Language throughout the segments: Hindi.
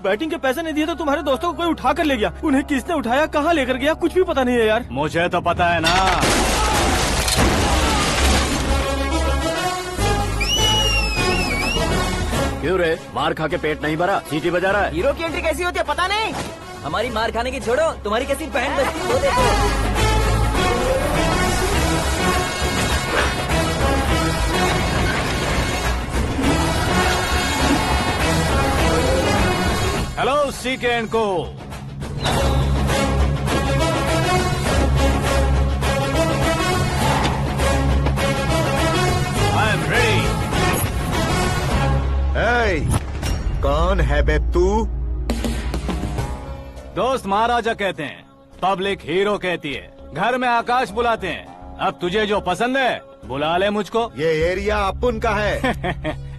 बैटिंग के पैसे नहीं दिए तो तुम्हारे दोस्तों को कोई उठा कर ले गया। उन्हें किसने उठाया, कहाँ लेकर गया, कुछ भी पता नहीं है यार। मुझे तो पता है ना। क्यों रे, मार खा के पेट नहीं भरा, सीटी बजा रहा है? हीरो की एंट्री कैसी होती है पता नहीं। हमारी मार खाने की छोड़ो, तुम्हारी कैसी बहन बचती है वो देखो। हेलो सीके एंड को। I am ready. कौन है बे तू? दोस्त महाराजा कहते हैं, पब्लिक हीरो कहती है, घर में आकाश बुलाते हैं। अब तुझे जो पसंद है बुला ले मुझको। ये एरिया अपुन का है।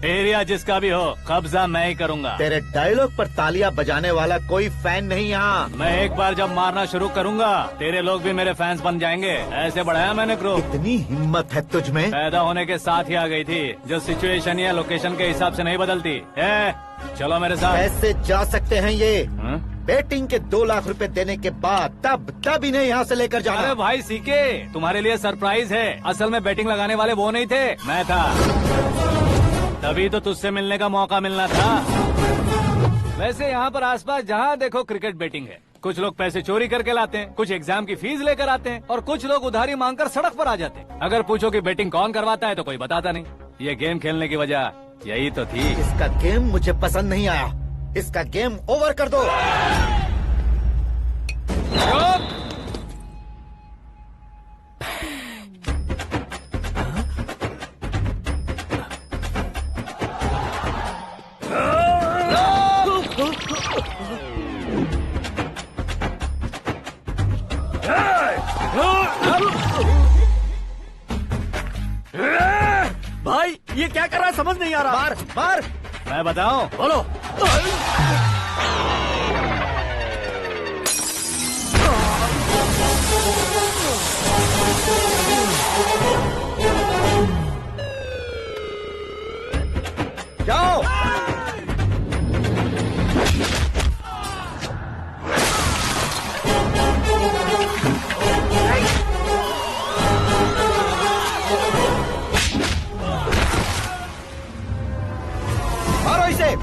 एरिया जिसका भी हो, कब्जा मैं ही करूंगा। तेरे डायलॉग पर तालियां बजाने वाला कोई फैन नहीं यहाँ। मैं एक बार जब मारना शुरू करूंगा, तेरे लोग भी मेरे फैंस बन जाएंगे। ऐसे बढ़ाया मैंने ग्रुप। इतनी हिम्मत है तुझ में? पैदा होने के साथ ही आ गई थी, जो सिचुएशन या लोकेशन के हिसाब से नहीं बदलती। चलो मेरे साथ। कैसे जा सकते हैं ये? हाँ? बेटिंग के 2 लाख रुपए देने के बाद तब इन्हें यहाँ से लेकर जाना। अरे भाई सीके, तुम्हारे लिए सरप्राइज है। असल में बैटिंग लगाने वाले वो नहीं थे, मैं था। तभी तो तुझसे मिलने का मौका मिलना था। वैसे यहाँ पर आसपास जहाँ देखो क्रिकेट बैटिंग है। कुछ लोग पैसे चोरी करके लाते हैं, कुछ एग्जाम की फीस लेकर आते हैं, और कुछ लोग उधारी मांगकर सड़क पर आ जाते हैं। अगर पूछो कि बैटिंग कौन करवाता है तो कोई बताता नहीं। ये गेम खेलने की वजह यही तो थी। इसका गेम मुझे पसंद नहीं आया। इसका गेम ओवर कर दो। भाई ये क्या कर रहा है, समझ नहीं आ रहा। मार मार। मैं बताऊं? बोलो। जाओ। मारो इसे।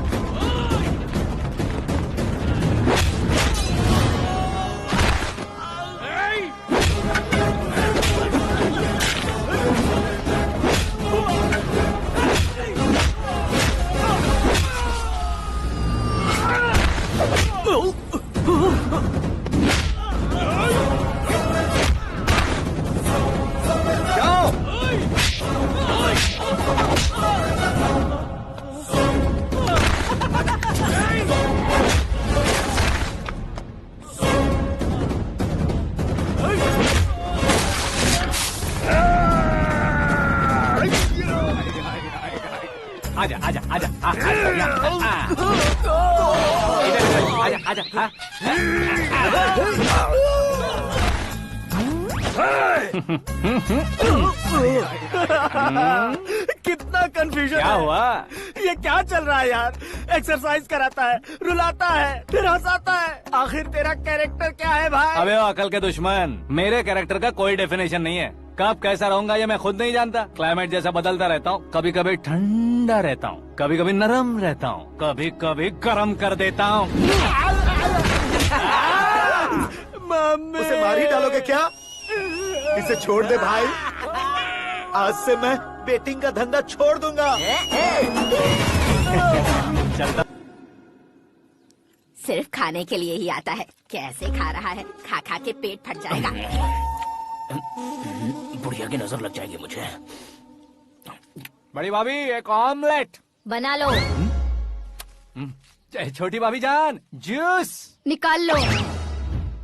आजा आजा आजा आजा आजा। कितना कंफ्यूजन क्या हुआ? ये क्या चल रहा है यार? एक्सरसाइज कराता है, रुलाता है, फिर हंसाता है। आखिर तेरा कैरेक्टर क्या है भाई? अबे ओ अकल के दुश्मन, मेरे कैरेक्टर का कोई डेफिनेशन नहीं है। कब कैसा रहूंगा ये मैं खुद नहीं जानता। क्लाइमेट जैसा बदलता रहता हूँ। कभी कभी ठंडा रहता हूँ, कभी कभी नरम रहता हूँ, कभी कभी गर्म कर देता हूँ। उसे मार ही डालोगे क्या? इसे छोड़ दे भाई। आज से मैं बेटिंग का धंधा छोड़ दूंगा। चलता सिर्फ खाने के लिए ही आता है। कैसे खा रहा है, खा खा के पेट फट जाएगा। बुढ़िया की नजर लग जाएगी मुझे। बड़ी भाभी एक ऑमलेट बना लो। छोटी भाभी जान जूस निकाल लो।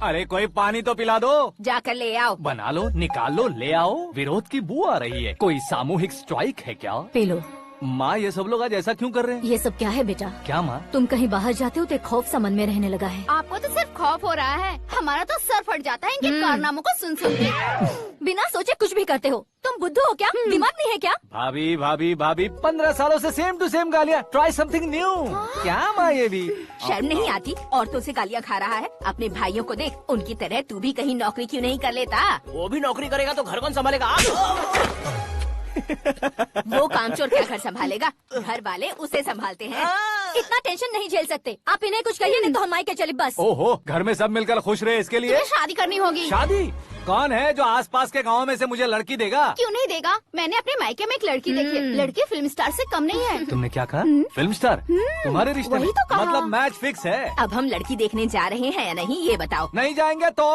अरे कोई पानी तो पिला दो। जाकर ले आओ। बना लो, निकाल लो, ले आओ। विरोध की बू आ रही है। कोई सामूहिक स्ट्राइक है क्या? P low. माँ ये सब लोग आज ऐसा क्यों कर रहे हैं? ये सब क्या है बेटा? क्या माँ? तुम कहीं बाहर जाते हो तो एक खौफ सा मन में रहने लगा है। आपको तो सिर्फ खौफ हो रहा है, हमारा तो सर फट जाता है इनके कारनामों को सुन सुन के। बिना सोचे कुछ भी करते हो। तुम बुद्धू हो क्या? दिमाग नहीं है क्या? भाभी भाभी भाभी 15 सालों से सेम टू सेम गालियाँ। Try something new. क्या माँ ये भी? शर्म नहीं आती? औरतों से गालियाँ खा रहा है। अपने भाइयों को देख, उनकी तरह तू भी कहीं नौकरी क्यों नहीं कर लेता? वो भी नौकरी करेगा तो घर कौन संभालेगा? वो कामचोर क्या घर संभालेगा? घर वाले उसे संभालते हैं। इतना टेंशन नहीं झेल सकते। आप इन्हें कुछ कहिए नहीं तो हम मायके चले बस। ओहो, घर में सब मिलकर खुश रहे इसके लिए। तुम्हें शादी करनी होगी। शादी? कौन है जो आसपास के गाँव में से मुझे लड़की देगा? क्यों नहीं देगा? मैंने अपने मायके में एक लड़की देखी है। लड़की फिल्म स्टार से कम नहीं है। तुमने क्या कहा? Film star? तुम्हारे रिश्ते में? वही तो कहा। मतलब मैच फिक्स है? अब हम लड़की देखने जा रहे हैं या नहीं ये बताओ। नहीं जाएंगे तो?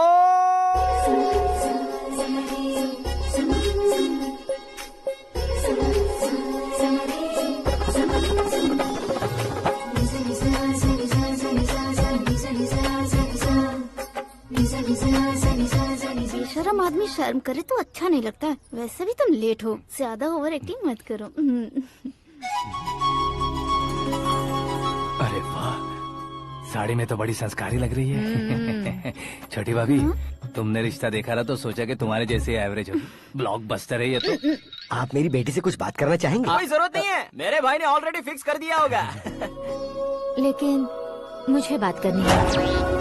बेशरम आदमी शर्म करे तो अच्छा नहीं लगता है। वैसे भी तुम लेट हो, ज्यादा ओवर एक्टिंग मत करो। अरे वाह, साड़ी में तो बड़ी संस्कारी लग रही है। छोटी भाभी, तुमने रिश्ता देखा ना तो सोचा कि तुम्हारे जैसे एवरेज होगी। ब्लॉकबस्टर है ये तो। आप मेरी बेटी से कुछ बात करना चाहेंगे? कोई जरूरत नहीं है, मेरे भाई ने ऑलरेडी फिक्स कर दिया होगा। लेकिन मुझे बात करनी है।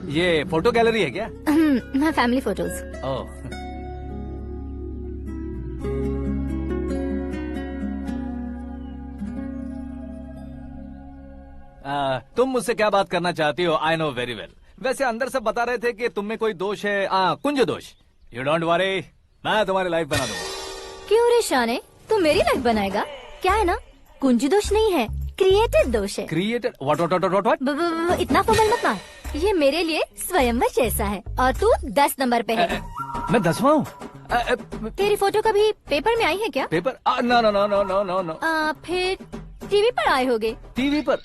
ये फोटो गैलरी है क्या? मैं फैमिली फोटोज। ओह, तुम मुझसे क्या बात करना चाहती हो? I know very well. वैसे अंदर से बता रहे थे कि तुम में कोई दोष है। कुंज दोष। यू डोंट वरी, मैं तुम्हारी लाइफ बना दूंगा। क्यों रे शाने, तू मेरी लाइफ बनाएगा? क्या है ना, कुंज दोष नहीं है, क्रिएटेड दोष है। क्रिएटेड? व्हाट? इतना फबल मत मार। ये मेरे लिए स्वयंवर जैसा है और तू 10 नंबर पे है। मैं 10वां हूँ? तेरी फोटो कभी पेपर में आई है क्या? Paper? No no no no no no no. फिर टीवी पर आए होगे। टीवी पर?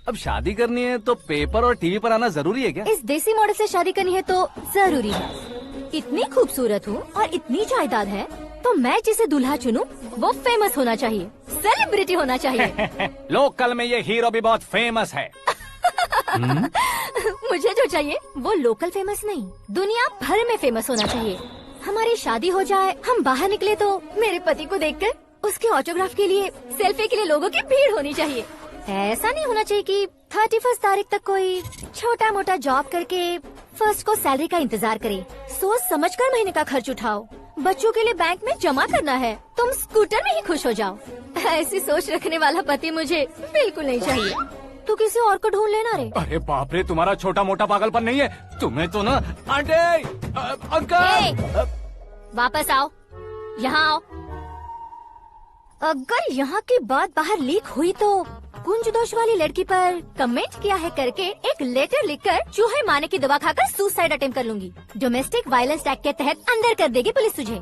अब शादी करनी है तो पेपर और टीवी पर आना जरूरी है क्या? इस देसी मॉडल से शादी करनी है तो जरूरी है। इतनी खूबसूरत हूँ और इतनी जायदाद है तो मैं जिसे दूल्हा चुनूं वो फेमस होना चाहिए, सेलिब्रिटी होना चाहिए। लोकल में ये हीरो भी बहुत फेमस है। मुझे जो चाहिए वो लोकल फेमस नहीं, दुनिया भर में फेमस होना चाहिए। हमारी शादी हो जाए, हम बाहर निकले तो मेरे पति को देखकर उसके ऑटोग्राफ के लिए, सेल्फी के लिए लोगों की भीड़ होनी चाहिए। ऐसा नहीं होना चाहिए कि 31 तारीख तक कोई छोटा मोटा जॉब करके फर्स्ट को सैलरी का इंतजार करे। सोच समझकर महीने का खर्च उठाओ। बच्चों के लिए बैंक में जमा करना है, तुम स्कूटर में ही खुश हो जाओ। ऐसी सोच रखने वाला पति मुझे बिल्कुल नहीं चाहिए। तू किसी और को ढूंढ लेना रे। अरे बाप रे, तुम्हारा छोटा मोटा पागलपन नहीं है। तुम्हें तो ना आंटी, अंकल। वापस आओ, यहाँ आओ। अगर यहाँ की बात बाहर लीक हुई तो कुंज दोष वाली लड़की पर कमेंट किया है करके एक लेटर लिखकर चूहे मारने की दवा खाकर सुसाइड अटेम्प्ट कर लूंगी। डोमेस्टिक वायलेंस एक्ट के तहत अंदर कर देगी पुलिस तुझे।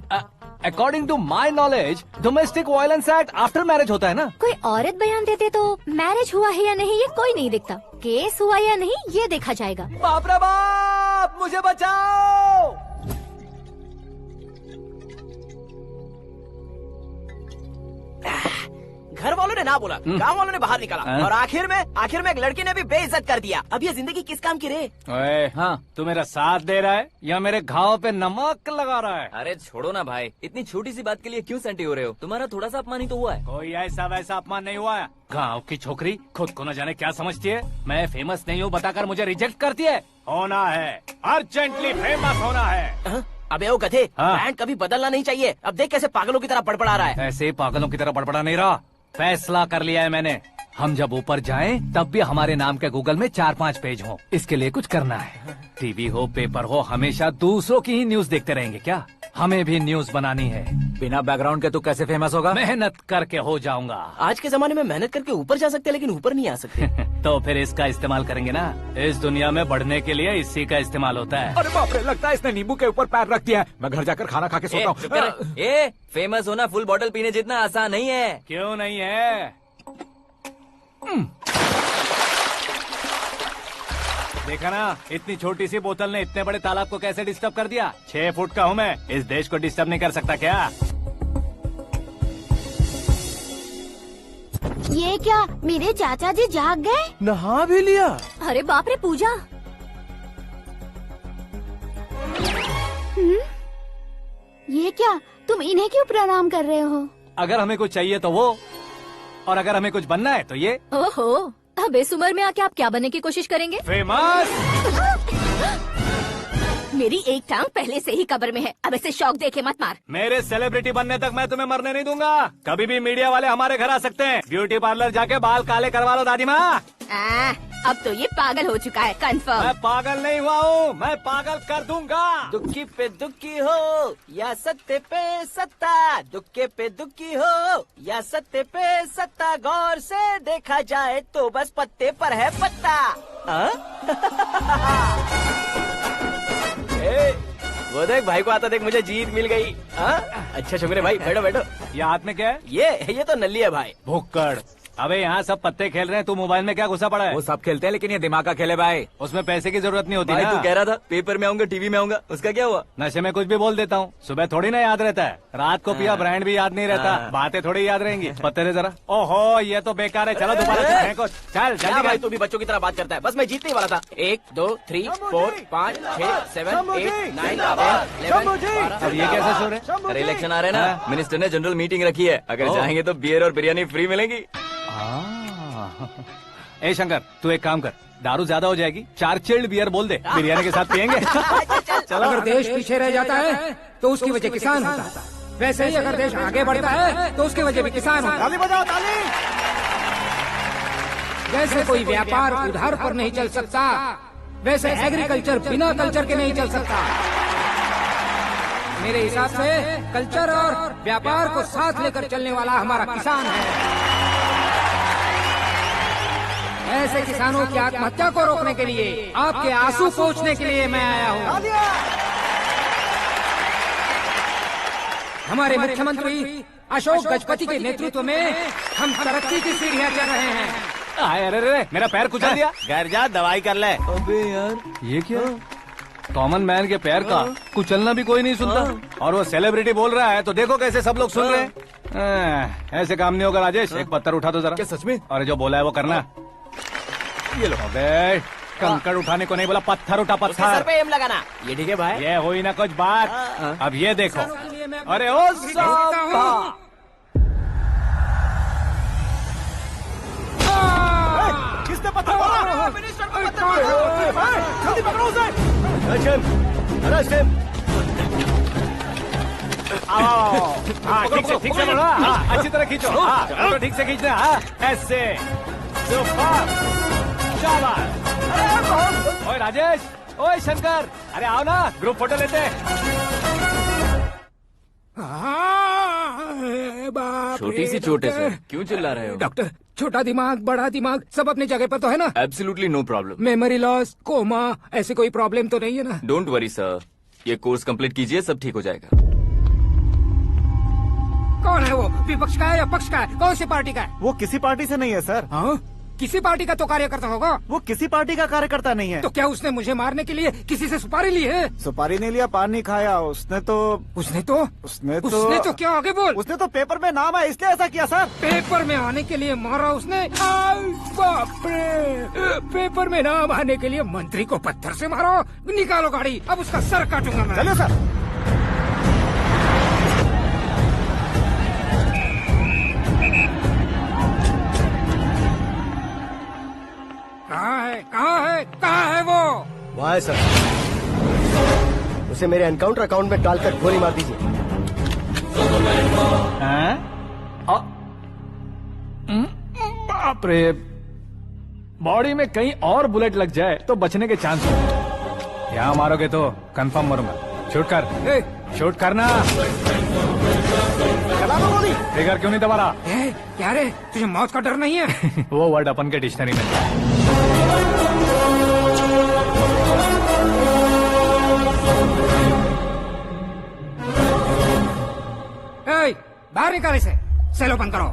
According to my knowledge domestic violence act after marriage होता है ना? कोई औरत बयान देते तो मैरिज हुआ है या नहीं ये कोई नहीं देखता, केस हुआ या नहीं ये देखा जाएगा। बाप रे बाप, मुझे बचाओ। घर वालों ने ना बोला, गाँव वालों ने बाहर निकाला और आखिर में एक लड़की ने भी बेइज्जत कर दिया। अब ये जिंदगी किस काम की रे? ओए, हाँ, तू मेरा साथ दे रहा है या मेरे घाव पे नमक लगा रहा है? अरे छोड़ो ना भाई, इतनी छोटी सी बात के लिए क्यों सेंटी हो रहे हो? तुम्हारा थोड़ा सा अपमान ही तो हुआ है। कोई ऐसा वैसा अपमान नहीं हुआ है। गाँव की छोकरी खुद को न जाने क्या समझती है। मैं फेमस नहीं हूँ बताकर मुझे रिजेक्ट करती है। होना है, अर्जेंटली फेमस होना है। अबे ओ गधे, हाँ। बैंड कभी बदलना नहीं चाहिए। अब देख कैसे पागलों की तरह बड़बड़ा रहा है। ऐसे पागलों की तरह बड़बड़ा नहीं रहा। फैसला कर लिया है मैंने। हम जब ऊपर जाएं तब भी हमारे नाम के गूगल में 4-5 पेज हो। इसके लिए कुछ करना है। टीवी हो, पेपर हो, हमेशा दूसरों की ही न्यूज देखते रहेंगे क्या? हमें भी न्यूज बनानी है। बिना बैकग्राउंड के तू कैसे फेमस होगा? मेहनत करके हो जाऊंगा। आज के जमाने में मेहनत करके ऊपर जा सकते हैं लेकिन ऊपर नहीं आ सकते। तो फिर इसका इस्तेमाल करेंगे ना। इस दुनिया में बढ़ने के लिए इसी का इस्तेमाल होता है। अरे बाप रे, लगता है इसने नींबू के ऊपर पैर रख दिया है। मैं घर जाकर खाना खा के सोता चुप कर। ए, फेमस होना फुल बॉटल पीने जितना आसान नहीं है। क्यों नहीं है? देखा ना, इतनी छोटी सी बोतल ने इतने बड़े तालाब को कैसे डिस्टर्ब कर दिया। 6 फुट का हूँ मैं, इस देश को डिस्टर्ब नहीं कर सकता क्या? ये क्या, मेरे चाचा जी जाग गए? नहा भी लिया? अरे बाप रे पूजा। ये क्या, तुम इन्हें क्यों प्रणाम कर रहे हो? अगर हमें कुछ चाहिए तो वो, और अगर हमें कुछ बनना है तो ये। ओहो, अब इस उम्र में आके आप क्या बनने की कोशिश करेंगे? फेमस। मेरी एक टांग पहले से ही कब्र में है, अब ऐसे शौक देखे मत मार। मेरे सेलिब्रिटी बनने तक मैं तुम्हें मरने नहीं दूंगा। कभी भी मीडिया वाले हमारे घर आ सकते हैं। ब्यूटी पार्लर जाके बाल काले करवा लो दादी माँ। अब तो ये पागल हो चुका है, कंफर्म। मैं पागल नहीं हुआ हूँ, मैं पागल कर दूंगा। दुखी पे दुखी हो या सत्य पे सत्ता, दुखे पे दुखी हो या सत्य पे सत्ता, गौर से देखा जाए तो बस पत्ते पर है पत्ता। वो देख भाई को आता देख, मुझे जीत मिल गई। अच्छा शुक्र भाई, बैठो बैठो। ये हाथ में क्या है? ये तो नल्ली है भाई। भुक्कड़। अबे यहाँ सब पत्ते खेल रहे हैं, तू मोबाइल में क्या घुसा पड़ा है? वो सब खेलते हैं लेकिन ये दिमाग का खेल है भाई। उसमें पैसे की जरूरत नहीं होती भाई ना। तू कह रहा था पेपर में आऊंगा, टीवी में आऊंगा, उसका क्या हुआ? नशे में कुछ भी बोल देता हूँ, सुबह थोड़ी ना याद रहता है। रात को पिया ब्रांड भी याद नहीं रहता, बातें थोड़ी याद रहेंगी। पत्ते दे जरा। ओहो ये तो बेकार है, चलो दोबारा फेंको। चल क्या जल्दी भाई कर। तू भी बच्चों की तरह बात करता है। बस मैं जीतने ही वाला था। 1 2 3 4 5 6 7 8 9 10 11 अब ये कैसे शोर है? अरे इलेक्शन आ रहे हैं ना, मिनिस्टर ने जनरल मीटिंग रखी है, अगर जाएंगे तो बियर और बिरयानी फ्री मिलेगी। ए शंकर, तू एक काम कर, दारू ज्यादा हो जाएगी, 4 चिल्ड बियर बोल दे, बिरयानी के साथ पियेंगे। चलो। अगर देश पीछे रह जाता है तो उसकी वजह किसान होता है, वैसे ही अगर देश आगे बढ़ता है तो उसकी वजह भी किसान होता है। ताली बजाओ, ताली। जैसे कोई व्यापार उधार पर नहीं चल सकता, वैसे एग्रीकल्चर बिना कल्चर के नहीं चल सकता। मेरे हिसाब से कल्चर और व्यापार को साथ लेकर चलने वाला हमारा किसान है। ऐसे किसानों की आत्महत्या को रोकने के लिए, आपके आंसू पोंछने के लिए मैं आया हूँ। हमारे मुख्यमंत्री अशोक गजपति के नेतृत्व में हम तरक्की की सीढ़ियाँ चढ़ रहे हैं। अरे अरे मेरा पैर कुचल दिया। घर जा, दवाई कर ले। अबे यार ये क्या? कॉमन मैन के पैर का कुचलना भी कोई नहीं सुनता, और वो सेलिब्रिटी बोल रहा है तो देखो कैसे सब लोग सुन रहे हैं। ऐसे काम नहीं होगा राजेश, एक पत्थर उठा दो जरा। क्या सच में? और जो बोला है वो करना। ये लो। अबे कंकड़ उठाने को नहीं बोला, पत्थर उठा, उसके सर पत्थर। पे एम लगाना। ये ठीक है भाई। ये हुई ना कुछ बात। अब ये देखो। अरे ओ साहब, किसने पत्थर मारा? मिनिस्टर को पत्थर मारा। जल्दी पकड़ो उसे। Arrest him. आओ। हाँ ठीक से पकड़ो। हाँ अच्छी तरह खींचो। हाँ तो ठीक से खींचना। हाँ ऐसे। सुपर। शाबाश। ओए राजेश, ओए शंकर, अरे आओ ना, ग्रुप फोटो लेते हैं। छोटी सी चोट है सर, क्यों चिल्ला रहे हो? डॉक्टर, छोटा दिमाग बड़ा दिमाग सब अपनी जगह पर तो है ना? Absolutely no problem. Memory loss, coma, ऐसी कोई प्रॉब्लम तो नहीं है ना? डोंट वरी सर, ये कोर्स कंप्लीट कीजिए, सब ठीक हो जाएगा। कौन है वो? विपक्ष का है या पक्ष का है? कौन सी पार्टी का है? वो किसी पार्टी से नहीं है सर। हाँ? किसी पार्टी का तो कार्यकर्ता होगा। वो किसी पार्टी का कार्यकर्ता नहीं है। तो क्या उसने मुझे मारने के लिए किसी से सुपारी ली है? सुपारी नहीं लिया, पान नहीं खाया। उसने तो क्या आगे बोल? उसने तो पेपर में नाम है इसलिए ऐसा किया सर। पेपर में आने के लिए मारा उसने? बाप रे! पेपर में नाम आने के लिए मंत्री को पत्थर से मारो? निकालो गाड़ी, अब उसका सर काटूंगा मैं। चलो सर। कहाँ है वो? वहाँ है सर। उसे मेरे एनकाउंटर अकाउंट में डालकर गोली मार दीजिए। बाप रे, बॉडी में कहीं और बुलेट लग जाए तो बचने के चांस हो। यहाँ मारोगे तो कंफर्म मरूंगा। शूट कर, शूट करना। फिगर क्यों नहीं दबा रहा? क्या रे, तुझे मौत का डर नहीं है? वो वर्ड अपन के डिक्शनरी में है। बाहर निकाल इसे, सेल ओपन करो।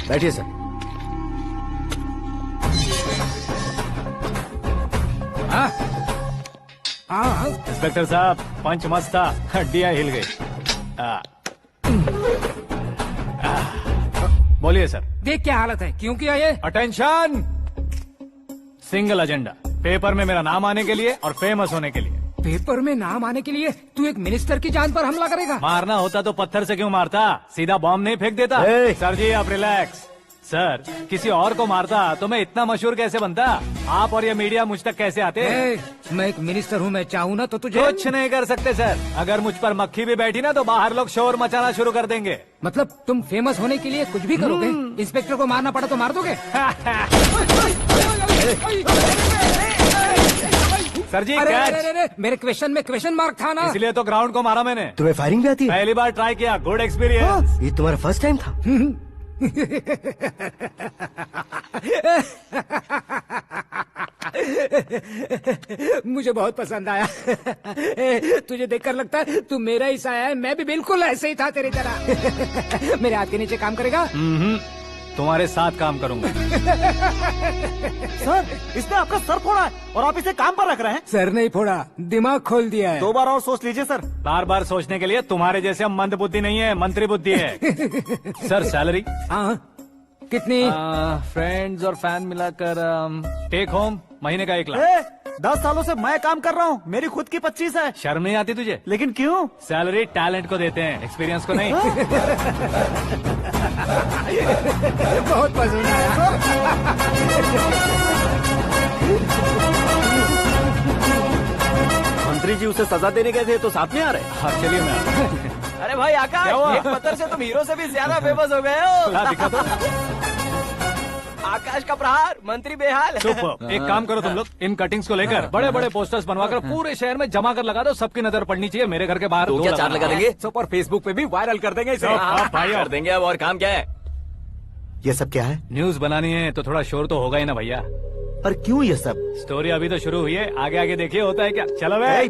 बैठिए सर। हाँ हाँ इंस्पेक्टर साहब पंच मस्त था, हड्डियां हिल गई। बोलिए सर। देख क्या हालत है, क्यों किया ये? अटेंशन, सिंगल एजेंडा, पेपर में मेरा नाम आने के लिए और फेमस होने के लिए। पेपर में नाम आने के लिए तू एक मिनिस्टर की जान पर हमला करेगा? मारना होता तो पत्थर से क्यों मारता, सीधा बॉम्ब नहीं फेंक देता। सर जी आप रिलैक्स। सर किसी और को मारता तो मैं इतना मशहूर कैसे बनता, आप और ये मीडिया मुझ तक कैसे आते? मैं एक मिनिस्टर हूँ, मैं चाहूँ ना तो तुझे कुछ नहीं कर सकते सर। अगर मुझ पर मक्खी भी बैठी ना तो बाहर लोग शोर मचाना शुरू कर देंगे। मतलब तुम फेमस होने के लिए कुछ भी करोगे? इंस्पेक्टर को मारना पड़ा तो मार दोगे? सर जी अरे, कैच। अरे, अरे, मेरे क्वेश्चन में क्वेश्चन मार्क था ना, इसलिए तो ग्राउंड को मारा मैंने। तुम्हें फायरिंग भी आती है? पहली बार ट्राई किया, गुड एक्सपीरियंस। ये तुम्हारा फर्स्ट टाइम था? मुझे बहुत पसंद आया। तुझे देखकर लगता है तू मेरा ही साया है, मैं भी बिल्कुल ऐसे ही था तेरी तरह। मेरे हाथ के नीचे काम करेगा? तुम्हारे साथ काम करूंगा। सर इसने आपका सर फोड़ा है और आप इसे काम पर रख रहे हैं। सर नहीं फोड़ा, दिमाग खोल दिया है। 2 बार और सोच लीजिए सर। बार बार सोचने के लिए तुम्हारे जैसे हम मंद बुद्धि नहीं है, मंत्री बुद्धि है। सर सैलरी हाँ कितनी? फ्रेंड्स और फैन मिलाकर टेक होम महीने का 1 लाख। 10 सालों से मैं काम कर रहा हूँ, मेरी खुद की 25 है। शर्म नहीं आती तुझे? लेकिन क्यों? सैलरी टैलेंट को देते हैं, एक्सपीरियंस को नहीं। बहुत पसंद आया। मंत्री जी उसे सजा देने गए थे तो साथ में आ रहे। हाँ चलिए मैं आता हूं। अरे भाई आकाश, एक पत्थर से तुम हीरो से भी ज्यादा फेमस हो गए हो। ला दिखा तो। आकाश का प्रहार, मंत्री बेहाल। सुपर। एक काम करो तुम लोग, इन कटिंग्स को लेकर बड़े बड़े पोस्टर्स बनवाकर पूरे शहर में जमा कर लगा दो, सबकी नजर पड़नी चाहिए। मेरे घर के बाहर तो दो क्या लगाना। 4 लगा देंगे? सब और फेसबुक पे भी वायरल कर देंगे इसे। हाँ, भाई कर देंगे। अब और काम क्या है? ये सब क्या है? न्यूज बनानी है तो थोड़ा शोर तो होगा ही ना भैया। पर क्यों ये सब? स्टोरी अभी तो शुरू हुई है, आगे आगे देखिए होता है क्या। चलो भाई।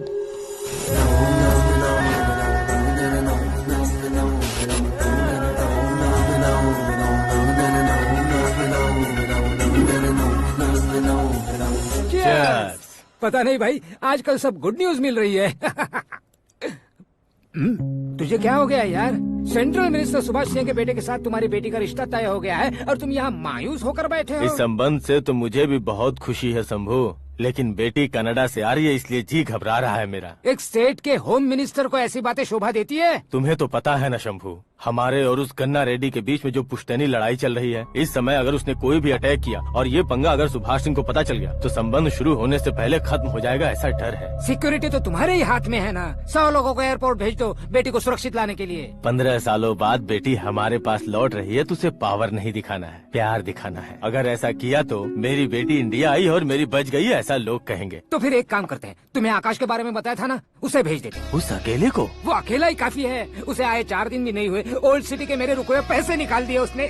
पता नहीं भाई, आजकल सब गुड न्यूज मिल रही है। तुझे क्या हो गया यार? सेंट्रल मिनिस्टर सुभाष सिंह के बेटे के साथ तुम्हारी बेटी का रिश्ता तय हो गया है और तुम यहाँ मायूस होकर बैठे हो। इस संबंध से तो मुझे भी बहुत खुशी है शंभू, लेकिन बेटी कनाडा से आ रही है इसलिए जी घबरा रहा है मेरा। एक स्टेट के होम मिनिस्टर को ऐसी बातें शोभा देती है? तुम्हें तो पता है ना शंभू, हमारे और उस गन्ना रेड्डी के बीच में जो पुश्तैनी लड़ाई चल रही है, इस समय अगर उसने कोई भी अटैक किया और ये पंगा अगर सुभाष सिंह को पता चल गया तो संबंध शुरू होने से पहले खत्म हो जाएगा, ऐसा डर है। सिक्योरिटी तो तुम्हारे ही हाथ में है ना। 100 लोगों को एयरपोर्ट भेज दो बेटी को सुरक्षित लाने के लिए। 15 सालों बाद बेटी हमारे पास लौट रही है तो उसे पावर नहीं दिखाना है, प्यार दिखाना है। अगर ऐसा किया तो मेरी बेटी इंडिया आई और मेरी बच गई, ऐसा लोग कहेंगे। तो फिर एक काम करते हैं, तुम्हें आकाश के बारे में बताया था ना, उसे भेज देते। उस अकेले को? वो अकेला ही काफी है, उसे आए 4 दिन भी नहीं हुए, ओल्ड सिटी के मेरे रुके हुए पैसे निकाल दिए उसने।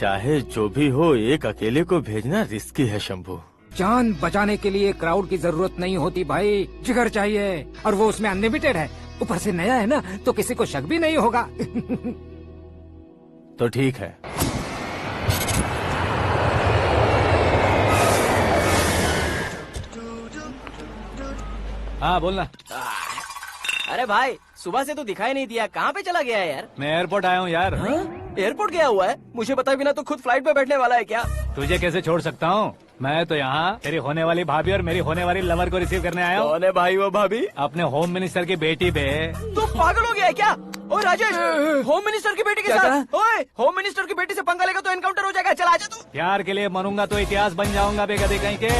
चाहे जो भी हो, एक अकेले को भेजना रिस्की है शंभू। जान बचाने के लिए क्राउड की जरूरत नहीं होती भाई, जिगर चाहिए, और वो उसमें अनलिमिटेड है। ऊपर से नया है ना, तो किसी को शक भी नहीं होगा। तो ठीक है। हाँ बोलना। अरे भाई सुबह से तो दिखाई नहीं दिया, कहाँ पे चला गया है यार? मैं एयरपोर्ट आया हूँ यार। एयरपोर्ट गया हुआ है? मुझे बताए बिना तो खुद फ्लाइट पे बैठने वाला है क्या? तुझे कैसे छोड़ सकता हूँ? मैं तो यहाँ तेरी होने वाली भाभी और मेरी होने वाली लवर को रिसीव करने आया हूँ। कौन है भाई वो भाभी? अपने होम मिनिस्टर की बेटी पे। तू पागल हो गया है क्या? ओए राजेश, होम मिनिस्टर की बेटी के साथ? ओए होम मिनिस्टर की बेटी से पंगा लेगा तो एनकाउंटर हो जाएगा। चल आजा तू। प्यार के लिए मरूंगा तो इतिहास बन जाऊंगा बेगदे कहीं के।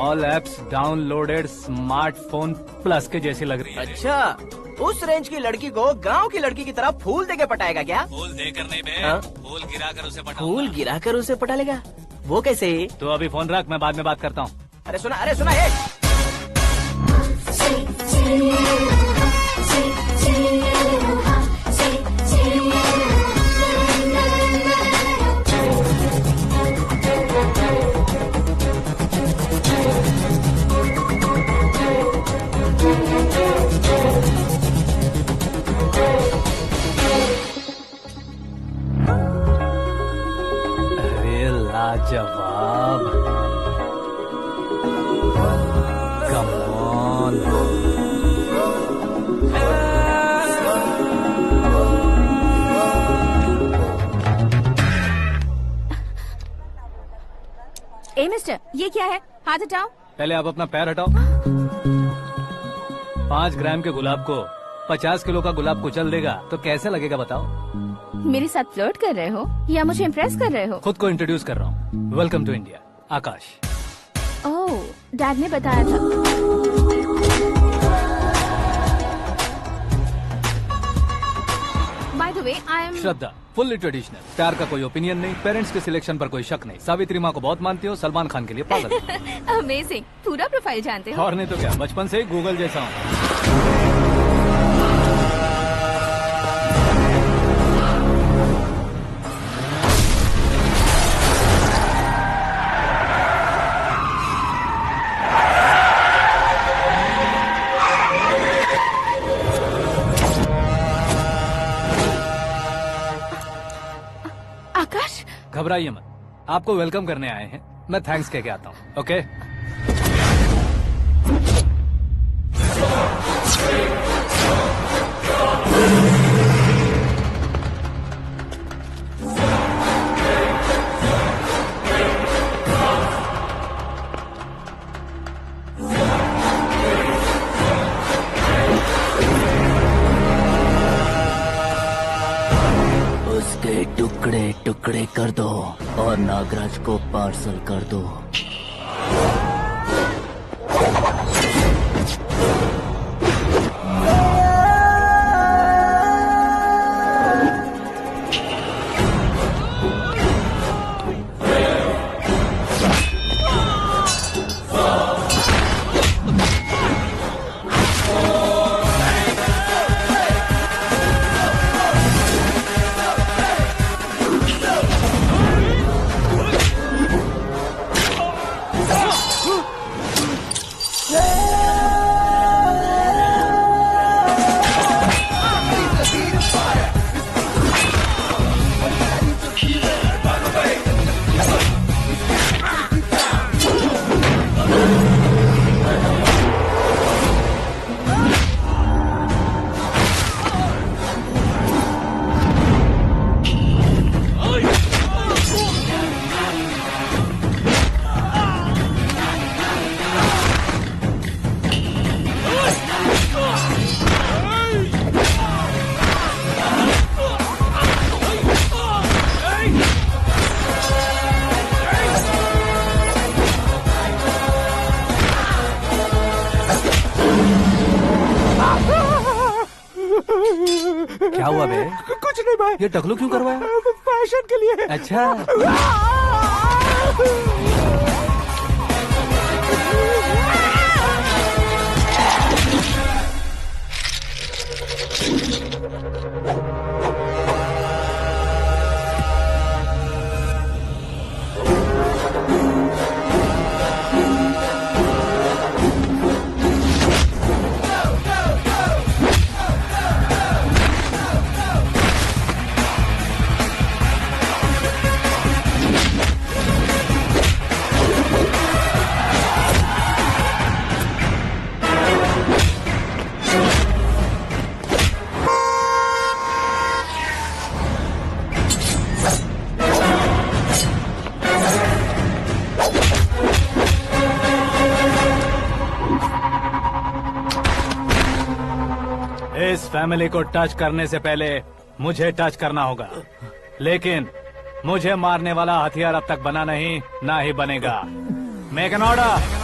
All apps downloaded smartphone plus के जैसी लग रही है। अच्छा, उस रेंज की लड़की को गांव की लड़की की तरह फूल देके पटाएगा क्या? फूल देकर नहीं बे, हाँ? फूल गिराकर उसे पटा। फूल गिराकर उसे पटा लेगा? वो कैसे? तो अभी फोन रख, मैं बाद में बात करता हूँ। अरे सुना ये। लाजवाब। Come on. ए मिस्टर, ये क्या है? हाथ हटाओ। पहले आप अपना पैर हटाओ। 5 ग्राम के गुलाब को 50 किलो का गुलाब कुचल देगा तो कैसे लगेगा बताओ? मेरे साथ फ्लर्ट कर रहे हो या मुझे इम्प्रेस कर रहे हो? खुद को इंट्रोड्यूस कर रहा हूँ। Welcome to India, Akash. Oh, dad ने बताया था। By the way, I am Shraddha, fully traditional. प्यार का कोई ओपिनियन नहीं, पेरेंट्स के सिलेक्शन पर कोई शक नहीं। सावित्री माँ को बहुत मानती हो, सलमान खान के लिए पागल हो। अमेजिंग, पूरा प्रोफाइल जानते हो। और नहीं तो क्या, बचपन से ही गूगल जैसा हूँ। आकाश, घबराइए मत, आपको वेलकम करने आए हैं। मैं थैंक्स कह के आता हूँ। ओके? उसके टुकड़े टुकड़े कर दो और नागराज को पार्सल कर दो। क्या हुआ बे? कुछ नहीं भाई। ये टकलू क्यों करवाया? फैशन के लिए। अच्छा। इस फैमिली को टच करने से पहले मुझे टच करना होगा, लेकिन मुझे मारने वाला हथियार अब तक बना नहीं, ना ही बनेगा। Make an order.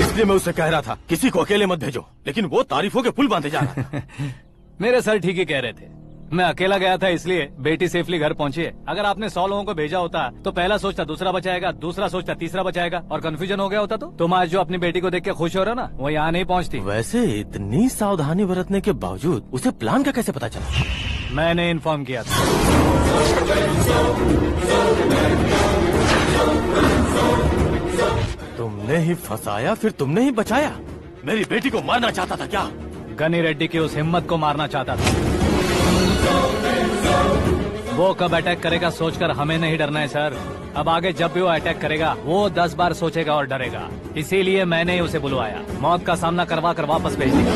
इसलिए मैं उससे कह रहा था किसी को अकेले मत भेजो, लेकिन वो तारीफों के पुल बांधे जा रहा है। मेरे सर ठीक ही कह रहे थे। मैं अकेला गया था इसलिए बेटी सेफली घर पहुंची है। अगर आपने 100 लोगों को भेजा होता तो पहला सोचता दूसरा बचाएगा, दूसरा सोचता तीसरा बचाएगा, और कंफ्यूजन हो गया होता तो तुम आज जो अपनी बेटी को देख के खुश हो रहे हो ना, वो यहाँ नहीं पहुँचती। वैसे इतनी सावधानी बरतने के बावजूद उसे प्लान का कैसे पता चला? मैंने इन्फॉर्म किया था। तुमने ही फंसाया, फिर तुमने ही बचाया। मेरी बेटी को मारना चाहता था क्या? गनी रेड्डी की उस हिम्मत को मारना चाहता था। वो कब अटैक करेगा सोचकर हमें नहीं डरना है सर। अब आगे जब भी वो अटैक करेगा वो 10 बार सोचेगा और डरेगा। इसीलिए मैंने ही उसे बुलवाया। मौत का सामना करवा कर वापस भेज दिया।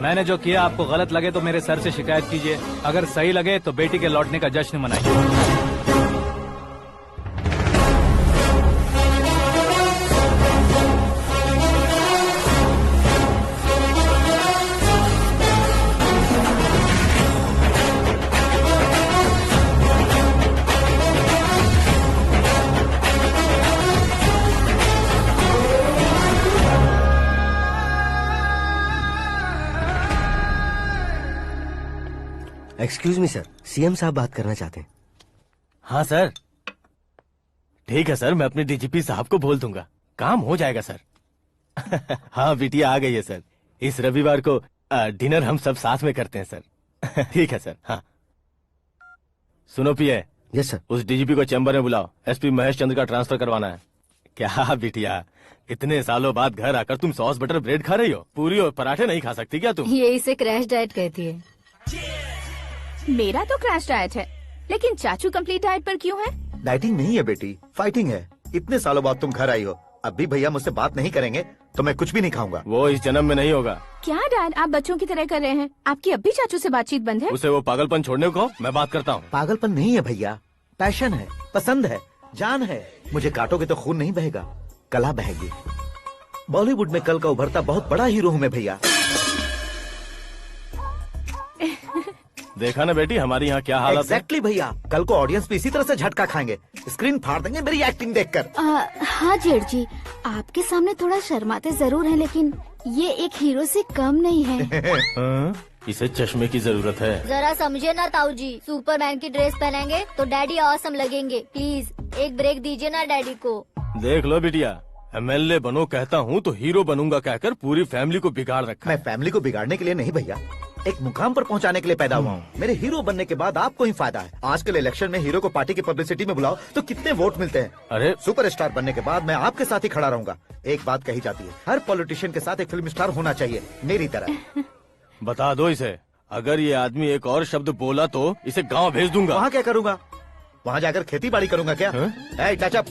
मैंने जो किया आपको गलत लगे तो मेरे सर से शिकायत कीजिए, अगर सही लगे तो बेटी के लौटने का जश्न मनाइए। एक्सक्यूज मी सर, सीएम साहब बात करना चाहते हैं। हाँ सर, ठीक है सर, मैं अपने डीजीपी साहब को बोल दूंगा, काम हो जाएगा सर। हाँ बिटिया आ गई है सर। इस रविवार को डिनर हम सब साथ में करते हैं सर। ठीक है सर। हाँ सुनो पिए। Yes sir. उस डीजीपी को चैम्बर में बुलाओ, एसपी महेश चंद्र का ट्रांसफर करवाना है। क्या बिटिया, इतने सालों बाद घर आकर तुम सॉस बटर ब्रेड खा रही हो? पूरी और पराठे नहीं खा सकती क्या तुम? ये इसे क्रैश डाइट कहती है। मेरा तो क्रैश डाइट है, लेकिन चाचू कंप्लीट डाइट पर क्यों है? डाइटिंग नहीं है बेटी, फाइटिंग है। इतने सालों बाद तुम घर आई हो, अब भी भैया मुझसे बात नहीं करेंगे तो मैं कुछ भी नहीं खाऊंगा। वो इस जन्म में नहीं होगा। क्या डैड, आप बच्चों की तरह कर रहे हैं? आपकी अब भी चाचू से बातचीत बंद है? उसे वो पागलपन छोड़ने को, मैं बात करता हूँ। पागलपन नहीं है भैया, पैशन है, पसंद है, जान है। मुझे काटोगे तो खून नहीं बहेगा, कला बहेगी। बॉलीवुड में कल का उभरता बहुत बड़ा हीरो हूँ मैं भैया। देखा ना बेटी हमारी यहाँ क्या हालत है। एग्जैक्टली भैया, कल को ऑडियंस भी इसी तरह से झटका खाएंगे, स्क्रीन फाड़ देंगे मेरी एक्टिंग देखकर। हाँ जेठ जी, आपके सामने थोड़ा शर्माते जरूर हैं, लेकिन ये एक हीरो से कम नहीं है। इसे चश्मे की जरूरत है। जरा समझे ना ताऊ जी, सुपरमैन की ड्रेस पहनेंगे तो डैडी ऑसम लगेंगे। प्लीज एक ब्रेक दीजिए ना डैडी को। देख लो बिटिया, एमएलए बनो कहता हूँ तो हीरो बनूंगा कहकर पूरी फैमिली को बिगाड़ रखा। मैं फैमिली को बिगाड़ने के लिए नहीं भैया, एक मुकाम पर पहुंचाने के लिए पैदा हुआ हूँ। मेरे हीरो बनने के बाद आपको ही फायदा है। आजकल इलेक्शन में हीरो को पार्टी की पब्लिसिटी में बुलाओ तो कितने वोट मिलते हैं। अरे सुपरस्टार बनने के बाद मैं आपके साथ ही खड़ा रहूंगा। एक बात कही जाती है, हर पॉलिटिशियन के साथ एक फिल्म स्टार होना चाहिए, मेरी तरह। बता दो इसे, अगर ये आदमी एक और शब्द बोला तो इसे गाँव भेज दूंगा। वहाँ क्या करूँगा? वहाँ जाकर खेती बाड़ी करूंगा क्या? टच अप,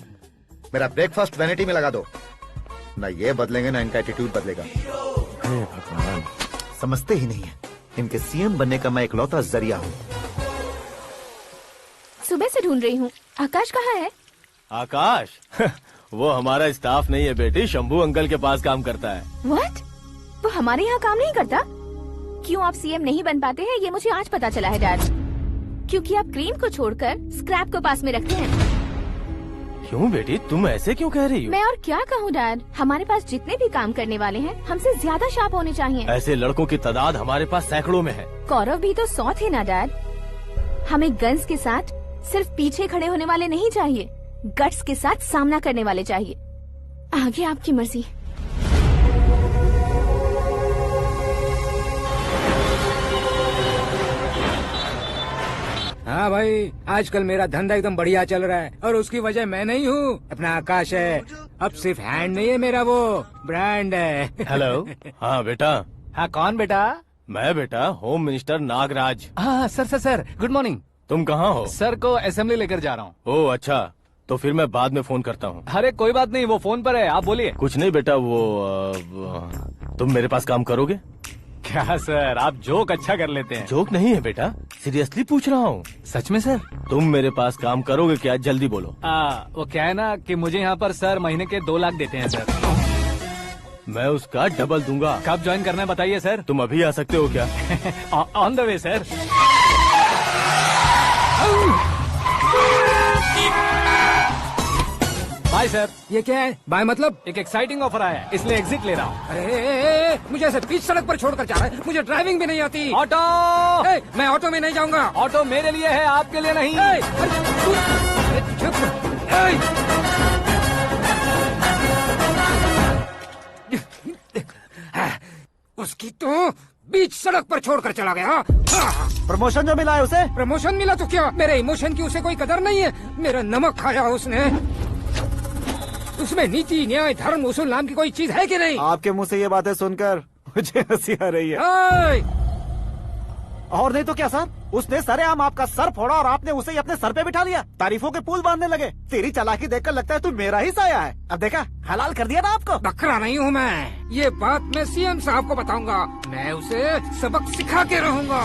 मेरा ब्रेकफास्ट वैनिटी में लगा दो। न ये बदलेंगे न इनका एटीट्यूड बदलेगा। भगवान, समझते ही नहीं है, इनके सीएम बनने का मैं इकलौता जरिया हूँ। सुबह से ढूंढ रही हूँ, आकाश कहाँ है? आकाश? वो हमारा स्टाफ नहीं है बेटी, शंभू अंकल के पास काम करता है। व्हाट? वो हमारे यहाँ काम नहीं करता? क्यों आप सीएम नहीं बन पाते हैं ये मुझे आज पता चला है डैड। क्योंकि आप क्रीम को छोड़कर स्क्रैप को पास में रखते हैं। क्यों बेटी, तुम ऐसे क्यों कह रही हो? मैं और क्या कहूँ डैड, हमारे पास जितने भी काम करने वाले हैं हमसे ज्यादा शार्प होने चाहिए। ऐसे लड़कों की तादाद हमारे पास सैकड़ों में है। कौरव भी तो 100 थे ना डैड। हमें गन्स के साथ सिर्फ पीछे खड़े होने वाले नहीं चाहिए, गट्स के साथ सामना करने वाले चाहिए। आगे आपकी मर्जी। हाँ भाई, आजकल मेरा धंधा एकदम बढ़िया चल रहा है और उसकी वजह मैं नहीं हूँ, अपना आकाश है। अब सिर्फ हैंड नहीं है मेरा, वो ब्रांड है। हेलो। हाँ बेटा। हाँ कौन बेटा? मैं बेटा होम मिनिस्टर नागराज। हाँ सर गुड मॉर्निंग। तुम कहाँ हो? सर को असेंबली लेकर जा रहा हूँ। ओह अच्छा, तो फिर मैं बाद में फोन करता हूँ। अरे कोई बात नहीं, वो फोन पर है, आप बोलिए। कुछ नहीं बेटा, तुम मेरे पास काम करोगे? क्या सर, आप जोक अच्छा कर लेते हैं। जोक नहीं है बेटा, सीरियसली पूछ रहा हूँ। सच में सर? तुम मेरे पास काम करोगे क्या? जल्दी बोलो। वो क्या है ना कि मुझे यहाँ पर सर महीने के 2 लाख देते हैं सर। मैं उसका डबल दूंगा। कब ज्वाइन करना है बताइए सर। तुम अभी आ सकते हो क्या? On the way sir. Bye sir. ये क्या है? बाय मतलब? एक एक्साइटिंग ऑफर आया है, इसलिए एग्जिट ले रहा हूँ। अरे मुझे ऐसे बीच सड़क पर छोड़कर जा रहा है, मुझे ड्राइविंग भी नहीं आती। ऑटो। मैं ऑटो में नहीं जाऊंगा। ऑटो मेरे लिए है, आपके लिए नहीं। उसकी तो बीच सड़क पर छोड़कर चला गया। हाँ। प्रमोशन जो मिला है उसे? प्रमोशन मिला तो क्या, मेरे इमोशन की उसे कोई कदर नहीं है। मेरा नमक खाया उसने। उसमें नीति, न्याय, धर्म, उसूल नाम की कोई चीज है कि नहीं? आपके मुंह से ये बातें सुनकर मुझे हंसी आ रही है। और नहीं तो क्या सर, उसने सरेआम आपका सर फोड़ा और आपने उसे ही अपने सर पे बिठा लिया। तारीफों के पुल बांधने लगे। तेरी चालाकी देखकर लगता है तू मेरा ही साया है। अब देखा, हलाल कर दिया ना आपको। बकरा नहीं हूँ मैं। ये बात मैं सीएम साहब को बताऊंगा। मैं उसे सबक सिखा के रहूंगा।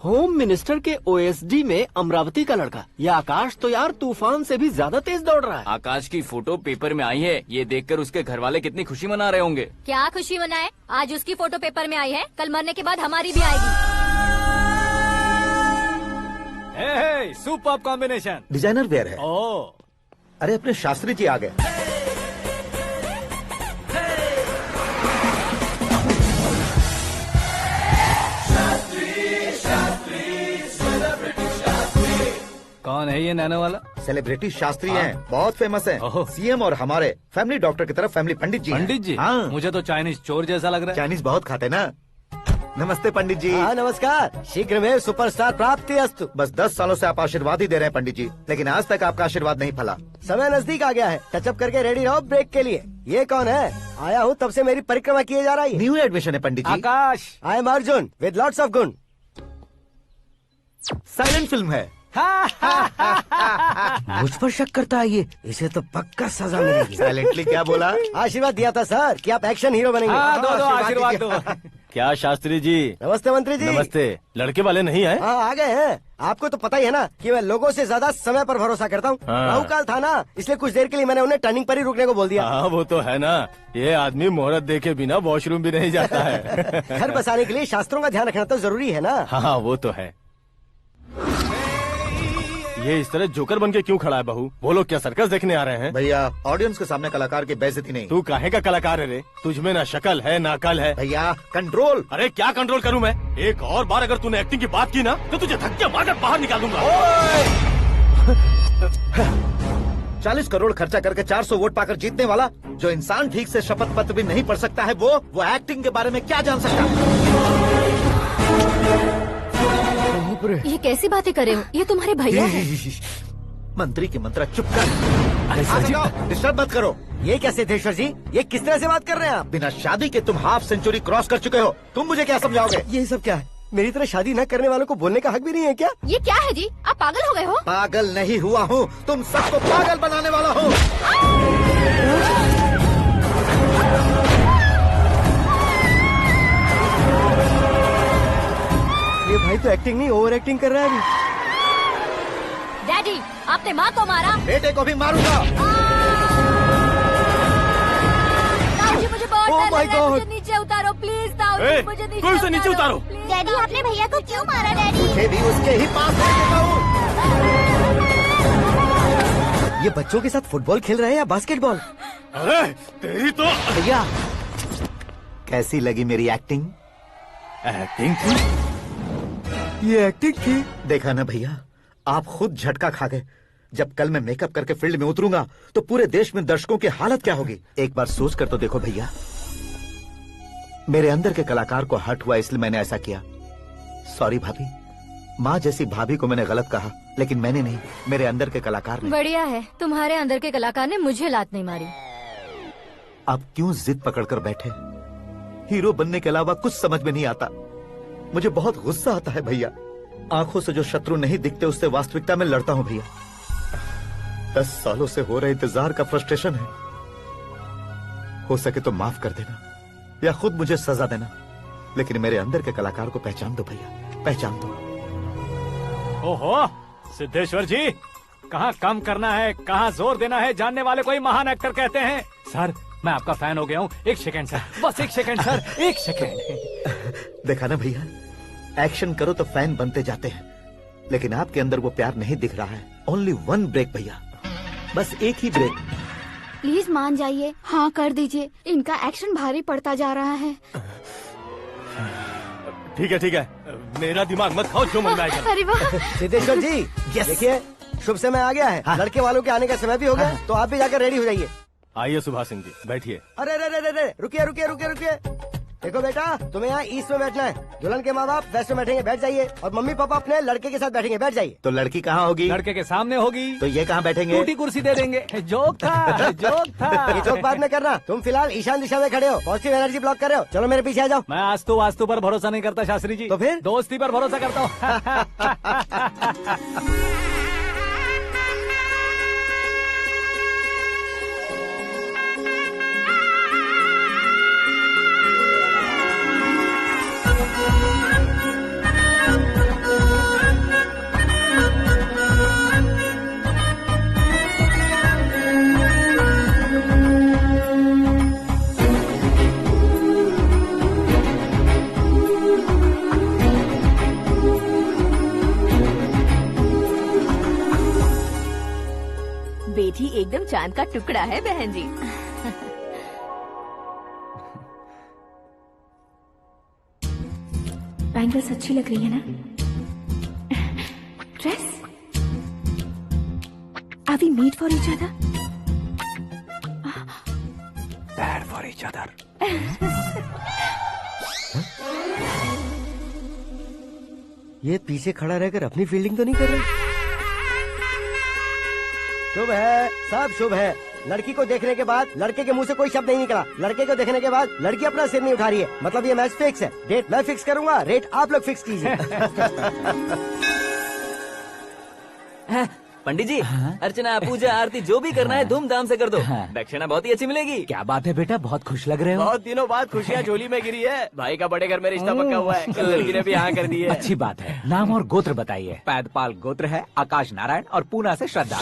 होम मिनिस्टर के ओएसडी में अमरावती का लड़का। ये आकाश तो यार तूफान से भी ज्यादा तेज दौड़ रहा है। आकाश की फोटो पेपर में आई है, ये देखकर उसके घर वाले कितनी खुशी मना रहे होंगे। क्या खुशी मनाए, आज उसकी फोटो पेपर में आई है, कल मरने के बाद हमारी भी आएगी। Super combination. डिजाइनर वेयर है। ओह, अरे अपने शास्त्री जी आ गए। कौन है ये नैनो वाला? सेलिब्रिटी शास्त्री हैं, बहुत फेमस हैं। ओहो। सीएम और हमारे फैमिली डॉक्टर की तरफ फैमिली पंडित जी हैं। पंडित जी? हाँ। मुझे तो चाइनीज चोर जैसा लग रहा है। चाइनीज बहुत खाते ना। नमस्ते पंडित जी। हाँ नमस्कार, शीघ्र में सुपरस्टार प्राप्ति अस्तु। बस 10 सालों से आप आशीर्वाद ही दे रहे हैं पंडित जी, लेकिन आज तक आपका आशीर्वाद नहीं फला। समय नजदीक आ गया है, टचअप करके रेडी रहो ब्रेक के लिए। ये कौन है? आया हूँ तब से मेरी परिक्रमा किए जा रही है। न्यू एडमिशन है Pandit ji. Akash. I am Arjun with lots of गुण। साइलेंट फिल्म है। मुझ पर शक करता है ये, इसे तो पक्का सजा मिलेगी। साइलेंटली क्या बोला? आशीर्वाद दिया था सर कि आप एक्शन हीरो बनेंगे। हाँ, दो आशीर्वाद दो। क्या शास्त्री जी? नमस्ते मंत्री जी। नमस्ते। लड़के वाले नहीं आए? हाँ आ गए हैं। आपको तो पता ही है ना कि मैं लोगों से ज्यादा समय पर भरोसा करता हूँ। हाँ। राहु काल था ना, इसलिए कुछ देर के लिए मैंने उन्हें टर्निंग पर ही रुकने को बोल दिया। हाँ वो तो है ना, ये आदमी मुहूर्त देखे बिना वॉशरूम भी नहीं जाता है। घर बसाने के लिए शास्त्रों का ध्यान रखना तो जरूरी है ना। हाँ वो तो है। ये इस तरह जोकर बन के क्यों खड़ा है बहू? वो लोग क्या सर्कस देखने आ रहे हैं? भैया ऑडियंस के सामने कलाकार की बेइज्जती नहीं। तू काहे का कलाकार है रे? तुझमें ना शक्ल है ना अकल है। भैया कंट्रोल। अरे क्या कंट्रोल करूं मैं? एक और बार अगर तूने एक्टिंग की बात की ना तो तुझे धक्के मारकर बाहर निकाल दूंगा। 40 करोड़ खर्चा करके 400 वोट पाकर जीतने वाला, जो इंसान ठीक से शपथ पत्र भी नहीं पढ़ सकता है, वो एक्टिंग के बारे में क्या जान सकता है? ये कैसी बातें कर रहे हो? ये तुम्हारे भैया हैं। मंत्री की मंत्रा चुप कर। डिस्टर्ब मत करो। ये क्या सिद्धेश्वर जी, ये किस तरह से बात कर रहे हैं आप? बिना शादी के तुम हाफ सेंचुरी क्रॉस कर चुके हो, तुम मुझे क्या समझाओगे? ये सब क्या है? मेरी तरह शादी न करने वालों को बोलने का हक भी नहीं है क्या? ये क्या है जी, आप पागल हो गए हो? पागल नहीं हुआ हूँ, तुम सबको पागल बनाने वाला हूँ। ये भाई तो एक्टिंग नहीं ओवर एक्टिंग कर रहा है अभी। डैडी, आपने माँ को मारा। बेटे को भी मारूंगा। ताऊजी मुझे बहुत Oh डर my लग रहा है, God! मुझे नीचे उतारो प्लीज। ताऊजी मुझे कोई उसे नीचे उतारो। डैडी, आपने भैया को क्यों मारा? डैडी, मुझे भी उसके ही पास लेके जाऊं। ये बच्चों के साथ फुटबॉल खेल रहे हैं या बास्केटबॉल? अरे तेरी तो भैया कैसी लगी मेरी एक्टिंग? एक्टिंग थी? ये एक्टिंग थी? देखा ना भैया, आप खुद झटका खा गए। जब कल मैं मेकअप करके फील्ड में उतरूंगा तो पूरे देश में दर्शकों की हालत क्या होगी? एक बार सोच कर तो देखो भैया। मेरे अंदर के कलाकार को हर्ट हुआ इसलिए मैंने ऐसा किया। सॉरी भाभी। माँ जैसी भाभी को मैंने गलत कहा, लेकिन मैंने नहीं, मेरे अंदर के कलाकार ने। बढ़िया है, तुम्हारे अंदर के कलाकार ने मुझे लात नहीं मारी। आप क्यों जिद पकड़कर बैठे? हीरो बनने के अलावा कुछ समझ में नहीं आता। मुझे बहुत गुस्सा आता है भैया। आंखों से जो शत्रु नहीं दिखते उससे वास्तविकता में लड़ता हूँ भैया। 10 सालों से हो रहे इंतजार का फ्रस्ट्रेशन है। हो सके तो माफ कर देना या खुद मुझे सजा देना, लेकिन मेरे अंदर के कलाकार को पहचान दो भैया, पहचान दो। ओहो सिद्धेश्वर जी, कहाँ कम करना है कहाँ जोर देना है, जानने वाले को ही महान एक्टर कहते हैं। सर मैं आपका फैन हो गया हूँ। एक सेकंड सर, बस एक सेकंड सर, एक सेकंड। देखा ना भैया, एक्शन करो तो फैन बनते जाते हैं, लेकिन आपके अंदर वो प्यार नहीं दिख रहा है। ओनली 1 ब्रेक भैया, बस एक ही ब्रेक। प्लीज मान जाइए, हाँ कर दीजिए। इनका एक्शन भारी पड़ता जा रहा है। ठीक है, मेरा दिमाग मत खाओ, जो मन में आएगा। अरे वाह सिद्धेश्वर जी, देखिए शुभ समय आ गया है। लड़के वालों के आने का समय भी हो गया, तो आप भी जाकर रेडी हो जाइए। आइए सुभाष सिंह जी, बैठिए। अरे रे रे रे रे, रुकिए रुकिए रुकिए रुकिए। देखो बेटा, तुम्हें यहाँ ईस्ट में बैठना है। दुल्हन के माँ बाप वेस्ट में बैठेंगे, बैठ जाइए। और मम्मी पापा अपने लड़के के साथ बैठेंगे, बैठ जाइए। तो लड़की कहाँ होगी? लड़के के सामने होगी। तो ये कहाँ बैठेंगे? टूटी कुर्सी दे देंगे। जोक था, जोक था। ये जोक बाद में करना। तुम फिलहाल ईशान दिशा में खड़े हो, पॉजिटिव एनर्जी ब्लॉक कर रहे हो। चलो मेरे पीछे आ जाओ। मैं आस्तु वास्तु पर भरोसा नहीं करता शास्त्री जी। तो फिर? दोस्ती पर भरोसा करता हूँ। बेटी एकदम चांद का टुकड़ा है बहन जी। बैंगल्स अच्छी लग रही है ना? Dress? Are we made for each other? Bad for each other. ये पीछे खड़ा रहकर अपनी फील्डिंग तो नहीं कर रहा? शुभ है, सब शुभ है। लड़की को देखने के बाद लड़के के मुंह से कोई शब्द नहीं निकला। लड़के को देखने के बाद लड़की अपना सिर नहीं उठा रही है। मतलब ये मैच फिक्स है। डेट मैं फिक्स करूंगा, रेट आप लोग फिक्स कीजिए। पंडित जी, अर्चना पूजा आरती जो भी करना है धूमधाम से कर दो। दक्षिणा बहुत ही अच्छी मिलेगी। क्या बात है बेटा, बहुत खुश लग रहे हो। बहुत दिनों बाद खुशियाँ झोली में गिरी है। भाई का बड़े घर में रिश्ता पक्का हुआ है। कल लड़की ने भी हाँ कर दी है। अच्छी बात है। नाम और गोत्र बताइए। पैदपाल गोत्र है, आकाश नारायण, और पूना से श्रद्धा।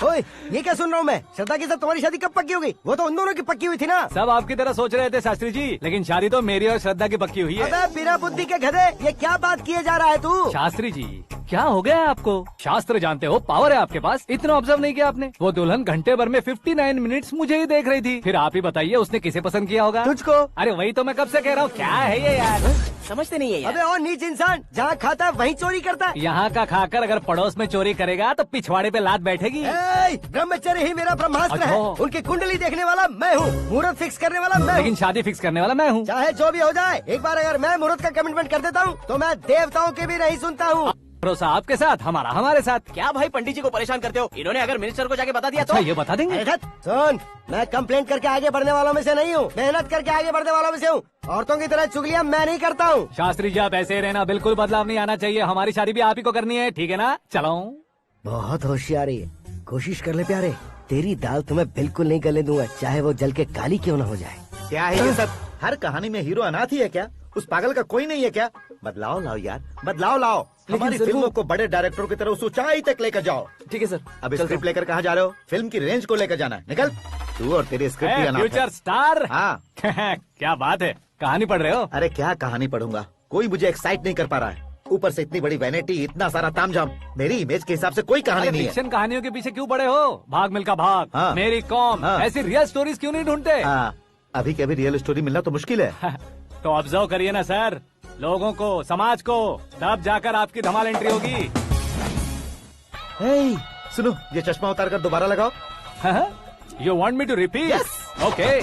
ओए, ये क्या सुन रहा हूँ मैं? श्रद्धा के साथ तुम्हारी शादी कब पक्की हो गई? वो तो उन दोनों की पक्की हुई थी ना। सब आपकी तरह सोच रहे थे शास्त्री जी, लेकिन शादी तो मेरी और श्रद्धा की पक्की हुई है। अबे बिना बुद्धि के गधे, ये क्या बात किए जा रहा है तू? शास्त्री जी, क्या हो गया है आपको? शास्त्र जानते हो, पावर है आपके पास। इतना ऑब्जर्व नहीं किया आपने? वो दुल्हन घंटे भर में 59 मिनट्स मुझे ही देख रही थी। फिर आप ही बताइए उसने किसे पसंद किया होगा? तुझको। अरे वही तो मैं कब से कह रहा हूँ, क्या है ये यार? समझते नहीं है यार। अबे और नीच इंसान, जहाँ खाता है वहीं चोरी करता है। यहाँ का खाकर अगर पड़ोस में चोरी करेगा तो पिछवाड़े पे लात बैठेगी। ब्रह्मचर्य ही मेरा ब्रह्मास्त्र है। अच्छा। उनकी कुंडली देखने वाला मैं हूँ, मुहूर्त फिक्स करने वाला मैं हूँ। लेकिन शादी फिक्स करने वाला मैं हूँ। चाहे जो भी हो जाए, एक बार अगर मैं मुहूर्त का कमिटमेंट कर देता हूँ तो मैं देवताओं की भी नहीं सुनता हूँ। भरोसा आपके साथ, हमारा हमारे साथ। क्या भाई पंडित जी को परेशान करते हो? इन्होंने अगर मिनिस्टर को जाके बता दिया अच्छा, तो ये बता देंगे? सुन, मैं कंप्लेंट करके आगे बढ़ने वालों में से नहीं हूँ, मेहनत करके आगे बढ़ने वालों में से हूँ। औरतों की तरह चुगलियाँ मैं नहीं करता हूँ। शास्त्री जी आप ऐसे ही रहना, बिल्कुल बदलाव नहीं आना चाहिए। हमारी शादी भी आप ही को करनी है, ठीक है ना? चलो। बहुत होशियारी है, कोशिश कर ले प्यारे। तेरी दाल तुम्हें बिल्कुल नहीं गलने दूंगा, चाहे वो जल के काली क्यों न हो जाए। क्या है ये सब? हर कहानी में हीरो अनाथ ही है क्या? उस पागल का कोई नहीं है क्या? बदलाव लाओ यार, बदलाव लाओ। हमारी फिल्मों को बड़े डायरेक्टरों की तरह उस ऊंचाई तक लेकर जाओ। ठीक है सर। अब स्क्रिप्ट लेकर कहाँ जा रहे हो? फिल्म की रेंज को लेकर जाना है। निकल तू और तेरी स्क्रिप्ट भी अनाथ है। Future star. हाँ। क्या बात है, कहानी पढ़ रहे हो? अरे क्या कहानी पढ़ूंगा, कोई मुझे एक्साइट नहीं कर पा रहा है। ऊपर से इतनी बड़ी वैनिटी, इतना सारा तामझाम। मेरी इमेज के हिसाब से कोई कहानी नहीं है। फिक्शन कहानियों के पीछे क्यों पड़े हो? भाग मिल्खा भाग, हाँ। मेरी कॉम, हाँ। ऐसी रियल स्टोरीज क्यों नहीं ढूंढते? हाँ, अभी के अभी रियल स्टोरी मिलना तो मुश्किल है। तो ऑब्जर्व करिए ना सर, लोगों को, समाज को, तब जाकर आपकी धमाल एंट्री होगी। सुनो, ये चश्मा उतार कर दोबारा लगाओ। You want me to repeat? Okay.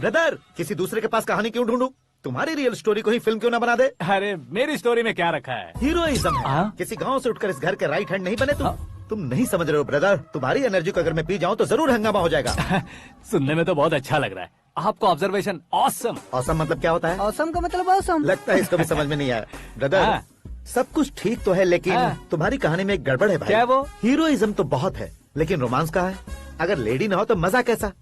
Brother, किसी दूसरे के पास कहानी क्यों ढूंढूं? तुम्हारी रियल स्टोरी को ही फिल्म क्यों ना बना दे? अरे मेरी स्टोरी में क्या रखा है? हीरोइज्म है। किसी गांव से उठकर इस घर के राइट हैंड नहीं बने तुम। तुम नहीं समझ रहे हो ब्रदर, तुम्हारी एनर्जी को अगर मैं पी जाऊं तो जरूर हंगामा हो जाएगा। सुनने में तो बहुत अच्छा लग रहा है। आपको ऑब्जर्वेशन ऑसम। ऑसम मतलब क्या होता है? ऑसम का मतलब ऑसम। लगता है इसको भी समझ में नहीं आया। ब्रदर, सब कुछ ठीक तो है, लेकिन तुम्हारी कहानी में एक गड़बड़ है भाई। क्या वो? हीरोइज्म तो बहुत है, लेकिन रोमांस कहाँ है? अगर लेडी ना हो तो मजा कैसा?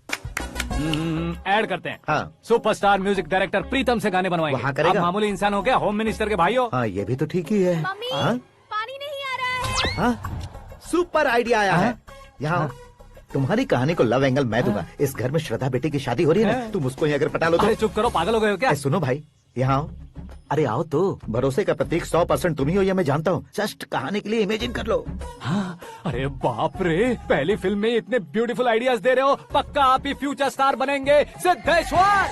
ऐड करते हैं। हाँ। सुपरस्टार म्यूजिक डायरेक्टर प्रीतम से गाने बनवाएंगे। वहाँ करेगा? आप मामूली इंसान हो क्या? होम मिनिस्टर के भाई हो। हाँ, ये भी तो ठीक ही है। मम्मी, हाँ? पानी नहीं आ रहा है। हाँ? सुपर आइडिया आया है। यहाँ तुम्हारी कहानी को लव एंगल मैं दूंगा। इस घर में श्रद्धा बेटी की शादी हो रही है ना, तुम उसको ही अगर पटा लो तो। अरे चुप करो, पागल हो गए हो क्या? सुनो भाई, यहाँ आओ। अरे आओ तो, भरोसे का प्रतीक 100% तुम ही हो, ये मैं जानता हूँ। जस्ट कहानी के लिए इमेजिन कर लो। हाँ, अरे बाप रे, पहली फिल्म में इतने ब्यूटीफुल आइडियाज दे रहे हो। पक्का आप ही फ्यूचर स्टार बनेंगे। सिद्धेश्वर,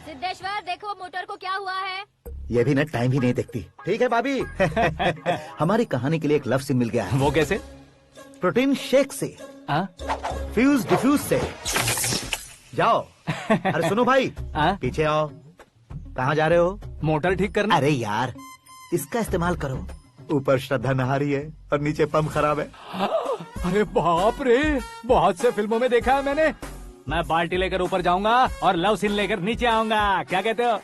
सिद्धेश्वर देखो मोटर को क्या हुआ है? ये भी ना टाइम ही नहीं देखती। ठीक है भाभी। हमारी कहानी के लिए एक लव सीन मिल गया है। वो कैसे? प्रोटीन शेक से, फ्यूज डिफ्यूज से। जाओ। अरे सुनो भाई, पीछे आओ। कहाँ जा रहे हो? मोटर ठीक करना। अरे यार, इसका इस्तेमाल करो। ऊपर श्रद्धा नहा रही है और नीचे पंप खराब है। अरे बाप रे, बहुत से फिल्मों में देखा है मैंने। मैं बाल्टी लेकर ऊपर जाऊंगा और लव सीन लेकर नीचे आऊंगा। क्या कहते हो?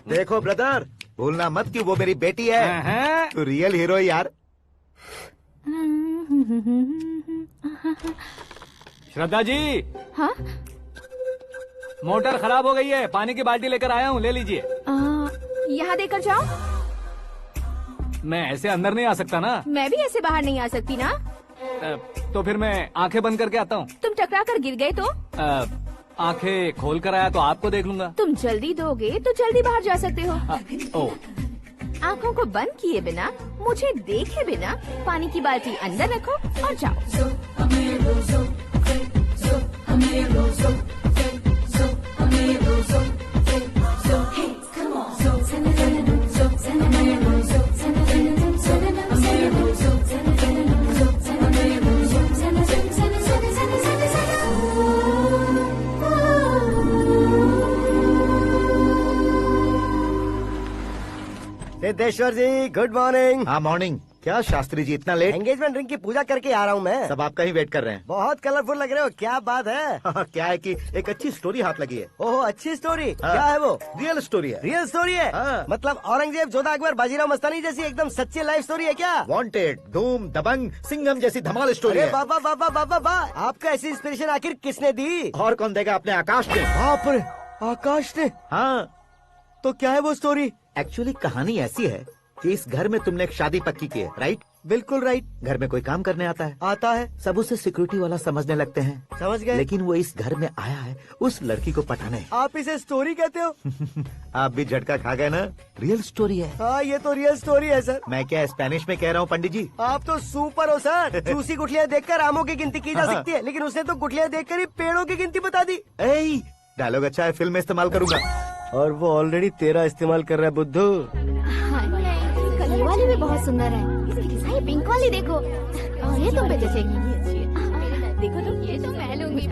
देखो ब्रदर, भूलना मत कि वो मेरी बेटी है। तू रियल हीरो है यार। श्रद्धा जी। हाँ? मोटर खराब हो गई है, पानी की बाल्टी लेकर आया हूँ, ले लीजिए। यहाँ देकर जाओ। मैं ऐसे अंदर नहीं आ सकता ना। मैं भी ऐसे बाहर नहीं आ सकती ना। तो फिर मैं आंखें बंद करके आता हूँ। तुम टकरा कर गिर गए तो? आंखें खोल कर आया तो आपको देख लूंगा। तुम जल्दी दोगे तो जल्दी बाहर जा सकते हो। ओ। आँखों को बंद किए बिना, मुझे देखे बिना पानी की बाल्टी अंदर रखो और जाओ। सिद्धेश्वर जी, गुड मॉर्निंग। हाँ मॉर्निंग। क्या शास्त्री जी इतना लेट? एंगेजमेंट रिंग की पूजा करके आ रहा हूँ मैं। सब आपका ही वेट कर रहे हैं। बहुत कलरफुल लग रहे हो, क्या बात है? क्या है कि एक अच्छी स्टोरी हाथ लगी है। ओहो, अच्छी स्टोरी। हाँ। क्या है वो? रियल स्टोरी है। रियल स्टोरी है? हाँ। मतलब औरंगजेब, जोधा अकबर, बाजीराव मस्तानी जैसी एकदम सच्ची लाइफ स्टोरी है क्या? वांटेड, धूम, दबंग, सिंघम जैसी धमाल स्टोरी है। बाबा बाबा बाबा वाह, आपका ऐसी इंस्पिरेशन आखिर किसने दी? और कौन देगा? अपने आकाश ने। बाप रे, आकाश ने? हाँ। तो क्या है वो स्टोरी? एक्चुअली कहानी ऐसी है कि इस घर में तुमने एक शादी पक्की की है, राइट? बिल्कुल राइट। घर में कोई काम करने आता है। आता है। सब उसे सिक्योरिटी वाला समझने लगते हैं। समझ गए। लेकिन वो इस घर में आया है उस लड़की को पटाने। आप इसे स्टोरी कहते हो? आप भी झटका खा गए ना। रियल स्टोरी है। हाँ, ये तो रियल स्टोरी है सर। मैं क्या स्पेनिश में कह रहा हूँ पंडित जी? आप तो सुपर हो सर। चूसी गुठलियाँ देखकर आमों की गिनती की जा सकती है, लेकिन उसने तो गुठलियाँ देखकर ही पेड़ों की गिनती बता दी। डायलॉग अच्छा है, फिल्म में इस्तेमाल करूंगा। और वो ऑलरेडी तेरा इस्तेमाल कर रहा है बुद्धू। ये वाली भी बहुत सुंदर है। इसकी डिजाइन पिंक वाली देखो, और ये तुम पे जचेगी। देखो तो ये तो मैं लूंगी।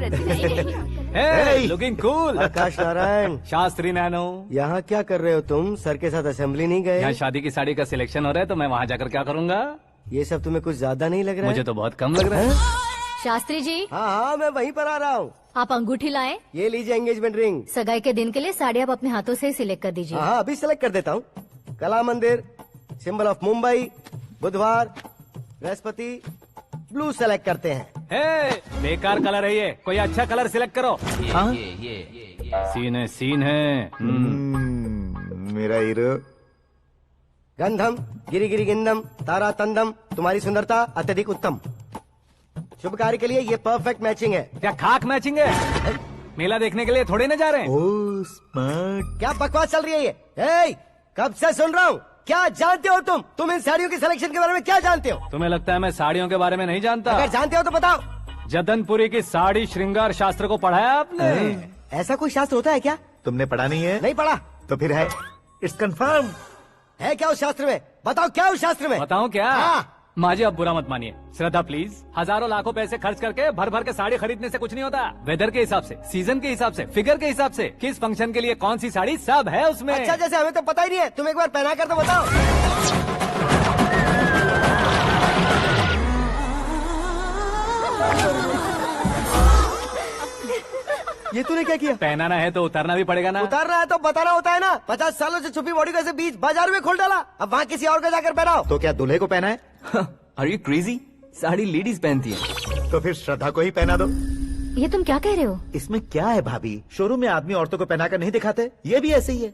Looking cool. Akash Narayan. Shastri nano. यहाँ क्या कर रहे हो तुम? सर के साथ असेंबली नहीं गए? यहाँ शादी की साड़ी का सिलेक्शन हो रहा है तो मैं वहाँ जाकर क्या करूँगा? ये सब तुम्हें कुछ ज्यादा नहीं लग रहा है? मुझे तो बहुत कम लग रहा है। शास्त्री जी। हाँ हाँ, मैं वहीं पर आ रहा हूँ। आप अंगूठी लाएं। ये लीजिए एंगेजमेंट रिंग। सगाई के दिन के लिए साड़ी आप अपने हाथों से सिलेक्ट कर दीजिए। हाँ, अभी सिलेक्ट कर देता हूँ। कला मंदिर, सिंबल ऑफ मुंबई, बुधवार, बृहस्पति, ब्लू सेलेक्ट करते हैं। बेकार कलर है ये, कोई अच्छा कलर सिलेक्ट करो। ये सीन है। मेरा हीरो। गंधम, गिरी गिरी गिंदम, तारा तंदम, तुम्हारी सुंदरता अत्यधिक उत्तम। शुभ कार्य के लिए ये परफेक्ट मैचिंग है। क्या खाक मैचिंग है? मेला देखने के लिए थोड़े न जा रहे हैं। Oh smart. क्या बकवास चल रही है ये? कब से सुन रहा हूँ। क्या जानते हो तुम इन साड़ियों की सिलेक्शन के बारे में क्या जानते हो? तुम्हें लगता है मैं साड़ियों के बारे में नहीं जानता? अगर जानते हो तो बताओ। जदनपुरी की साड़ी श्रृंगार शास्त्र को पढ़ा है आपने? ऐसा कोई शास्त्र होता है क्या? तुमने पढ़ा नहीं है? नहीं पढ़ा। तो फिर है। It's confirm. है क्या उस शास्त्र में? बताओ क्या उस शास्त्र में? बताऊं क्या? हाँ। माजी अब बुरा मत मानिए। श्रद्धा प्लीज, हजारों लाखों पैसे खर्च करके भर भर के साड़ी खरीदने से कुछ नहीं होता। वेदर के हिसाब से, सीजन के हिसाब से, फिगर के हिसाब से, किस फंक्शन के लिए कौन सी साड़ी, सब है उसमें। अच्छा, जैसे हमें तो पता ही नहीं है, तुम एक बार पहना कर तो बताओ। ये तूने क्या किया? पहनाना है तो उतारना भी पड़ेगा ना। उतारना है तो बताना होता है ना। 50 सालों से छुपी बॉडी को ऐसे बीच बाजार में खोल डाला, अब वहाँ किसी और को जाकर पहनाओ। तो क्या दूल्हे को पहना है? Are you crazy? Sari ladies पहनती है। तो फिर श्रद्धा को ही पहना दो। ये तुम क्या कह रहे हो? इसमें क्या है भाभी? शोरूम में आदमी औरतों को पहनाकर नहीं दिखाते? ये भी ऐसे ही है।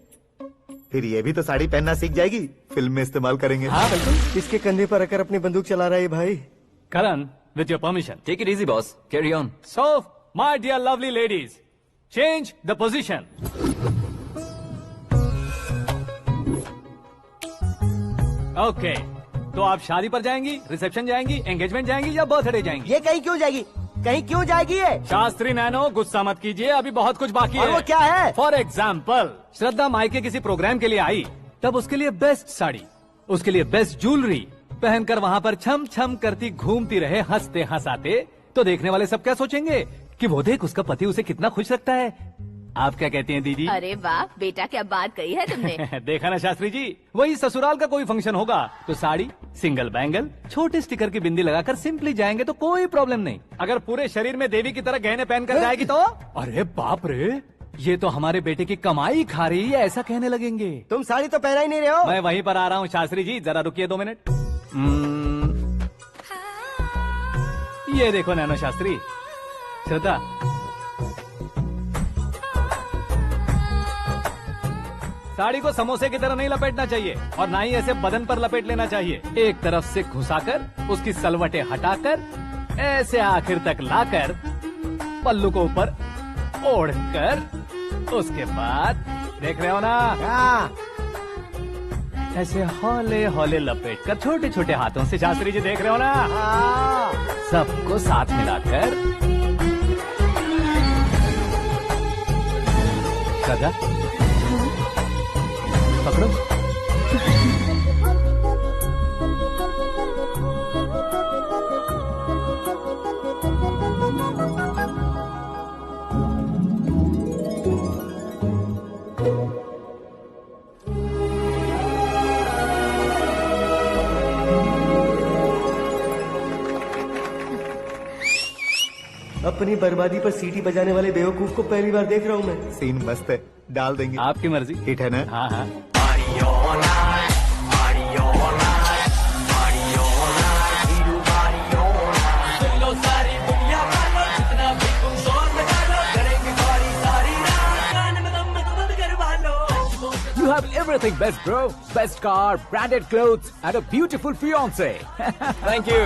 फिर ये भी तो साड़ी पहनना सीख जाएगी, फिल्म में इस्तेमाल करेंगे। हाँ बिल्कुल। इसके कंधे पर रखकर अपनी बंदूक चला रहा है भाई। Karan, with your permission. Take it easy boss, carry on. So my dear lovely ladies, change the position. Okay, तो आप शादी पर जाएंगी, रिसेप्शन जाएंगी, एंगेजमेंट जाएंगी या बर्थडे जाएंगी? ये कहीं क्यों जाएगी? कहीं क्यों जाएगी ये? शास्त्री नैनो गुस्सा मत कीजिए, अभी बहुत कुछ बाकी और है। वो क्या है? फॉर एग्जाम्पल, श्रद्धा मायके किसी प्रोग्राम के लिए आई, तब उसके लिए बेस्ट साड़ी, उसके लिए बेस्ट ज्वेलरी पहनकर वहाँ पर छम छम करती घूमती रहे हंसते हंसाते, तो देखने वाले सब क्या सोचेंगे कि वो देख उसका पति उसे कितना खुश रखता है। आप क्या कहती हैं दीदी? अरे वाह बेटा, क्या बात कही है तुमने। देखा ना शास्त्री जी, वही ससुराल का कोई फंक्शन होगा तो साड़ी, सिंगल बैंगल, छोटे स्टिकर की बिंदी लगाकर सिंपली जाएंगे तो कोई प्रॉब्लम नहीं। अगर पूरे शरीर में देवी की तरह गहने पहनकर जाएगी तो अरे बाप रे, ये तो हमारे बेटे की कमाई खा रही है, ऐसा कहने लगेंगे। तुम साड़ी तो पहना ही नहीं रहे हो। मैं वहीं पर आ रहा हूँ शास्त्री जी, जरा रुकिए 2 मिनट। ये देखो नैनो शास्त्री, श्रद्धा साड़ी को समोसे की तरह नहीं लपेटना चाहिए और ना ही ऐसे बदन पर लपेट लेना चाहिए। एक तरफ से घुसाकर उसकी सलवटें हटाकर ऐसे आखिर तक लाकर पल्लू को ऊपर ओढ़कर उसके बाद देख रहे हो ना, ऐसे हौले हौले लपेट कर छोटे छोटे हाथों से, शास्त्री जी देख रहे हो ना, सबको साथ मिलाकर श्रद्धा पकड़ो। अपनी बर्बादी पर सीटी बजाने वाले बेवकूफ को पहली बार देख रहा हूँ मैं। सीन मस्त है, डाल देंगे। आपकी मर्जी। हिट है ना? हाँ हाँ। You have everything best, bro. Best car, branded clothes, and a beautiful fiance. Thank you.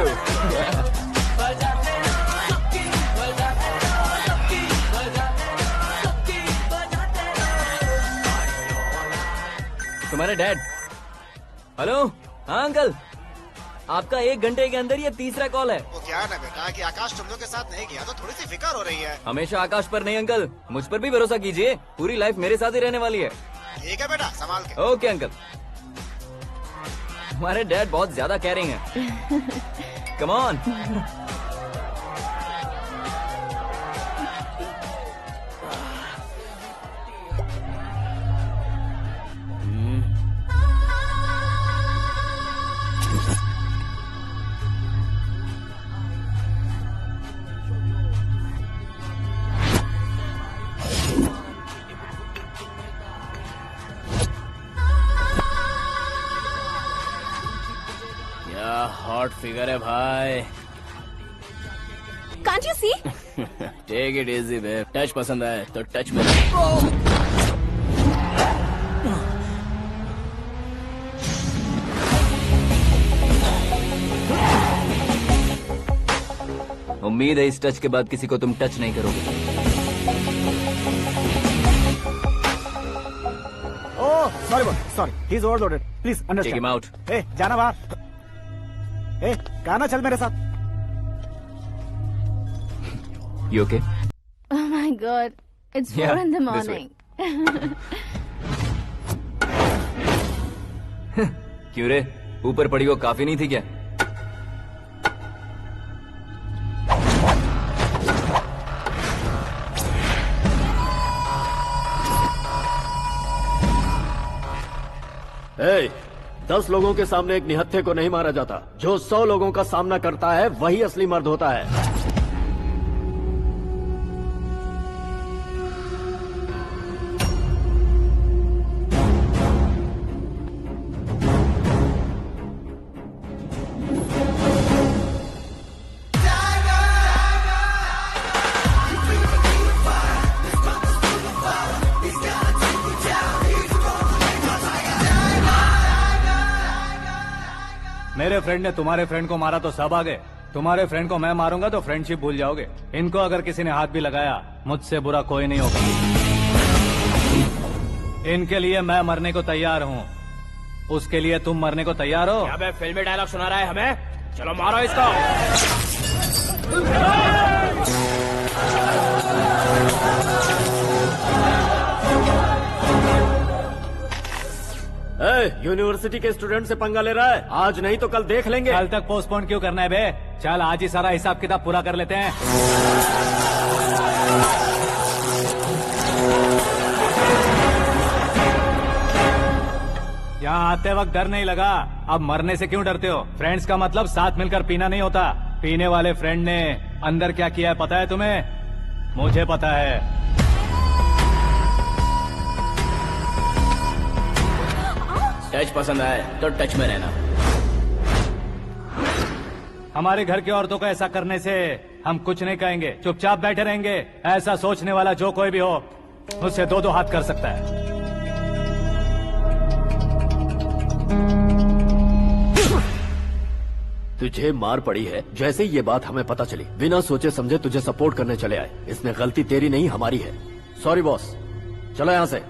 तुम्हारे डैड। हेलो, हाँ अंकल, आपका 1 घंटे के अंदर ये तीसरा कॉल है। वो क्या है ना बेटा कि आकाश तुम लोग के साथ नहीं गया तो थोड़ी सी फिक्र हो रही है। हमेशा आकाश पर नहीं अंकल, मुझ पर भी भरोसा कीजिए, पूरी लाइफ मेरे साथ ही रहने वाली है। ठीक है बेटा, संभाल के। Okay uncle. हमारे डैड बहुत ज्यादा केयरिंग है। Come on. हॉट फिगर है भाई। Can't you see? Take it easy babe, touch पसंद आए तो टच में। उम्मीद है इस टच के बाद किसी को तुम टच नहीं करोगे। Oh sorry sorry, he is overloaded, please take understand. Him out. ए जाना बाहर। ए गाना चल मेरे साथ। You okay? Oh my God, it's 4 Yeah, in the this way. morning. क्यों रे, ऊपर पड़ी वो काफी नहीं थी क्या? ए, 10 लोगों के सामने एक निहत्थे को नहीं मारा जाता। जो 100 लोगों का सामना करता है वही असली मर्द होता है। मेरे फ्रेंड ने तुम्हारे फ्रेंड को मारा तो सब आ गए, तुम्हारे फ्रेंड को मैं मारूंगा तो फ्रेंडशिप भूल जाओगे। इनको अगर किसी ने हाथ भी लगाया, मुझसे बुरा कोई नहीं होगा। इनके लिए मैं मरने को तैयार हूँ, उसके लिए तुम मरने को तैयार हो? फिल्मी डायलॉग सुना रहा है हमें? चलो मारो इसको। यूनिवर्सिटी के स्टूडेंट से पंगा ले रहा है, आज नहीं तो कल देख लेंगे। कल तक पोस्टपोन क्यों करना है बे? चल आज ही सारा हिसाब किताब पूरा कर लेते हैं। यहाँ आते वक्त डर नहीं लगा, अब मरने से क्यों डरते हो? फ्रेंड्स का मतलब साथ मिलकर पीना नहीं होता। पीने वाले फ्रेंड ने अंदर क्या किया है पता है तुम्हें? मुझे पता है। टच पसंद आए तो टच में रहना। हमारे घर की औरतों को ऐसा करने से हम कुछ नहीं कहेंगे, चुपचाप बैठे रहेंगे। ऐसा सोचने वाला जो कोई भी हो उससे दो दो हाथ कर सकता है। तुझे मार पड़ी है जैसे ये बात हमें पता चली, बिना सोचे समझे तुझे सपोर्ट करने चले आए। इसमें गलती तेरी नहीं हमारी है। सॉरी बॉस, चलो यहाँ से।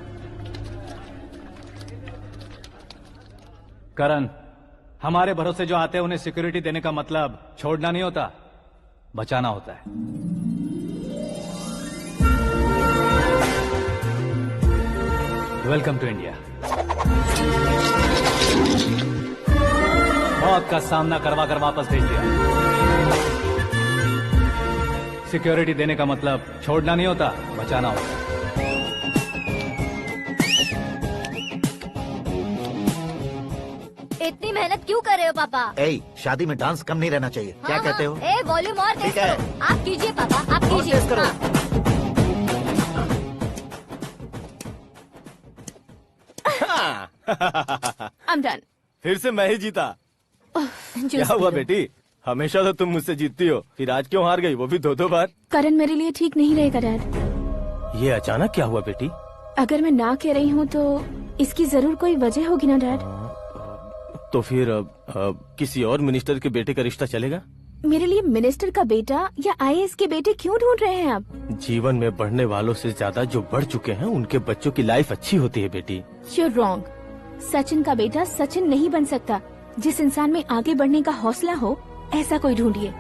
करण, हमारे भरोसे जो आते हैं उन्हें सिक्योरिटी देने का मतलब छोड़ना नहीं होता, बचाना होता है। Welcome to India. मौत का सामना करवा कर वापस भेज दिया। सिक्योरिटी देने का मतलब छोड़ना नहीं होता, बचाना होता है। इतनी मेहनत क्यों कर रहे हो पापा? ए, शादी में डांस कम नहीं रहना चाहिए। क्या कहते हो? ए वॉल्यूम और तेज ठीक है। करो। आप कीजिए पापा, आप कीजिए। तेज करो। I'm done. फिर से मैं ही जीता। क्या हुआ बेटी? हमेशा तो तुम मुझसे जीतती हो, फिर आज क्यों हार गई, वो भी दो दो बार? करण मेरे लिए ठीक नहीं रहेगा डैड। ये अचानक क्या हुआ बेटी? अगर मैं ना कह रही हूँ तो इसकी जरूर कोई वजह होगी ना डैड। तो फिर किसी और मिनिस्टर के बेटे का रिश्ता चलेगा? मेरे लिए मिनिस्टर का बेटा या आईएएस के बेटे क्यों ढूंढ रहे हैं आप? जीवन में बढ़ने वालों से ज्यादा जो बढ़ चुके हैं उनके बच्चों की लाइफ अच्छी होती है बेटी। You're wrong. सचिन का बेटा सचिन नहीं बन सकता। जिस इंसान में आगे बढ़ने का हौसला हो ऐसा कोई ढूंढिए।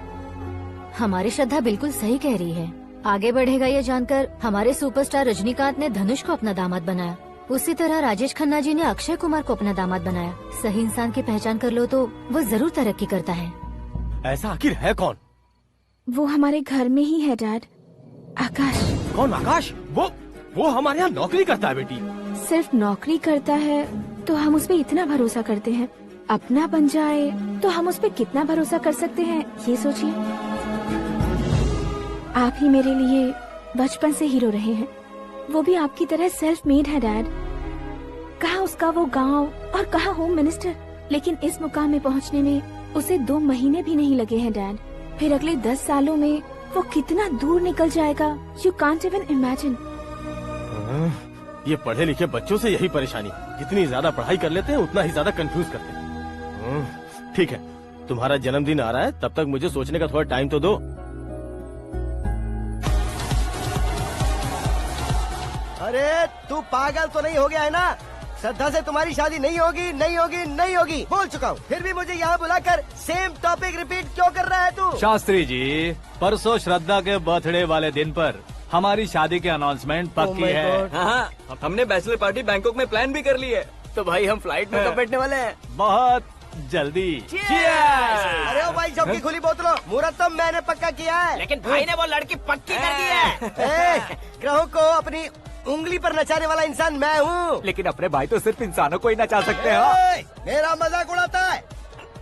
हमारी श्रद्धा बिल्कुल सही कह रही है। आगे बढ़ेगा ये जानकर हमारे सुपरस्टार रजनीकांत ने धनुष को अपना दामाद बनाया। उसी तरह राजेश खन्ना जी ने अक्षय कुमार को अपना दामाद बनाया। सही इंसान की पहचान कर लो तो वो जरूर तरक्की करता है। ऐसा आखिर है कौन? वो हमारे घर में ही है डैड। आकाश। कौन आकाश? वो हमारे यहाँ नौकरी करता है बेटी। सिर्फ नौकरी करता है तो हम उस पे इतना भरोसा करते हैं, अपना बन जाए तो हम उस पे कितना भरोसा कर सकते हैं ये सोचिए। आप ही मेरे लिए बचपन से हीरो रहे हैं, वो भी आपकी तरह सेल्फ मेड है डैड। कहाँ उसका वो गांव और कहाँ होम मिनिस्टर, लेकिन इस मुकाम में पहुँचने में उसे 2 महीने भी नहीं लगे हैं डैड। फिर अगले 10 सालों में वो कितना दूर निकल जाएगा, यू कांट इवन इमेजिन। ये पढ़े लिखे बच्चों से यही परेशानी, जितनी ज्यादा पढ़ाई कर लेते हैं उतना ही ज्यादा कंफ्यूज करते हैं। ठीक है, तुम्हारा जन्मदिन आ रहा है, तब तक मुझे सोचने का थोड़ा टाइम तो दो। अरे तू पागल तो नहीं हो गया है ना? श्रद्धा से तुम्हारी शादी नहीं होगी, नहीं होगी, नहीं होगी, बोल चुका हूँ। फिर भी मुझे यहाँ बुलाकर सेम टॉपिक रिपीट क्यों कर रहा है तू? शास्त्री जी, परसों श्रद्धा के बर्थडे वाले दिन पर हमारी शादी की अनाउंसमेंट पक्की है। हाँ, हमने बैचलर पार्टी बैंकॉक में प्लान भी कर ली है। तो भाई हम फ्लाइट में कब बैठने वाले हैं? बहुत जल्दी। अरे ओ भाई साहब की खुली बोतलों, मुहूर्त तो मैंने पक्का किया है। लेकिन भाई ने वो लड़की पक्की कर दी है। ग्रहों को अपनी उंगली पर नचाने वाला इंसान मैं हूँ। लेकिन अपने भाई तो सिर्फ इंसानों को ही नचा सकते हैं। मेरा मजाक उड़ाता है?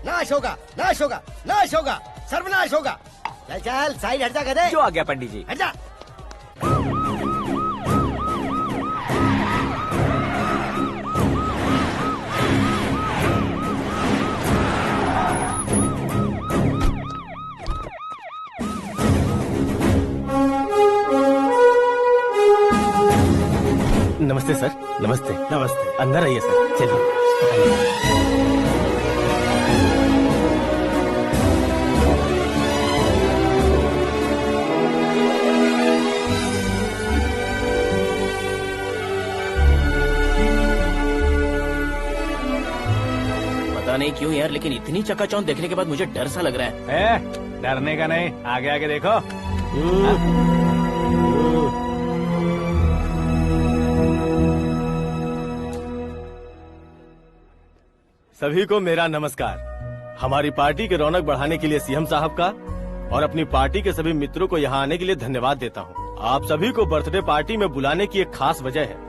नाश होगा, नाश होगा, नाश होगा, सर्वनाश होगा। चल चल साइड हट जा गधे। जो आ गया पंडित जी। हट जा। नमस्ते सर। नमस्ते। नमस्ते। अंदर आइए सर, चलिए। पता नहीं क्यों यार, लेकिन इतनी चकाचौंध देखने के बाद मुझे डर सा लग रहा है। डरने का नहीं, आगे आगे देखो। सभी को मेरा नमस्कार। हमारी पार्टी की रौनक बढ़ाने के लिए सीएम साहब का और अपनी पार्टी के सभी मित्रों को यहाँ आने के लिए धन्यवाद देता हूँ। आप सभी को बर्थडे पार्टी में बुलाने की एक खास वजह है।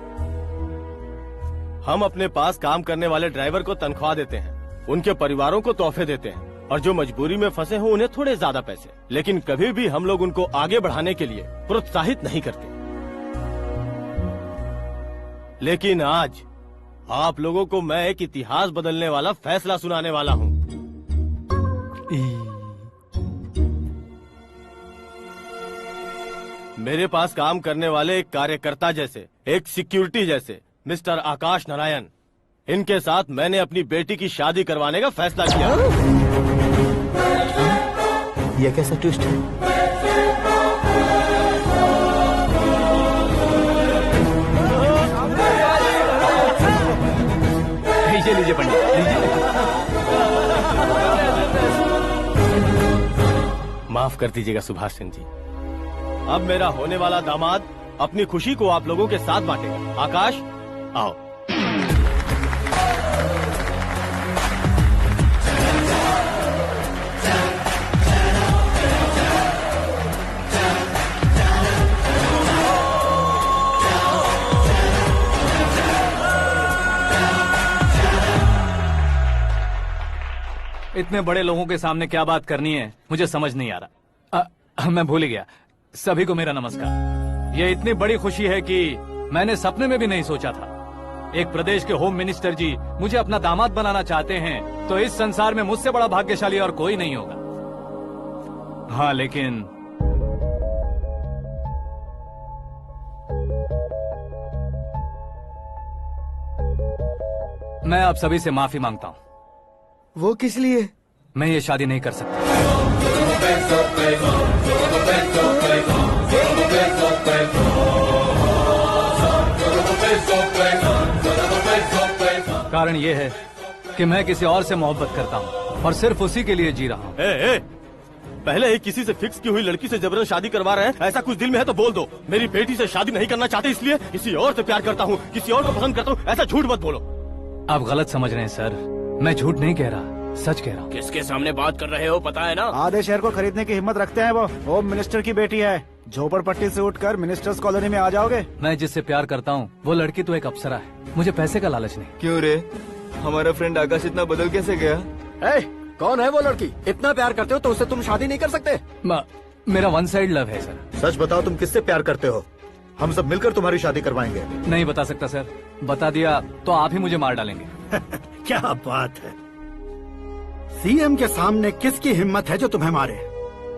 हम अपने पास काम करने वाले ड्राइवर को तनख्वाह देते हैं, उनके परिवारों को तोहफे देते हैं और जो मजबूरी में फंसे हो उन्हें थोड़े ज्यादा पैसे, लेकिन कभी भी हम लोग उनको आगे बढ़ाने के लिए प्रोत्साहित नहीं करते। लेकिन आज आप लोगों को मैं एक इतिहास बदलने वाला फैसला सुनाने वाला हूँ। मेरे पास काम करने वाले एक कार्यकर्ता जैसे, एक सिक्योरिटी जैसे मिस्टर आकाश नारायण, इनके साथ मैंने अपनी बेटी की शादी करवाने का फैसला किया। यह कैसा ट्विस्ट है? लीजिए पंडित, लीजिए। माफ कर दीजिएगा सुभाष सिंह जी। अब मेरा होने वाला दामाद अपनी खुशी को आप लोगों के साथ बांटेगा। आकाश, आओ। इतने बड़े लोगों के सामने क्या बात करनी है मुझे समझ नहीं आ रहा। मैं भूल ही गया। सभी को मेरा नमस्कार। ये इतनी बड़ी खुशी है कि मैंने सपने में भी नहीं सोचा था। एक प्रदेश के होम मिनिस्टर जी मुझे अपना दामाद बनाना चाहते हैं तो इस संसार में मुझसे बड़ा भाग्यशाली और कोई नहीं होगा। हाँ, लेकिन मैं आप सभी से माफी मांगता हूँ। वो किस लिए? मैं ये शादी नहीं कर सकता। कारण ये है कि मैं किसी और से मोहब्बत करता हूँ और सिर्फ उसी के लिए जी रहा हूँ। पहले ही किसी से फिक्स की हुई लड़की से जबरन शादी करवा रहे हैं। ऐसा कुछ दिल में है तो बोल दो। मेरी बेटी से शादी नहीं करना चाहते इसलिए किसी और से प्यार करता हूँ, किसी और को पसंद करता हूँ, ऐसा झूठ मत बोलो। आप गलत समझ रहे हैं सर, मैं झूठ नहीं कह रहा, सच कह रहा हूँ। किसके सामने बात कर रहे हो पता है ना? आधे शहर को खरीदने की हिम्मत रखते हैं वो। होम मिनिस्टर की बेटी है। झोपड़पट्टी से उठकर मिनिस्टर्स कॉलोनी में आ जाओगे। मैं जिससे प्यार करता हूँ वो लड़की तो एक अप्सरा है, मुझे पैसे का लालच नहीं। क्यों रे, हमारा फ्रेंड आकाश इतना बदल कैसे गया? कौन है वो लड़की? इतना प्यार करते हो तो उससे तुम शादी नहीं कर सकते? मेरा वन साइड लव है सर। सच बताओ, तुम किससे प्यार करते हो? हम सब मिलकर तुम्हारी शादी करवाएंगे। नहीं बता सकता सर, बता दिया तो आप ही मुझे मार डालेंगे। क्या बात है, सीएम के सामने किसकी हिम्मत है जो तुम्हें मारे?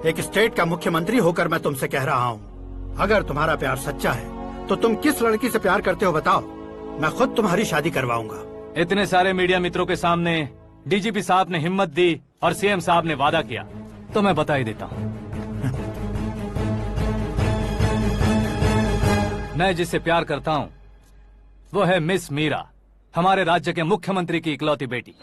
एक स्टेट का मुख्यमंत्री होकर मैं तुमसे कह रहा हूँ, अगर तुम्हारा प्यार सच्चा है तो तुम किस लड़की से प्यार करते हो बताओ, मैं खुद तुम्हारी शादी करवाऊंगा। इतने सारे मीडिया मित्रों के सामने डीजीपी साहब ने हिम्मत दी और सीएम साहब ने वादा किया तो मैं बता ही देता हूँ। मैं जिससे प्यार करता हूँ वो है मिस मीरा, हमारे राज्य के मुख्यमंत्री की इकलौती बेटी।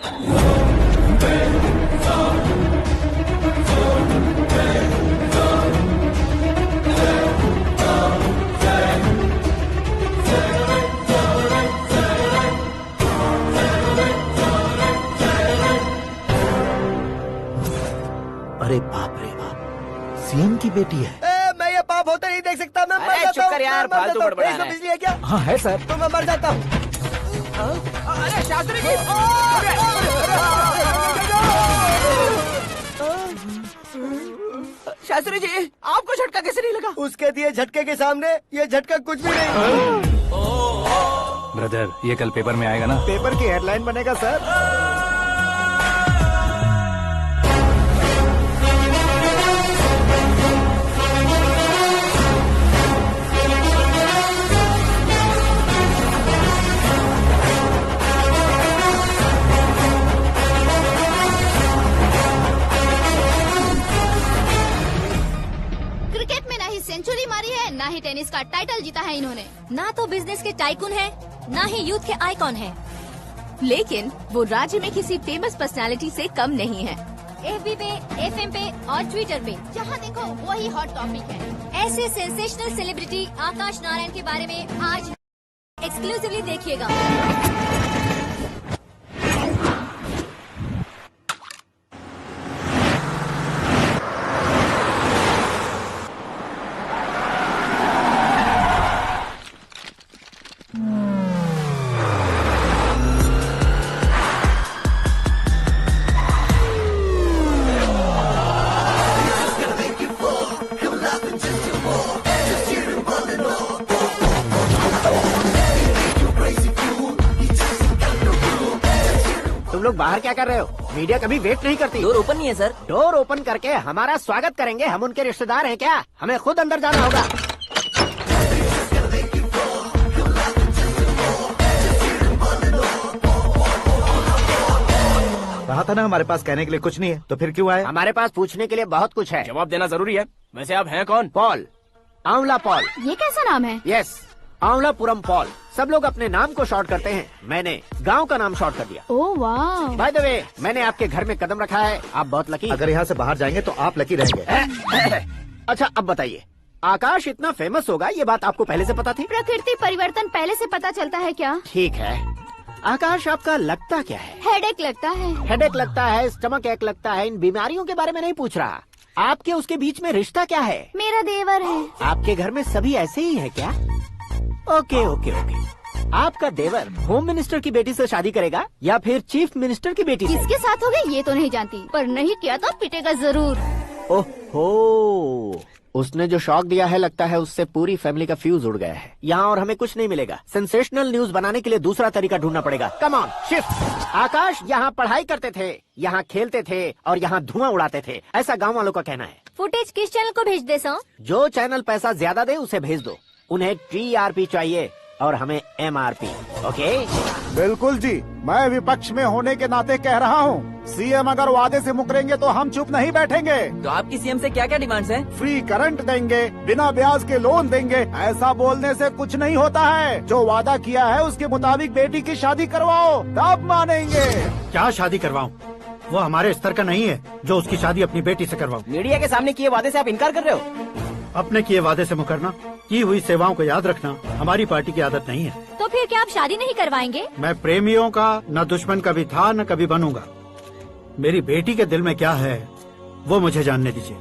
अरे बाप रे बाप, सीएम की बेटी है। मैं ये पाप होते नहीं देख सकता। मैं मर जाता हूँ यार, फालतू बड़बड़ा रहा है। बिजली है क्या? हाँ है सर। तो मैं मर जाता हूँ। अरे शास्त्री जी, शास्त्री जी, आपको झटका कैसे नहीं लगा? उसके दिए झटके के सामने ये झटका कुछ भी नहीं। ब्रदर, ये कल पेपर में आएगा ना? पेपर की हेडलाइन बनेगा सर। सेंचुरी मारी है, ना ही टेनिस का टाइटल जीता है इन्होंने। ना तो बिजनेस के टाइकून है, ना ही यूथ के आइकॉन है। लेकिन वो राज्य में किसी फेमस पर्सनालिटी से कम नहीं है। FB पे, FM पे और ट्विटर पे जहाँ देखो वही हॉट टॉपिक है। ऐसे सेंसेशनल सेलिब्रिटी आकाश नारायण के बारे में आज एक्सक्लूसिवली देखिएगा। लोग बाहर क्या कर रहे हो? मीडिया कभी वेट नहीं करती। डोर ओपन नहीं है सर। डोर ओपन करके हमारा स्वागत करेंगे। हम उनके रिश्तेदार हैं क्या? हमें खुद अंदर जाना होगा। कहा था ना हमारे पास कहने के लिए कुछ नहीं है, तो फिर क्यों आए? हमारे पास पूछने के लिए बहुत कुछ है। जवाब देना जरूरी है। वैसे आप हैं कौन? पॉल, आंवला पॉल। ये कैसा नाम है? Yes, Aanwalapuram Paul. सब लोग अपने नाम को शॉर्ट करते हैं, मैंने गांव का नाम शॉर्ट कर दिया। ओह वाह। बाय द वे, मैंने आपके घर में कदम रखा है, आप बहुत लकी। अगर यहाँ से बाहर जाएंगे तो आप लकी रहेंगे। अच्छा अब बताइए, आकाश इतना फेमस होगा ये बात आपको पहले से पता थी? प्रकृति परिवर्तन पहले से पता चलता है क्या? ठीक है, आकाश आपका लगता क्या है? हेडेक लगता है। हेडेक लगता है, स्टमक एक लगता है। इन बीमारियों के बारे में नहीं पूछ रहा, आपके उसके बीच में रिश्ता क्या है? मेरा देवर है। आपके घर में सभी ऐसे ही है क्या? Okay okay okay. आपका देवर होम मिनिस्टर की बेटी से शादी करेगा या फिर चीफ मिनिस्टर की बेटी से? किसके साथ होगा ये तो नहीं जानती, पर नहीं किया तो पिटेगा जरूर। ओहो, उसने जो शॉक दिया है लगता है उससे पूरी फैमिली का फ्यूज उड़ गया है। यहाँ और हमें कुछ नहीं मिलेगा। सेंसेशनल न्यूज बनाने के लिए दूसरा तरीका ढूंढना पड़ेगा। Come on shift. आकाश यहाँ पढ़ाई करते थे, यहाँ खेलते थे और यहाँ धुआं उड़ाते थे, ऐसा गाँव वालों का कहना है। फुटेज किस चैनल को भेज दे सो? जो चैनल पैसा ज्यादा दे उसे भेज दो। उन्हें TRP चाहिए और हमें MRP। ओके? बिल्कुल जी, मैं विपक्ष में होने के नाते कह रहा हूँ, सीएम अगर वादे से मुकरेंगे तो हम चुप नहीं बैठेंगे। तो आपकी सीएम से क्या क्या डिमांड्स हैं? फ्री करंट देंगे, बिना ब्याज के लोन देंगे। ऐसा बोलने से कुछ नहीं होता है। जो वादा किया है उसके मुताबिक बेटी की शादी करवाओ, तब मानेंगे। क्या शादी करवाऊं? वो हमारे स्तर का नहीं है जो उसकी शादी अपनी बेटी से करवाऊं। मीडिया के सामने किए वादे से आप इनकार कर रहे हो? अपने किए वादे से मुकरना, की हुई सेवाओं को याद रखना हमारी पार्टी की आदत नहीं है। तो फिर क्या आप शादी नहीं करवाएंगे? मैं प्रेमियों का न दुश्मन कभी था न कभी बनूंगा। मेरी बेटी के दिल में क्या है वो मुझे जानने दीजिए।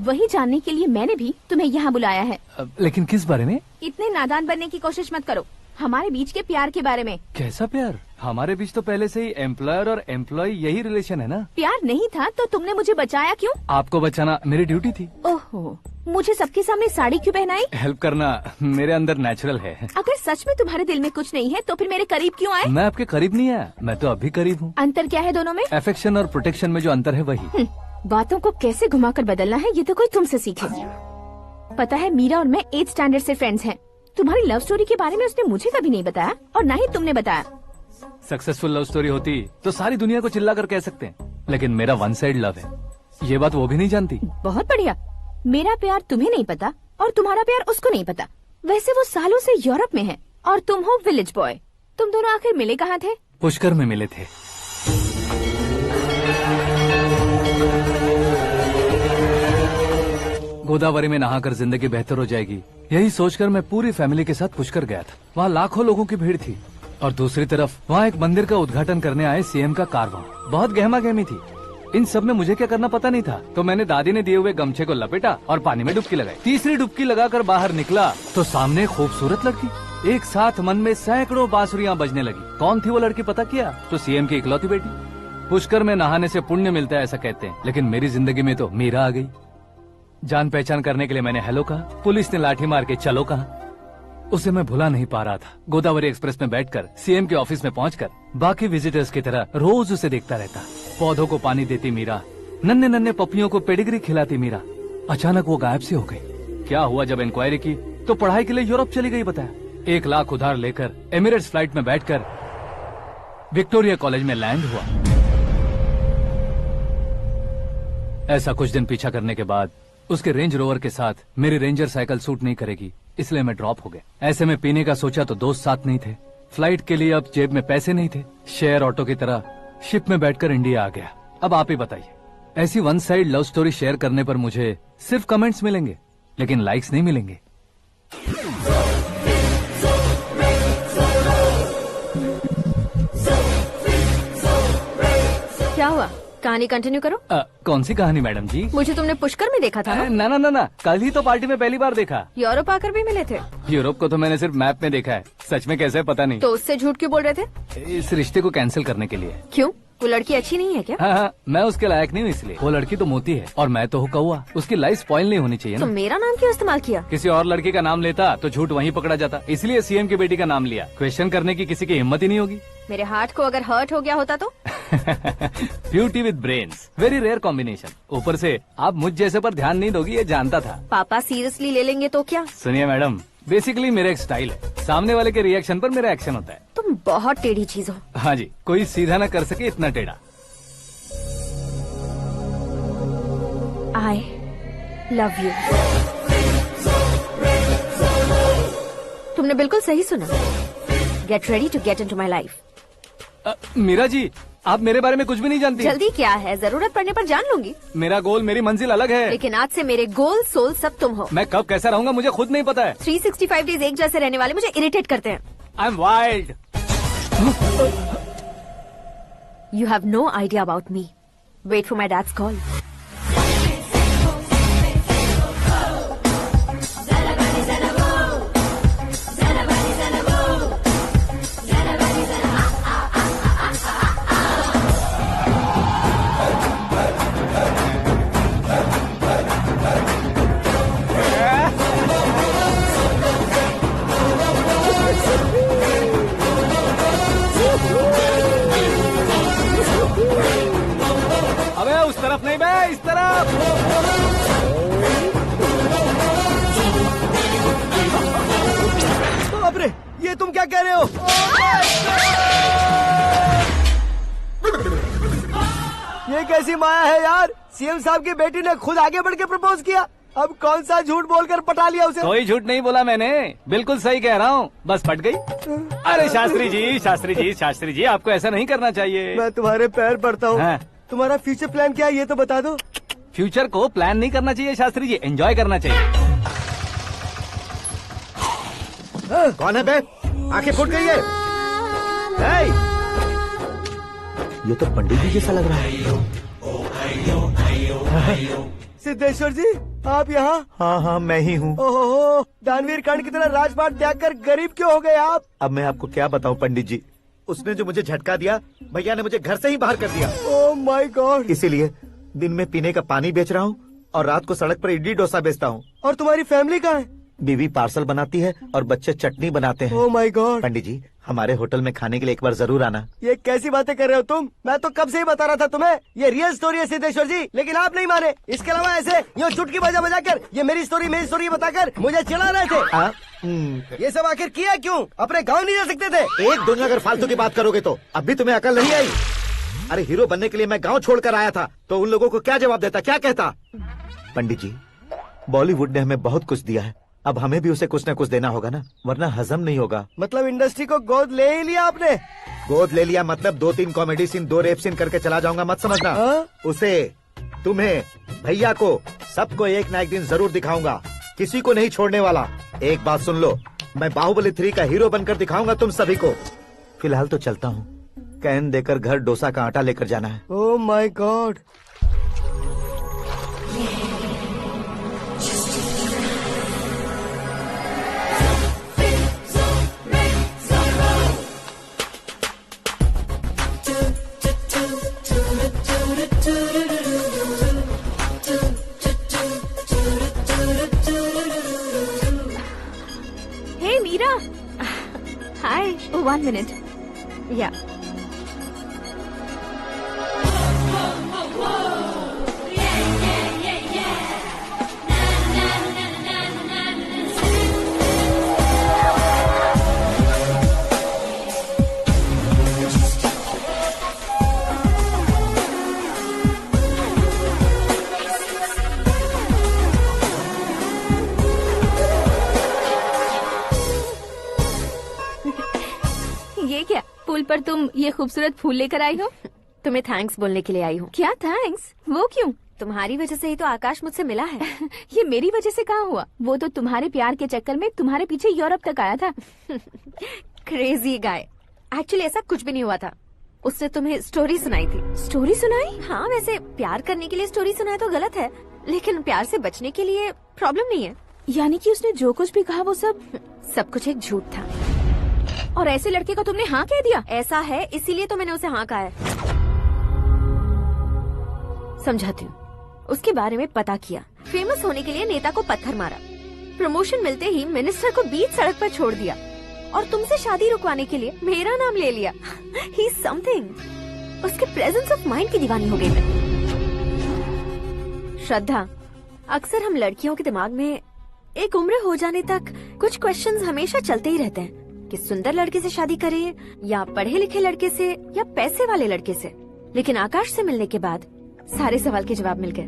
वही जानने के लिए मैंने भी तुम्हें यहाँ बुलाया है। लेकिन किस बारे में? इतने नादान बनने की कोशिश मत करो। हमारे बीच के प्यार के बारे में। कैसा प्यार? हमारे बीच तो पहले से ही एम्प्लॉयर और एम्प्लॉय यही रिलेशन है ना। प्यार नहीं था तो तुमने मुझे बचाया क्यों? आपको बचाना मेरी ड्यूटी थी। ओहो, मुझे सबके सामने साड़ी क्यों पहनाई? हेल्प करना मेरे अंदर नेचुरल है। अगर सच में तुम्हारे दिल में कुछ नहीं है तो फिर मेरे करीब क्यों आए? मैं आपके करीब नहीं आया, मैं तो अभी करीब हूँ। अंतर क्या है दोनों में? अफेक्शन और प्रोटेक्शन में जो अंतर है वही। बातों को कैसे घुमाकर बदलना है ये तो कोई तुमसे सीखे। पता है, मीरा और मैं 8th स्टैंडर्ड से फ्रेंड्स हैं। तुम्हारी लव स्टोरी के बारे में उसने मुझे कभी नहीं बताया और न ही तुमने बताया। सक्सेसफुल लव स्टोरी होती तो सारी दुनिया को चिल्ला कर कह सकते हैं, लेकिन मेरा वन साइड लव है, ये बात वो भी नहीं जानती। बहुत बढ़िया। मेरा प्यार तुम्हें नहीं पता और तुम्हारा प्यार उसको नहीं पता। वैसे वो सालों से यूरोप में है और तुम हो विलेज बॉय। तुम दोनों आखिर मिले कहाँ थे? पुष्कर में मिले थे। गोदावरी में नहाकर जिंदगी बेहतर हो जाएगी, यही सोचकर मैं पूरी फैमिली के साथ पुष्कर गया था। वहाँ लाखों लोगों की भीड़ थी और दूसरी तरफ वहाँ एक मंदिर का उद्घाटन करने आए सीएम का कारवां। बहुत गहमा गहमी थी। इन सब में मुझे क्या करना पता नहीं था, तो मैंने दादी ने दिए हुए गमछे को लपेटा और पानी में डुबकी लगाई। तीसरी डुबकी लगाकर बाहर निकला तो सामने खूबसूरत लड़की। एक साथ मन में सैकड़ों बांसुरियां बजने लगी। कौन थी वो लड़की पता किया? तो सीएम की इकलौती बेटी। पुष्कर में नहाने से पुण्य मिलता है ऐसा कहते हैं, लेकिन मेरी जिंदगी में तो मीरा आ गई। जान पहचान करने के लिए मैंने हेलो कहा, पुलिस ने लाठी मार के चलो कहा। उसे मैं भुला नहीं पा रहा था। गोदावरी एक्सप्रेस में बैठकर सीएम के ऑफिस में पहुंचकर बाकी विजिटर्स की तरह रोज उसे देखता रहता। पौधों को पानी देती मीरा, नन्हे नन्हे पपियों को पेडिग्री खिलाती मीरा। अचानक वो गायब सी हो गई। क्या हुआ? जब इंक्वायरी की तो पढ़ाई के लिए यूरोप चली गई बताया। 1 लाख उधार लेकर एमिरेट्स फ्लाइट में बैठकर विक्टोरिया कॉलेज में लैंड हुआ। ऐसा कुछ दिन पीछा करने के बाद उसके रेंज रोवर के साथ मेरी रेंजर साइकिल सूट नहीं करेगी, इसलिए मैं ड्रॉप हो गया। ऐसे में पीने का सोचा तो दोस्त साथ नहीं थे। फ्लाइट के लिए अब जेब में पैसे नहीं थे। शेयर ऑटो की तरह शिप में बैठकर इंडिया आ गया। अब आप ही बताइए, ऐसी one side love story share करने पर मुझे सिर्फ कमेंट्स मिलेंगे, लेकिन लाइक्स नहीं मिलेंगे। क्या हुआ? कहानी कंटिन्यू करो। कौन सी कहानी मैडम जी? मुझे तुमने पुष्कर में देखा था ना? ना, कल ही तो पार्टी में पहली बार देखा। यूरोप आकर भी मिले थे? यूरोप को तो मैंने सिर्फ मैप में देखा है, सच में कैसे पता नहीं। तो उससे झूठ क्यों बोल रहे थे? इस रिश्ते को कैंसिल करने के लिए। क्यों? वो लड़की अच्छी नहीं है क्या? हाँ, मैं उसके लायक नहीं हूँ इसलिए। वो लड़की तो मोती है और मैं तो हूँ कौवा। उसकी लाइफ स्पॉइल नहीं होनी चाहिए तो ना। मेरा नाम क्यों इस्तेमाल किया? किसी और लड़की का नाम लेता तो झूठ वहीं पकड़ा जाता, इसलिए सीएम की बेटी का नाम लिया। क्वेश्चन करने की किसी की हिम्मत ही नहीं होगी। मेरे हार्ट को अगर हर्ट हो गया होता तो? Beauty with brains, very rare combination. ऊपर से आप मुझ जैसे पर ध्यान नहीं दोगी ये जानता था। पापा सीरियसली ले लेंगे तो क्या? सुनिए मैडम, बेसिकली मेरा एक स्टाइल है, सामने वाले के रिएक्शन पर मेरा एक्शन होता है। तुम बहुत टेढ़ी चीज हो। हाँ जी, कोई सीधा न कर सके इतना टेढ़ा। I love you। तुमने बिल्कुल सही सुना। Get ready to get into my life। Meera ji, आप मेरे बारे में कुछ भी नहीं जानती। जल्दी क्या है, जरूरत पड़ने पर जान लूंगी। मेरा गोल, मेरी मंजिल अलग है। लेकिन आज से मेरे गोल सोल सब तुम हो। मैं कब कैसा रहूंगा मुझे खुद नहीं पता है। 365 डेज एक जैसे रहने वाले मुझे इरिटेट करते हैं। I am wild. You have no idea about me। Wait for my dad's call। अबे उस तरफ नहीं बे, इस तरफ। बाप रे, ये तुम क्या कह रहे हो? ये कैसी माया है यार? सीएम साहब की बेटी ने खुद आगे बढ़ के प्रपोज किया। अब कौन सा झूठ बोलकर पटा लिया उसे? कोई झूठ नहीं बोला मैंने, बिल्कुल सही कह रहा हूँ, बस पट गई। अरे शास्त्री जी आपको ऐसा नहीं करना चाहिए। मैं तुम्हारे पैर पड़ता हूँ। हाँ। तुम्हारा फ्यूचर प्लान क्या है ये तो बता दो। फ्यूचर को प्लान नहीं करना चाहिए शास्त्री जी, एंजॉय करना चाहिए। कौन है बे? आंखें फूट गई है। हे! ये तो पंडित जी जैसा लग रहा है। सिद्धेश्वर जी, आप यहाँ? हाँ, मैं ही हूँ। ओहो, दानवीर कांड की तरह राजपाट त्याग कर गरीब क्यों हो गए आप? अब मैं आपको क्या बताऊँ पंडित जी, उसने जो मुझे झटका दिया, भैया ने मुझे घर से ही बाहर कर दिया। Oh my God. इसीलिए दिन में पीने का पानी बेच रहा हूँ और रात को सड़क पर इडली डोसा बेचता हूँ। और तुम्हारी फैमिली कहाँ है? बीवी पार्सल बनाती है और बच्चे चटनी बनाते हैं। Oh my God. पंडित जी, हमारे होटल में खाने के लिए एक बार जरूर आना। ये कैसी बातें कर रहे हो तुम? मैं तो कब से ही बता रहा था तुम्हें, ये रियल स्टोरी है सिद्धेश्वर जी, लेकिन आप नहीं माने। इसके अलावा ऐसे यूँ चुटकी बजा कर ये मेरी स्टोरी बताकर मुझे चिढ़ा रहे थे। ये सब आखिर किया क्यों? अपने गाँव नहीं जा सकते थे? एक दिन अगर फालतू की बात करोगे तो अब भी तुम्हें अकल नहीं आई। अरे हीरो बनने के लिए मैं गाँव छोड़कर आया था, तो उन लोगों को क्या जवाब देता, क्या कहता? पंडित जी, बॉलीवुड ने हमें बहुत कुछ दिया है, अब हमें भी उसे कुछ न कुछ देना होगा ना, वरना हजम नहीं होगा। मतलब इंडस्ट्री को गोद ले ही लिया आपने? गोद ले लिया मतलब 2-3 कॉमेडी सीन, 2 रेप सीन करके चला जाऊंगा मत समझना। उसे, तुम्हें, भैया को, सबको एक ना एक दिन जरूर दिखाऊंगा, किसी को नहीं छोड़ने वाला। एक बात सुन लो, मैं बाहुबली 3 का हीरो बनकर दिखाऊंगा तुम सभी को। फिलहाल तो चलता हूँ, कैन देकर घर डोसा का आटा लेकर जाना है। Oh my God. Hey Meera. Hi. Oh, 1 minute. Yeah. पर तुम ये खूबसूरत फूल लेकर आई हो। तुम्हें थैंक्स बोलने के लिए आई हूँ। क्या थैंक्स? वो क्यों? तुम्हारी वजह से ही तो आकाश मुझसे मिला है। ये मेरी वजह से कहाँ हुआ? वो तो तुम्हारे प्यार के चक्कर में तुम्हारे पीछे यूरोप तक आया था। Crazy guy. एक्चुअली ऐसा कुछ भी नहीं हुआ था। उसने तुम्हें स्टोरी सुनाई थी। स्टोरी सुनाई? हाँ, वैसे प्यार करने के लिए स्टोरी सुनाए तो गलत है, लेकिन प्यार से बचने के लिए प्रॉब्लम नहीं है। यानी कि उसने जो कुछ भी कहा वो सब कुछ एक झूठ था। और ऐसे लड़के को तुमने हाँ कह दिया? ऐसा है, इसीलिए तो मैंने उसे हाँ कहा है। समझाती हूँ। उसके बारे में पता किया, फेमस होने के लिए नेता को पत्थर मारा, प्रमोशन मिलते ही मिनिस्टर को बीच सड़क पर छोड़ दिया, और तुमसे शादी रुकवाने के लिए मेरा नाम ले लिया। ही समथिंग। उसके प्रेजेंस ऑफ माइंड की दीवानी हो गई मैं। श्रद्धा, अक्सर हम लड़कियों के दिमाग में एक उम्र हो जाने तक कुछ क्वेश्चंस हमेशा चलते ही रहते हैं कि सुंदर लड़के से शादी करें या पढ़े लिखे लड़के से या पैसे वाले लड़के से। लेकिन आकाश से मिलने के बाद सारे सवाल के जवाब मिल गए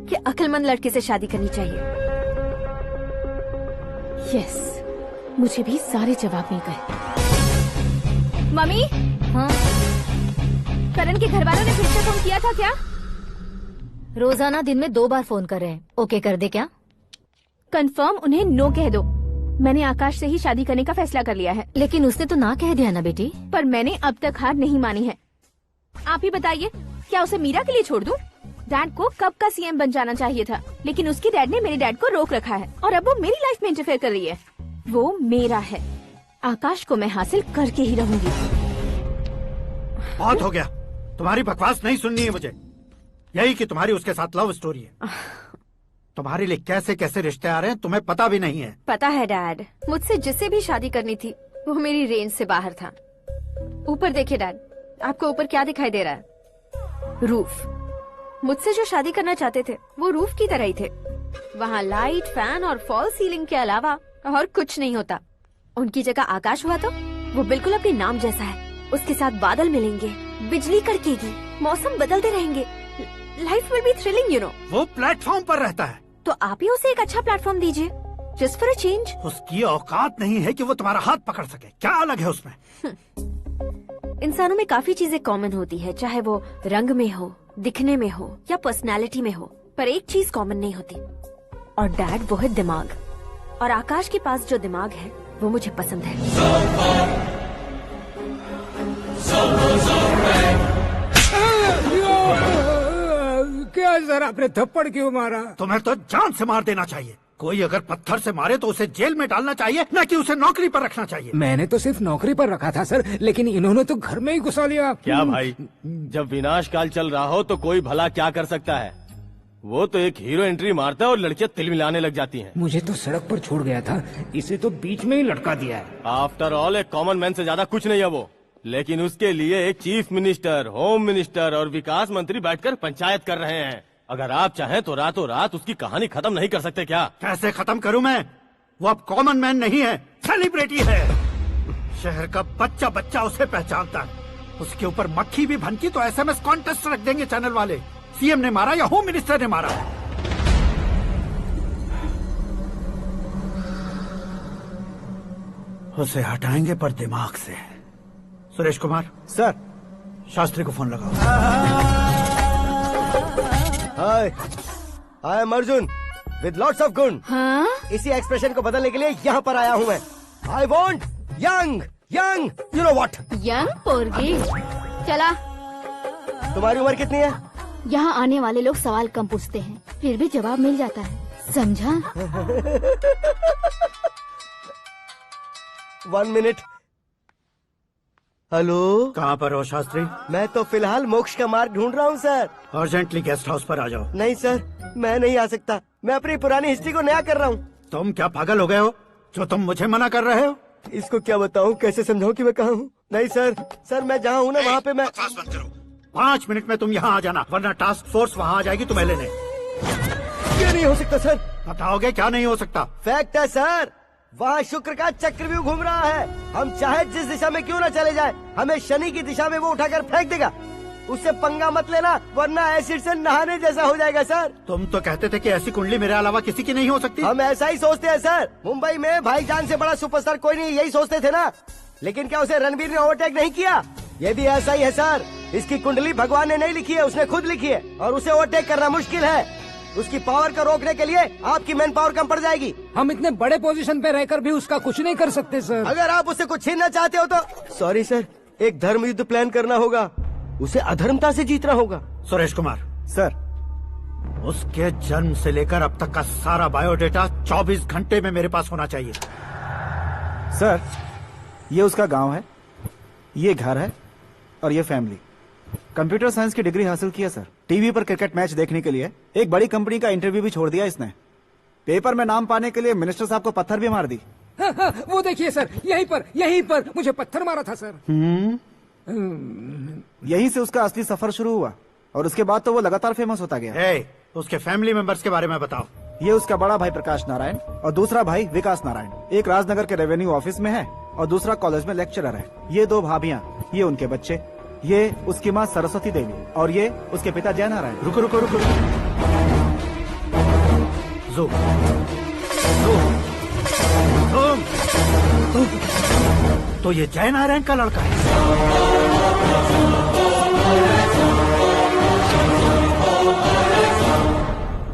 कि अक्लमंद लड़के से शादी करनी चाहिए। यस, मुझे भी सारे जवाब मिल गए। मम्मी, हाँ? करण के घर वालों ने फिर से फोन किया था क्या? रोजाना दिन में 2 बार फोन कर रहे हैं। ओके कर दे क्या? कंफर्म उन्हें नो कह दो। मैंने आकाश से ही शादी करने का फैसला कर लिया है। लेकिन उसने तो ना कह दिया ना बेटी। पर मैंने अब तक हार नहीं मानी है। आप ही बताइए, क्या उसे मीरा के लिए छोड़ दूं? डैड को कब का सीएम बन जाना चाहिए था, लेकिन उसके डैड ने मेरे डैड को रोक रखा है और अब वो मेरी लाइफ में इंटरफेयर कर रही है। वो मेरा है। आकाश को मैं हासिल करके ही रहूंगी। बहुत हो गया, तुम्हारी बकवास नहीं सुननी है मुझे। यही कि तुम्हारी उसके साथ लव स्टोरी है। तुम्हारे लिए कैसे कैसे रिश्ते आ रहे हैं तुम्हें पता भी नहीं है। पता है डैड, मुझसे जिससे भी शादी करनी थी वो मेरी रेंज से बाहर था। ऊपर देखिए डैड, आपको ऊपर क्या दिखाई दे रहा है? रूफ। मुझसे जो शादी करना चाहते थे वो रूफ की तरह ही थे। वहाँ लाइट, फैन और फॉल सीलिंग के अलावा और कुछ नहीं होता। उनकी जगह आकाश हुआ तो वो बिल्कुल अपने नाम जैसा है। उसके साथ बादल मिलेंगे, बिजली कड़केगी, मौसम बदलते रहेंगे। Life will be thrilling, you know. वो प्लेटफॉर्म पर रहता है तो आप ही उसे एक अच्छा प्लेटफॉर्म दीजिए, जस्ट फॉर अ चेंज। उसकी औकात नहीं है कि वो तुम्हारा हाथ पकड़ सके। क्या अलग है उसमें? इंसानों में काफी चीजें कॉमन होती है, चाहे वो रंग में हो, दिखने में हो या पर्सनालिटी में हो, पर एक चीज कॉमन नहीं होती, और डैड वो है दिमाग। और आकाश के पास जो दिमाग है वो मुझे पसंद है। क्या सर, आपने थप्पड़ क्यों मारा? तुम्हें तो जान से मार देना चाहिए। कोई अगर पत्थर से मारे तो उसे जेल में डालना चाहिए, न कि उसे नौकरी पर रखना चाहिए। मैंने तो सिर्फ नौकरी पर रखा था सर, लेकिन इन्होंने तो घर में ही घुसा लिया। क्या भाई, जब विनाश काल चल रहा हो तो कोई भला क्या कर सकता है? वो तो एक हीरो एंट्री मारता है और लड़कियां तिल मिलाने लग जाती हैं। मुझे तो सड़क पर छोड़ गया था, इसे तो बीच में ही लटका दिया है। आफ्टर ऑल एक कॉमन मैन से ज्यादा कुछ नहीं है वो। लेकिन उसके लिए एक चीफ मिनिस्टर, होम मिनिस्टर और विकास मंत्री बैठकर पंचायत कर रहे हैं। अगर आप चाहें तो रातों रात उसकी कहानी खत्म नहीं कर सकते क्या? कैसे खत्म करूं मैं? वो अब कॉमन मैन नहीं है, सेलिब्रिटी है। शहर का बच्चा बच्चा उसे पहचानता है। उसके ऊपर मक्खी भी भनकी तो एसएमएस कॉन्टेस्ट रख देंगे चैनल वाले। सीएम ने मारा या होम मिनिस्टर ने मारा? उसे हटाएंगे पर दिमाग से। सुरेश कुमार सर, शास्त्री को फोन लगाओ। Hi, I am Arjun with lots of गुण। हाँ? इसी एक्सप्रेशन को बदलने के लिए यहाँ पर आया हूँ मैं। I want young young, you know what? Young पोरगी। चला। तुम्हारी उम्र कितनी है? यहाँ आने वाले लोग सवाल कम पूछते हैं, फिर भी जवाब मिल जाता है, समझा? 1 मिनट। हेलो, कहाँ पर हो शास्त्री? मैं तो फिलहाल मोक्ष का मार्ग ढूंढ रहा हूँ सर। अर्जेंटली गेस्ट हाउस पर आ जाओ। नहीं सर, मैं नहीं आ सकता। मैं अपनी पुरानी हिस्ट्री को नया कर रहा हूँ। तुम क्या पागल हो गए हो जो तुम मुझे मना कर रहे हो? इसको क्या बताऊँ, कैसे समझाऊँ कि मैं कहाँ हूँ? नहीं सर, सर मैं जहाँ हूँ ना वहाँ पे मैं। 5 मिनट में तुम यहाँ आ जाना, वरना टास्क फोर्स वहाँ आ जाएगी तुम्हें लेने। क्यों नहीं हो सकता सर? बताओगे क्या नहीं हो सकता? फैक्ट है सर, वहाँ शुक्र का चक्रव्यूह घूम रहा है। हम चाहे जिस दिशा में क्यों न चले जाए, हमें शनि की दिशा में वो उठाकर फेंक देगा। उससे पंगा मत लेना, वरना एसिड से नहाने जैसा हो जाएगा सर। तुम तो कहते थे कि ऐसी कुंडली मेरे अलावा किसी की नहीं हो सकती। हम ऐसा ही सोचते हैं सर। मुंबई में भाईजान से बड़ा सुपरस्टार कोई नहीं, यही सोचते थे ना। लेकिन क्या उसे रणवीर ने ओवरटेक नहीं किया? ये भी ऐसा ही है सर। इसकी कुंडली भगवान ने नहीं लिखी है, उसने खुद लिखी है, और उसे ओवरटेक करना मुश्किल है। उसकी पावर को रोकने के लिए आपकी मैन पावर कम पड़ जाएगी। हम इतने बड़े पोजीशन पे रहकर भी उसका कुछ नहीं कर सकते सर। अगर आप उससे कुछ छीनना चाहते हो तो सॉरी सर, एक धर्म युद्ध प्लान करना होगा। उसे अधर्मता से जीतना होगा। सुरेश कुमार सर, उसके जन्म से लेकर अब तक का सारा बायोडेटा 24 घंटे में मेरे पास होना चाहिए। सर, ये उसका गांव है, ये घर है और ये फैमिली। कंप्यूटर साइंस की डिग्री हासिल किया सर। टीवी पर क्रिकेट मैच देखने के लिए एक बड़ी कंपनी का इंटरव्यू भी छोड़ दिया इसने। पेपर में नाम पाने के लिए मिनिस्टर साहब को पत्थर भी मार दी। हाँ, वो देखिए सर, यहीं पर मुझे पत्थर मारा था सर। यहीं से उसका असली सफर शुरू हुआ और उसके बाद तो वो लगातार फेमस होता गया। उसके फैमिली मेंबर्स के बारे में बताओ। ये उसका बड़ा भाई प्रकाश नारायण और दूसरा भाई विकास नारायण। एक राजनगर के रेवेन्यू ऑफिस में है और दूसरा कॉलेज में लेक्चरर है। ये 2 भाभियां, ये उनके बच्चे, ये उसकी माँ सरस्वती देवी और ये उसके पिता जय नारायण। रुको रुको रुको, तो ये जय नारायण का लड़का है।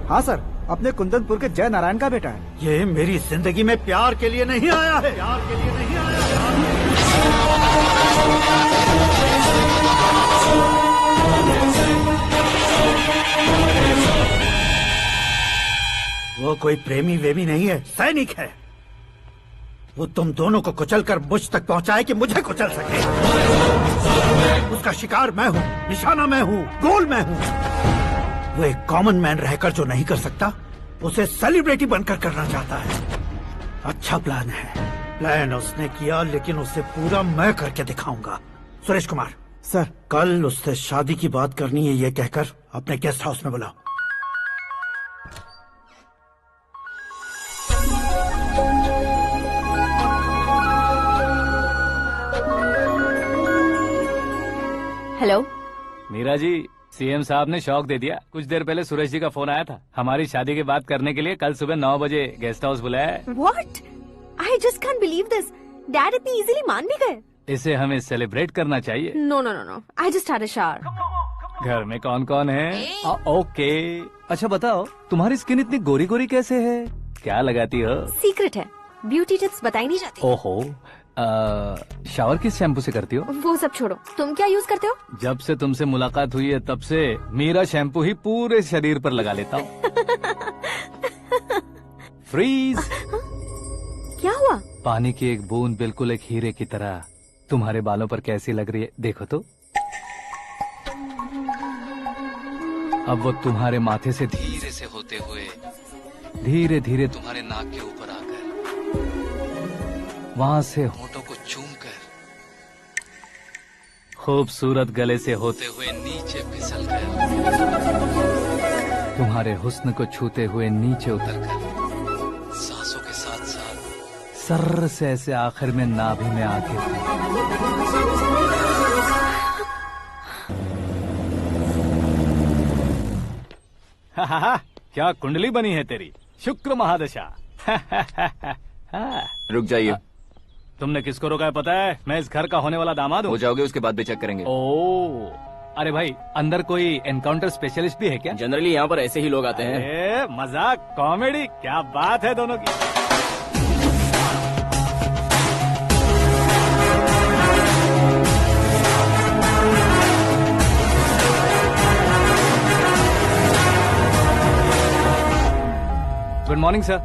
हाँ सर, अपने कुंदनपुर के जय नारायण का बेटा है। ये मेरी जिंदगी में प्यार के लिए नहीं आया है। प्यार के लिए नहीं आया है। वो कोई प्रेमी वेमी नहीं है, सैनिक है। वो तुम दोनों को कुचलकर मुझ तक पहुंचाए कि मुझे कुचल सके। उसका शिकार मैं हूँ, निशाना मैं हूँ, गोल मैं हूँ। वो एक कॉमन मैन रहकर जो नहीं कर सकता, उसे सेलिब्रिटी बनकर करना चाहता है। अच्छा प्लान है। प्लान उसने किया, लेकिन उसे पूरा मैं करके दिखाऊंगा। सुरेश कुमार सर, कल उससे शादी की बात करनी है, ये कहकर अपने गेस्ट हाउस में बुलाओ। हेलो मीरा जी, सीएम साहब ने शौक दे दिया। कुछ देर पहले सुरेश जी का फोन आया था, हमारी शादी की बात करने के लिए कल सुबह 9 बजे गेस्ट हाउस बुलाया है। What? I just can't believe this. Dad इतनी इजीली मान भी गए। इसे हमें सेलिब्रेट करना चाहिए। No no no no, I just had a shower. घर में कौन कौन है? ओके, अच्छा बताओ, तुम्हारी स्किन इतनी गोरी गोरी कैसे है? क्या लगाती हो? सीक्रेट है, ब्यूटी टिप्स बताई नहीं जाती। ओहो, शावर किस शैम्पू से करती हो? वो सब छोड़ो, तुम क्या यूज करते हो? जब से तुमसे मुलाकात हुई है तब से मेरा शैम्पू ही पूरे शरीर पर लगा लेता हूँ। फ्रीज। क्या हुआ? पानी की एक बूंद बिल्कुल एक हीरे की तरह तुम्हारे बालों पर कैसी लग रही है, देखो तो। अब वो तुम्हारे माथे से धीरे से होते हुए धीरे धीरे तुम्हारे नाक के ऊपर आकर वहां से होठों को चूमकर खूबसूरत गले से होते हुए नीचे फिसलकर तुम्हारे हुस्न को छूते हुए नीचे उतरकर सांसों के साथ साथ सर्र से ऐसे आखिर में नाभि में आके क्या कुंडली बनी है तेरी, शुक्र महादशा। रुक जाइए। तुमने किसको रोका है पता है? मैं इस घर का होने वाला दामाद हूँ। हो जाओगे उसके बाद भी चेक करेंगे। ओ, अरे भाई, अंदर कोई एनकाउंटर स्पेशलिस्ट भी है क्या? जनरली यहाँ पर ऐसे ही लोग आते हैं। मजाक, कॉमेडी, क्या बात है दोनों की। Good morning sir.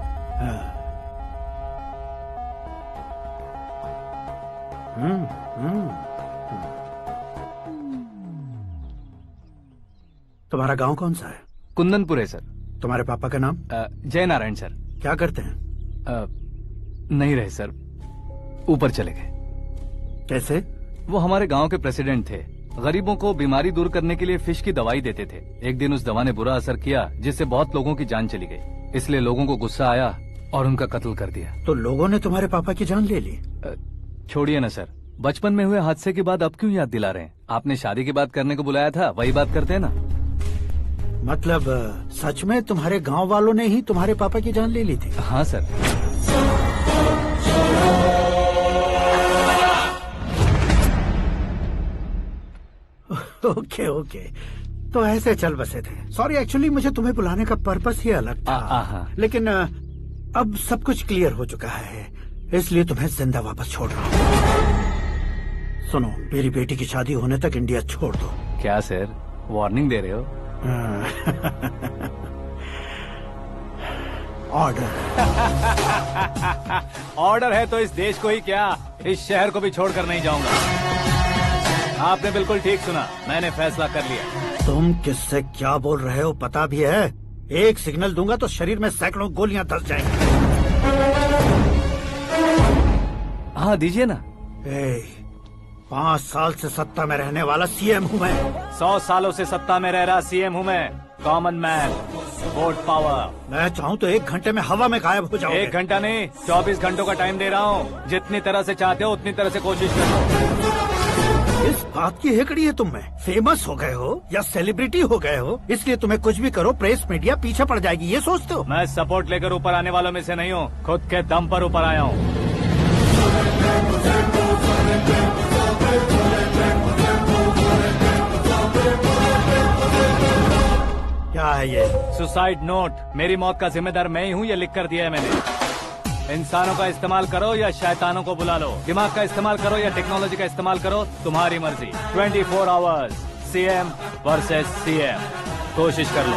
तुम्हारा गांव कौन सा है? कुंदनपुर है सर। तुम्हारे पापा का नाम? जय नारायण सर। क्या करते हैं? नहीं रहे सर, ऊपर चले गए। कैसे? वो हमारे गांव के प्रेसिडेंट थे। गरीबों को बीमारी दूर करने के लिए फिश की दवाई देते थे। एक दिन उस दवा ने बुरा असर किया, जिससे बहुत लोगों की जान चली गई। इसलिए लोगों को गुस्सा आया और उनका कत्ल कर दिया। तो लोगों ने तुम्हारे पापा की जान ले ली? छोड़िए ना सर, बचपन में हुए हादसे की बात अब क्यों याद दिला रहे हैं? आपने शादी की बात करने को बुलाया था, वही बात करते हैं ना। मतलब सच में तुम्हारे गांव वालों ने ही तुम्हारे पापा की जान ले ली थी? हाँ सर। ओके ओके, तो ऐसे चल बसे थे। सॉरी, एक्चुअली मुझे तुम्हें बुलाने का पर्पस ही अलग था, लेकिन अब सब कुछ क्लियर हो चुका है, इसलिए तुम्हें जिंदा वापस छोड़ रहा हूँ। सुनो, मेरी बेटी की शादी होने तक इंडिया छोड़ दो। क्या सर, वार्निंग दे रहे हो? ऑर्डर। ऑर्डर है तो इस देश को ही क्या, इस शहर को भी छोड़कर नहीं जाऊंगा। आपने बिल्कुल ठीक सुना, मैंने फैसला कर लिया। तुम किससे क्या बोल रहे हो पता भी है? एक सिग्नल दूंगा तो शरीर में सैकड़ों गोलियां धस जाएंगी। हाँ दीजिए ना। 5 साल से सत्ता में रहने वाला सीएम हूँ मैं। 100 सालों से सत्ता में रह रहा सीएम हूँ मैं। Common man, vote power. मैं चाहूँ तो 1 घंटे में हवा में गायब हो जाऊंगा। 1 घंटा नहीं, 24 घंटों का टाइम दे रहा हूँ। जितनी तरह से चाहते हो उतनी तरह से कोशिश करो। इस बात की हेकड़ी है तुम में? फेमस हो गए हो या सेलिब्रिटी हो गए हो, इसलिए तुम्हें कुछ भी करो प्रेस मीडिया पीछे पड़ जाएगी, ये सोचते हो? मैं सपोर्ट लेकर ऊपर आने वालों में से नहीं हूँ, खुद के दम पर ऊपर आया हूँ। क्या है ये? Suicide note. मेरी मौत का जिम्मेदार मैं ही हूँ, ये लिख कर दिया है मैंने। इंसानों का इस्तेमाल करो या शैतानों को बुला लो, दिमाग का इस्तेमाल करो या टेक्नोलॉजी का इस्तेमाल करो, तुम्हारी मर्जी। 24 आवर्स, सीएम वर्सेस सीएम, कोशिश कर लो।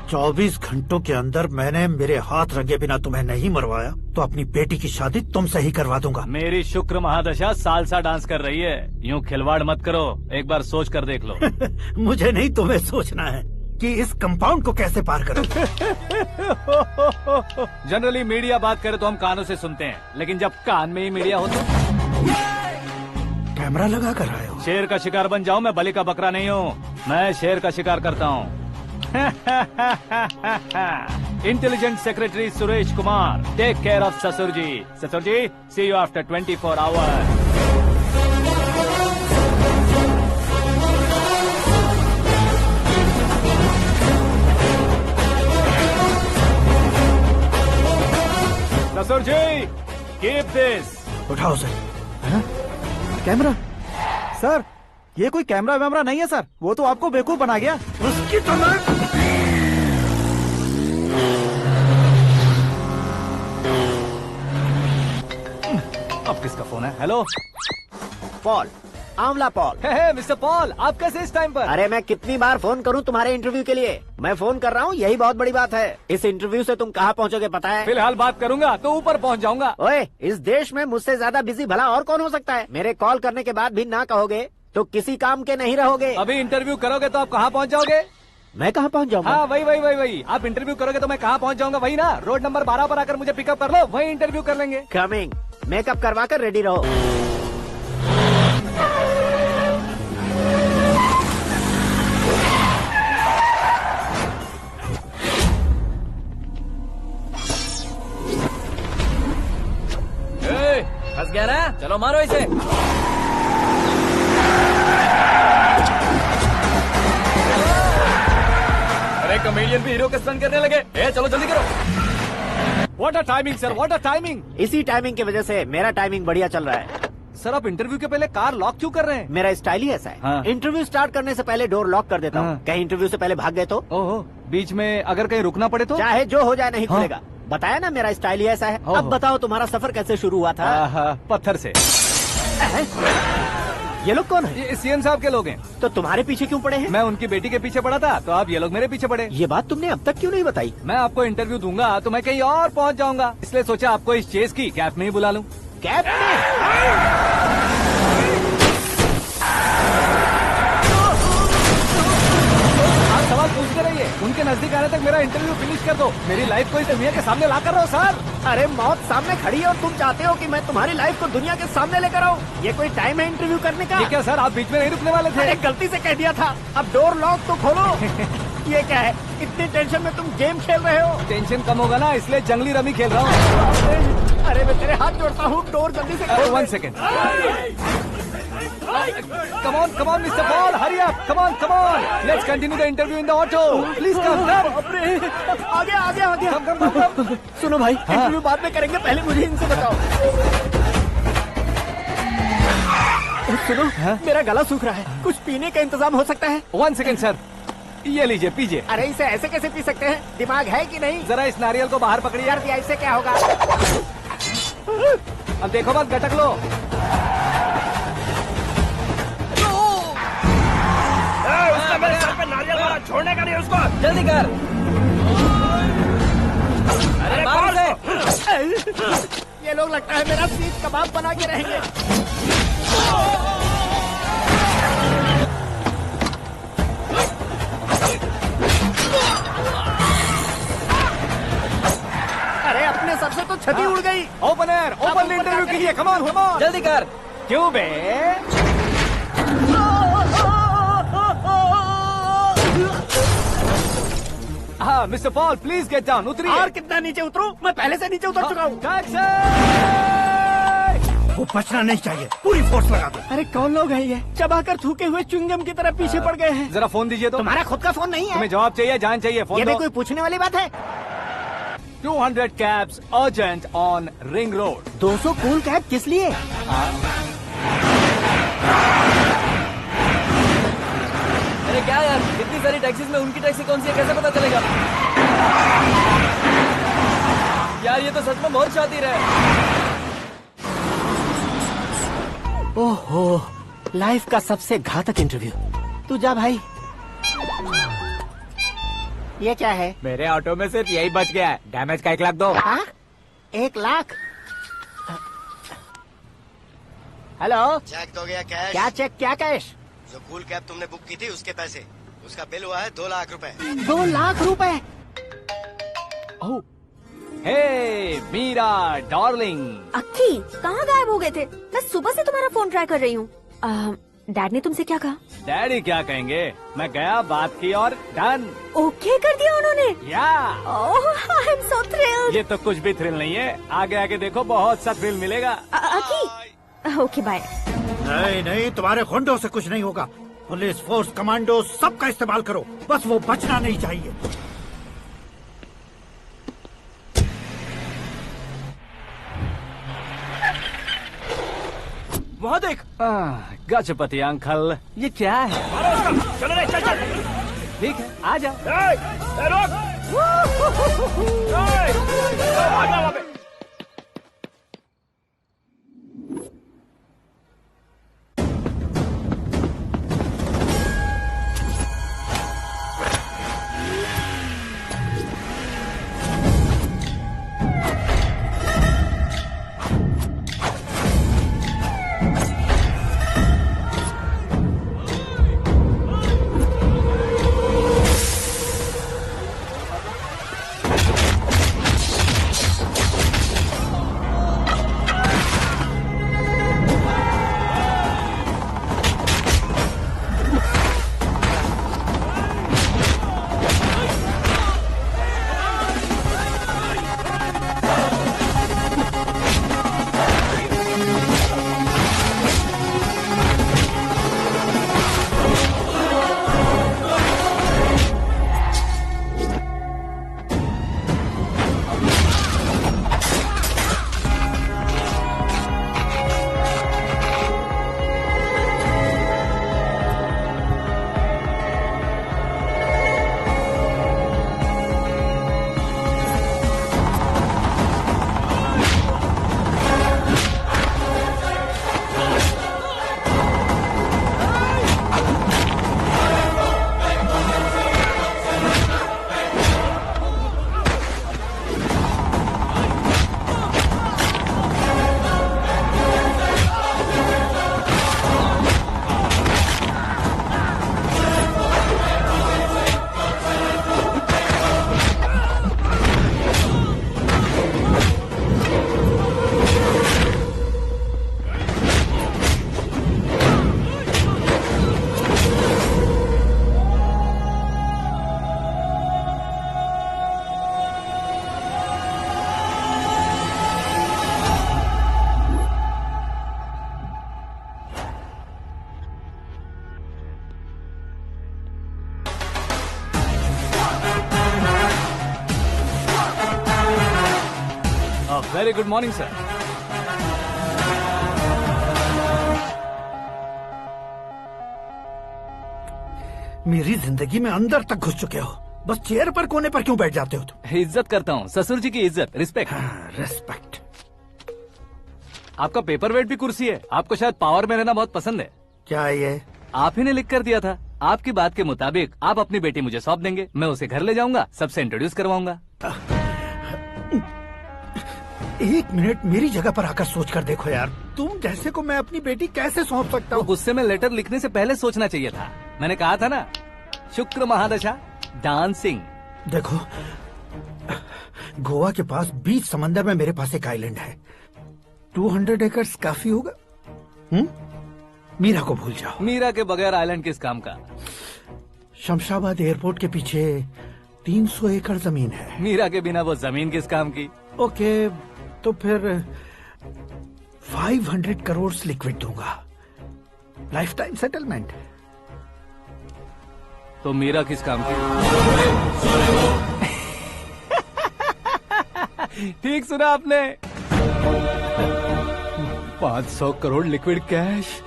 24 घंटों के अंदर मैंने मेरे हाथ रंगे बिना तुम्हें नहीं मरवाया तो अपनी बेटी की शादी तुमसे ही करवा दूंगा। मेरी शुक्र महादशा सालसा डांस कर रही है, यूँ खिलवाड़ मत करो, एक बार सोच कर देख लो। मुझे नहीं, तुम्हें सोचना है कि इस कंपाउंड को कैसे पार करो। जनरली मीडिया बात करे तो हम कानों से सुनते हैं, लेकिन जब कान में ही मीडिया हो तो कैमरा लगा कर आए हो। शेर का शिकार बन जाऊं, मैं बलि का बकरा नहीं हूँ, मैं शेर का शिकार करता हूँ। Intelligent secretary Suresh Kumar, take care of ससुर जी। ससुर जी, सी यू आफ्टर 24 आवर्स। ससुर जी, कीप दिस। उठाओ सर। कैमरा? सर, ये कोई कैमरा वैमरा नहीं है सर, वो तो आपको बेवकूफ बना गया। उसकी तो मैं... अब किसका फोन है? हेलो पॉल, आंवला पॉल। हे मिस्टर पॉल, आप कैसे इस टाइम पर? अरे मैं कितनी बार फोन करूं तुम्हारे इंटरव्यू के लिए? मैं फोन कर रहा हूं, यही बहुत बड़ी बात है। इस इंटरव्यू से तुम कहां पहुंचोगे पता है? फिलहाल बात करूंगा तो ऊपर पहुंच जाऊंगा। ओए, इस देश में मुझसे ज्यादा बिजी भला और कौन हो सकता है? मेरे कॉल करने के बाद भी ना कहोगे तो किसी काम के नहीं रहोगे। अभी इंटरव्यू करोगे तो आप कहाँ पहुँच जाओगे? मैं कहाँ पहुँच जाऊंगा? हाँ वही। आप इंटरव्यू करोगे तो मैं कहाँ पहुँच जाऊंगा? वही ना, रोड नंबर 12 पर आकर मुझे पिकअप कर लो, वही इंटरव्यू कर लेंगे। कमिंग। मेकअप करवा कर रेडी रहो। फंस गया ना, चलो मारो इसे। अरे कॉमेडियन भी हीरो के स्टंट करने लगे। चलो जल्दी करो। What a timing sir, what a timing. इसी टाइमिंग की वजह से मेरा टाइमिंग बढ़िया चल रहा है। सर आप इंटरव्यू के पहले कार लॉक क्यों कर रहे हैं? मेरा स्टाइल ही ऐसा है। हाँ। इंटरव्यू स्टार्ट करने से पहले डोर लॉक कर देता हूँ। हाँ। कहीं इंटरव्यू से पहले भाग गए तो? ओहो, बीच में अगर कहीं रुकना पड़े तो? चाहे जो हो जाए नहीं हाँ। खुलेगा। बताया ना मेरा स्टाइल ही ऐसा है। अब बताओ तुम्हारा सफर कैसे शुरू हुआ था? पत्थर से। ये लोग कौन है? ये सीएम साहब के लोग हैं। तो तुम्हारे पीछे क्यों पड़े हैं? मैं उनकी बेटी के पीछे पड़ा था, तो आप ये लोग मेरे पीछे पड़े। ये बात तुमने अब तक क्यों नहीं बताई? मैं आपको इंटरव्यू दूंगा तो मैं कहीं और पहुंच जाऊंगा, इसलिए सोचा आपको इस चेस की कैप में ही बुला लूं। कैप में? आप सवाल पूछते रहिए, उनके नजदीक आने तक मेरा इंटरव्यू फिनिश कर दो। मेरी लाइफ को इस दुनिया के सामने ला कर रहो सर। अरे मौत सामने खड़ी है और तुम चाहते हो कि मैं तुम्हारी लाइफ को दुनिया के सामने लेकर आऊं? ये कोई टाइम है इंटरव्यू करने का? ये क्या सर, आप बीच में नहीं रुकने वाले थे? अरे गलती से कह दिया था, अब डोर लॉक तो खोलो। ये क्या है, इतनी टेंशन में तुम गेम खेल रहे हो? टेंशन कम होगा ना, इसलिए जंगली रमी खेल रहा हूँ। अरे मैं तेरे हाथ जोड़ता हूँ, डोर जल्दी से खोलो। 1 second. Come on, Mr. Paul, hurry up. Come on. Let's continue the interview in the auto. Please come. आगे। सुनो भाई, इंटरव्यू बाद में करेंगे, पहले मुझे इनसे बताओ। सुनो, मेरा गला सूख रहा है, कुछ पीने का इंतजाम हो सकता है? 1 सेकेंड सर, ये लीजिए पीजिए। अरे इसे ऐसे कैसे पी सकते हैं? दिमाग है कि नहीं? जरा इस नारियल को बाहर पकड़िए। यार इससे क्या होगा? अब देखो मत, गटक लो। उसका मेरे सर पे नारियल मारा, छोड़ने का नहीं उसको। जल्दी कर। अरे मार उसे। ये लोग लगता है मेरा सीख कबाब बना के रहेंगे। अरे अपने सर से तो छती उड़ गई। ओपन एयर, ओपन इंटरव्यू कीजिए। कम ऑन कम ऑन, जल्दी कर। क्यों बे? हाँ mister Paul, please get down. उतरिए। और कितना नीचे उतरूं? मैं पहले से नीचे उतर चुका हूँ। वो बचना नहीं चाहिए, पूरी फोर्स लगा दो। अरे कौन लोग हैं ये? चबाकर थूके हुए च्युइंगम की तरह पीछे पड़ गए हैं। जरा फोन दीजिए तो। तुम्हारा खुद का फोन नहीं है? तुम्हें जवाब चाहिए, जान चाहिए, फोन ये दो। भी कोई पूछने वाली बात है? 200 cabs urgent on Ring Road। 200 cool cab किस लिए? अरे क्या यार, इतनी सारी टैक्सीज में उनकी टैक्सी कौन सी है, कैसे पता चलेगा? यार ये तो सच में बहुत शातिर है। ओहो, लाइफ का सबसे घातक इंटरव्यू। तू जा भाई। ये क्या है? मेरे ऑटो में सिर्फ यही बच गया है, डैमेज का 1 लाख दो। 1 लाख? हेलो, चेक तो गया कैश। क्या चेक, क्या कैश? जो कूल कैब तुमने बुक की थी उसके पैसे, उसका बिल हुआ है 2 लाख रुपए। 2 लाख रुपए? हे मीरा डार्लिंग। अक्की, कहाँ गायब हो गए थे? मैं सुबह से तुम्हारा फोन ट्राई कर रही हूँ। डैड ने तुमसे क्या कहा? डैडी क्या कहेंगे, मैं गया, बात की और डन। ओके कर दिया उन्होंने? या आई एम सो थ्रिल्ड। ये तो कुछ भी थ्रिल नहीं है, आगे आगे देखो बहुत सा थ्रिल मिलेगा। अक्की, ओके बाय। नहीं नहीं, तुम्हारे गुंडों से कुछ नहीं होगा। पुलिस फोर्स, कमांडो, सबका इस्तेमाल करो, बस वो बचना नहीं चाहिए। वहाँ देख। गजपति अंकल, ये क्या है? चलो रे, चल चल। ठीक है, आ जा। Very good morning sir. मेरी जिंदगी में अंदर तक घुस चुके हो, बस चेयर पर कोने पर क्यों बैठ जाते हो तुम? इज्जत करता हूँ, ससुर जी की इज्जत, रिस्पेक्ट। रिस्पेक्ट। आपका पेपर वेट भी कुर्सी है। आपको शायद पावर में रहना बहुत पसंद है। क्या ये? आप ही ने लिख कर दिया था। आपकी बात के मुताबिक आप अपनी बेटी मुझे सौंप देंगे, मैं उसे घर ले जाऊंगा, सबसे इंट्रोड्यूस करवाऊंगा। 1 मिनट मेरी जगह पर आकर सोच कर देखो यार, तुम जैसे को मैं अपनी बेटी कैसे सौंप सकता हूँ? गुस्से में लेटर लिखने से पहले सोचना चाहिए था। मैंने कहा था ना, शुक्र महादशा डांसिंग। देखो, गोवा के पास बीच समंदर में मेरे पास एक आइलैंड है, 200 एकर्स काफी होगा। मीरा को भूल जाओ। मीरा के बगैर आइलैंड किस काम का? शमशाबाद एयरपोर्ट के पीछे 300 एकड़ जमीन है। मीरा के बिना वो जमीन किस काम की? ओके, तो फिर 500 करोड़ लिक्विड दूंगा, लाइफ टाइम सेटलमेंट। तो मीरा किस काम की? ठीक सुना आपने, 500 करोड़ लिक्विड कैश।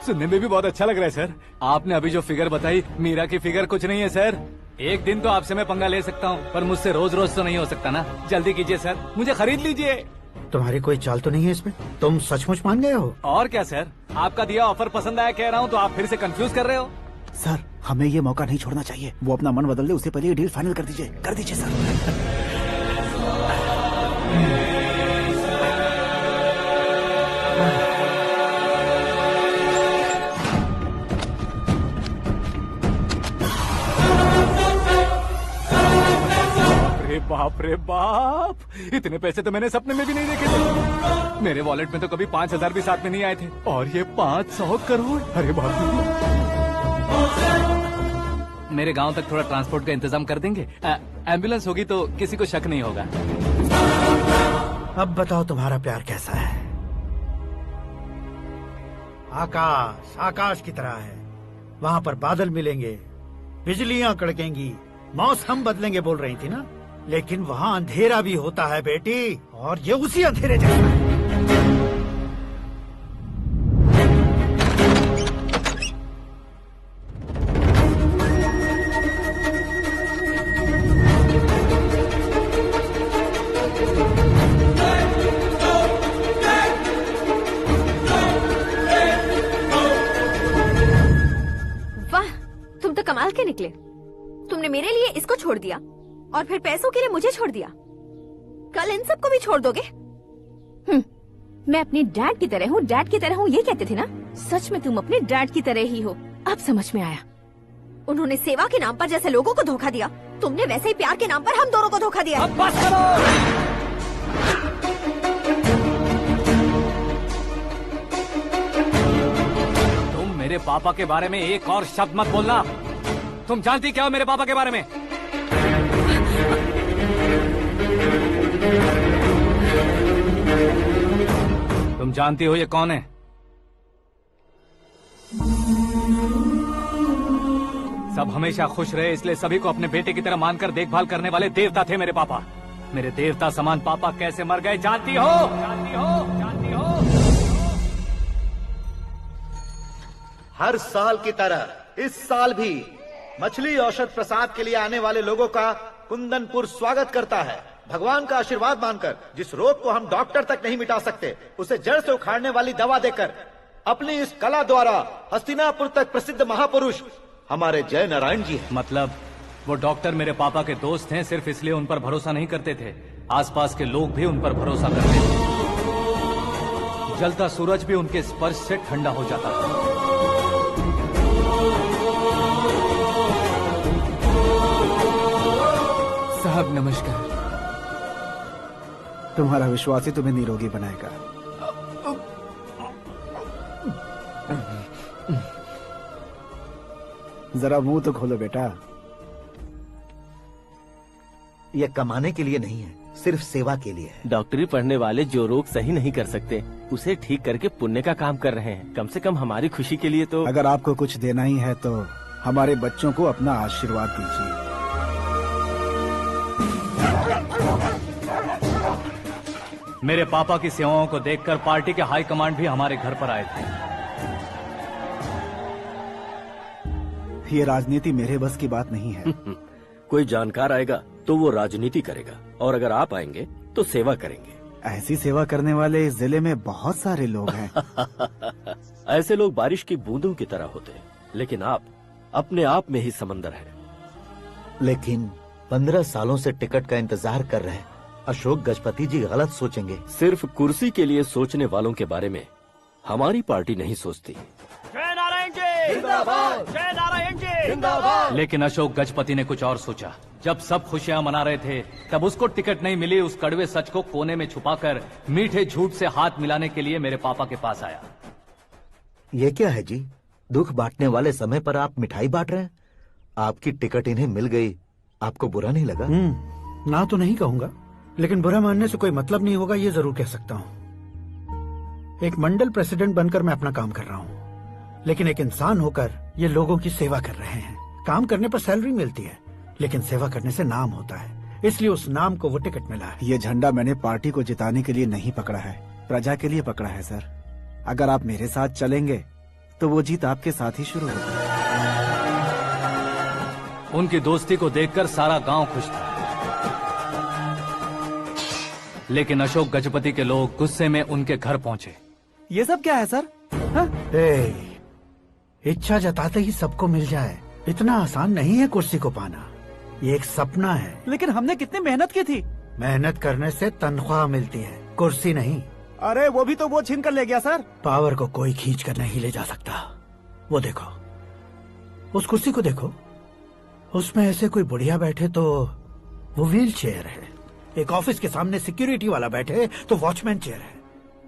सुनने में भी बहुत अच्छा लग रहा है सर। आपने अभी जो फिगर बताई, मीरा की फिगर कुछ नहीं है सर। एक दिन तो आपसे मैं पंगा ले सकता हूँ, पर मुझसे रोज रोज तो नहीं हो सकता ना। जल्दी कीजिए सर, मुझे खरीद लीजिए। तुम्हारी कोई चाल तो नहीं है इसमें? तुम सचमुच मान गए हो? और क्या सर, आपका दिया ऑफर पसंद आया कह रहा हूँ, तो आप फिर से कंफ्यूज कर रहे हो। सर, हमें ये मौका नहीं छोड़ना चाहिए। वो अपना मन बदल दे, उससे पहले ये डील फाइनल कर दीजिए। कर दीजिए सर। बाप रे बाप, इतने पैसे तो मैंने सपने में भी नहीं देखे थे। मेरे वॉलेट में तो कभी 5000 भी साथ में नहीं आए थे, और ये 500 करोड़। अरे बाप रे। मेरे गांव तक थोड़ा ट्रांसपोर्ट का इंतजाम कर देंगे? एम्बुलेंस होगी तो किसी को शक नहीं होगा। अब बताओ तुम्हारा प्यार कैसा है? आकाश आकाश की तरह है, वहाँ पर बादल मिलेंगे, बिजलियां कड़केंगी, मौसम बदलेंगे बोल रही थी ना, लेकिन वहाँ अंधेरा भी होता है बेटी, और ये उसी अंधेरे जैसा है। वाह, तुम तो कमाल के निकले। तुमने मेरे लिए इसको छोड़ दिया और फिर पैसों के लिए मुझे छोड़ दिया। कल इन सबको भी छोड़ दोगे? मैं अपने डैड की तरह हूँ, डैड की तरह हूँ, ये कहते थे ना। सच में तुम अपने डैड की तरह ही हो, अब समझ में आया। उन्होंने सेवा के नाम पर जैसे लोगों को धोखा दिया, तुमने वैसे ही प्यार के नाम पर हम दोनों को धोखा दिया। अब बस करो। तुम मेरे पापा के बारे में एक और शब्द मत बोलना। तुम जानती क्या हो मेरे पापा के बारे में? तुम जानती हो ये कौन है? सब हमेशा खुश रहे, इसलिए सभी को अपने बेटे की तरह मानकर देखभाल करने वाले देवता थे मेरे पापा। मेरे देवता समान पापा कैसे मर गए जानती हो? जानती हो? जानती हो? हर साल की तरह इस साल भी मछली औषध प्रसाद के लिए आने वाले लोगों का कुंदनपुर स्वागत करता है। भगवान का आशीर्वाद मानकर जिस रोग को हम डॉक्टर तक नहीं मिटा सकते, उसे जड़ से उखाड़ने वाली दवा देकर अपनी इस कला द्वारा हस्तिनापुर तक प्रसिद्ध महापुरुष हमारे जय नारायण जी हैं। मतलब वो डॉक्टर मेरे पापा के दोस्त हैं, सिर्फ इसलिए उन पर भरोसा नहीं करते थे, आसपास के लोग भी उन पर भरोसा करते थे। जलता सूरज भी उनके स्पर्श से ठंडा हो जाता था। साहब नमस्कार। तुम्हारा विश्वास ही तुम्हें निरोगी बनाएगा। जरा मुंह तो खोलो बेटा। यह कमाने के लिए नहीं है, सिर्फ सेवा के लिए है। डॉक्टरी पढ़ने वाले जो रोग सही नहीं कर सकते, उसे ठीक करके पुण्य का काम कर रहे हैं। कम से कम हमारी खुशी के लिए तो। अगर आपको कुछ देना ही है तो हमारे बच्चों को अपना आशीर्वाद दीजिए। मेरे पापा की सेवाओं को देखकर पार्टी के हाई कमांड भी हमारे घर पर आए थे। ये राजनीति मेरे बस की बात नहीं है। कोई जानकार आएगा तो वो राजनीति करेगा, और अगर आप आएंगे तो सेवा करेंगे। ऐसी सेवा करने वाले इस जिले में बहुत सारे लोग हैं। ऐसे लोग बारिश की बूंदों की तरह होते हैं, लेकिन आप अपने आप में ही समंदर हैं। लेकिन 15 सालों से टिकट का इंतजार कर रहे अशोक गजपति जी गलत सोचेंगे। सिर्फ कुर्सी के लिए सोचने वालों के बारे में हमारी पार्टी नहीं सोचती। जय नारायण जी जिंदाबाद, जय नारायण जी जिंदाबाद। लेकिन अशोक गजपति ने कुछ और सोचा। जब सब खुशियां मना रहे थे तब उसको टिकट नहीं मिली। उस कड़वे सच को कोने में छुपाकर मीठे झूठ से हाथ मिलाने के लिए मेरे पापा के पास आया। ये क्या है जी? दुख बांटने वाले समय पर आप मिठाई बांट रहे हैं। आपकी टिकट इन्हें मिल गई, आपको बुरा नहीं लगा? ना तो नहीं कहूंगा, लेकिन बुरा मानने से कोई मतलब नहीं होगा, ये जरूर कह सकता हूँ। एक मंडल प्रेसिडेंट बनकर मैं अपना काम कर रहा हूँ, लेकिन एक इंसान होकर ये लोगों की सेवा कर रहे हैं। काम करने पर सैलरी मिलती है, लेकिन सेवा करने से नाम होता है, इसलिए उस नाम को वो टिकट मिला है। ये झंडा मैंने पार्टी को जिताने के लिए नहीं पकड़ा है, प्रजा के लिए पकड़ा है सर। अगर आप मेरे साथ चलेंगे तो वो जीत आपके साथ ही शुरू होगी। उनकी दोस्ती को देखकर सारा गांव खुश था, लेकिन अशोक गजपति के लोग गुस्से में उनके घर पहुंचे। ये सब क्या है सर? इच्छा जताते ही सबको मिल जाए, इतना आसान नहीं है कुर्सी को पाना। ये एक सपना है। लेकिन हमने कितनी मेहनत की थी। मेहनत करने से तनख्वाह मिलती है, कुर्सी नहीं। अरे वो भी तो वो छीन कर ले गया सर। पावर को कोई खींच कर नहीं ले जा सकता। वो देखो, उस कुर्सी को देखो, उसमें ऐसे कोई बुढ़िया बैठे तो वो व्हील चेयर है। एक ऑफिस के सामने सिक्योरिटी वाला बैठे तो वॉचमैन चेयर है,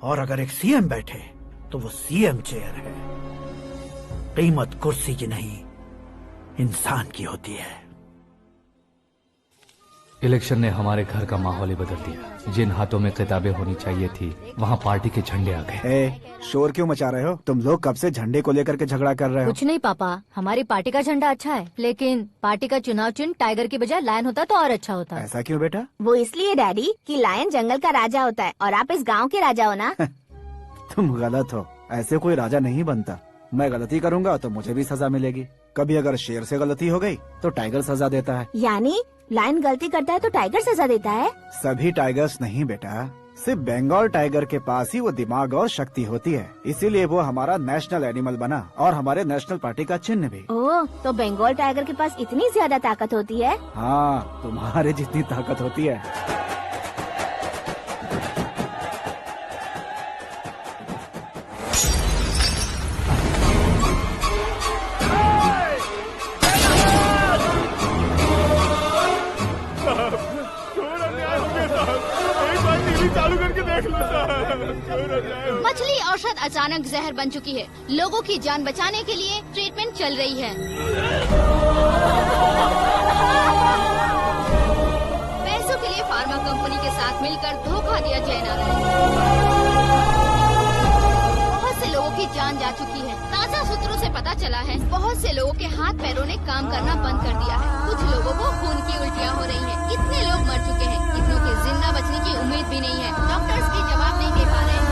और अगर एक सीएम बैठे तो वो सीएम चेयर है। कीमत कुर्सी की नहीं, इंसान की होती है। इलेक्शन ने हमारे घर का माहौल ही बदल दिया। जिन हाथों में किताबें होनी चाहिए थी, वहाँ पार्टी के झंडे आ गए। शोर क्यों मचा रहे हो? तुम लोग कब से झंडे को लेकर के झगड़ा कर रहे हो? कुछ नहीं पापा, हमारी पार्टी का झंडा अच्छा है, लेकिन पार्टी का चुनाव चिन्ह टाइगर की बजाय लायन होता तो और अच्छा होता। ऐसा क्यों बेटा? वो इसलिए डैडी कि लायन जंगल का राजा होता है और आप इस गांव के राजा हो ना। तुम गलत हो, ऐसे कोई राजा नहीं बनता। मैं गलती करूंगा तो मुझे भी सजा मिलेगी। कभी अगर शेर से गलती हो गई तो टाइगर सजा देता है। यानी लायन गलती करता है तो टाइगर सजा देता है? सभी टाइगर्स नहीं बेटा, सिर्फ बंगाल टाइगर के पास ही वो दिमाग और शक्ति होती है, इसीलिए वो हमारा नेशनल एनिमल बना और हमारे नेशनल पार्टी का चिन्ह भी। ओह, तो बंगाल टाइगर के पास इतनी ज्यादा ताकत होती है? हाँ, तुम्हारे जितनी ताकत होती है। मछली औषध अचानक जहर बन चुकी है। लोगों की जान बचाने के लिए ट्रीटमेंट चल रही है। पैसों के लिए फार्मा कंपनी के साथ मिलकर धोखा दिया जयनारायण। बहुत से लोगों की जान जा चुकी है। ताज़ा सूत्रों से पता चला है बहुत से लोगों के हाथ पैरों ने काम करना बंद कर दिया है। कुछ लोगों को खून की उल्टियाँ हो रही हैं। कितने लोग मर चुके हैं, कितनों के जिंदा बचने की उम्मीद भी नहीं है। डॉक्टर्स भी जवाब नहीं दे पा रहे हैं।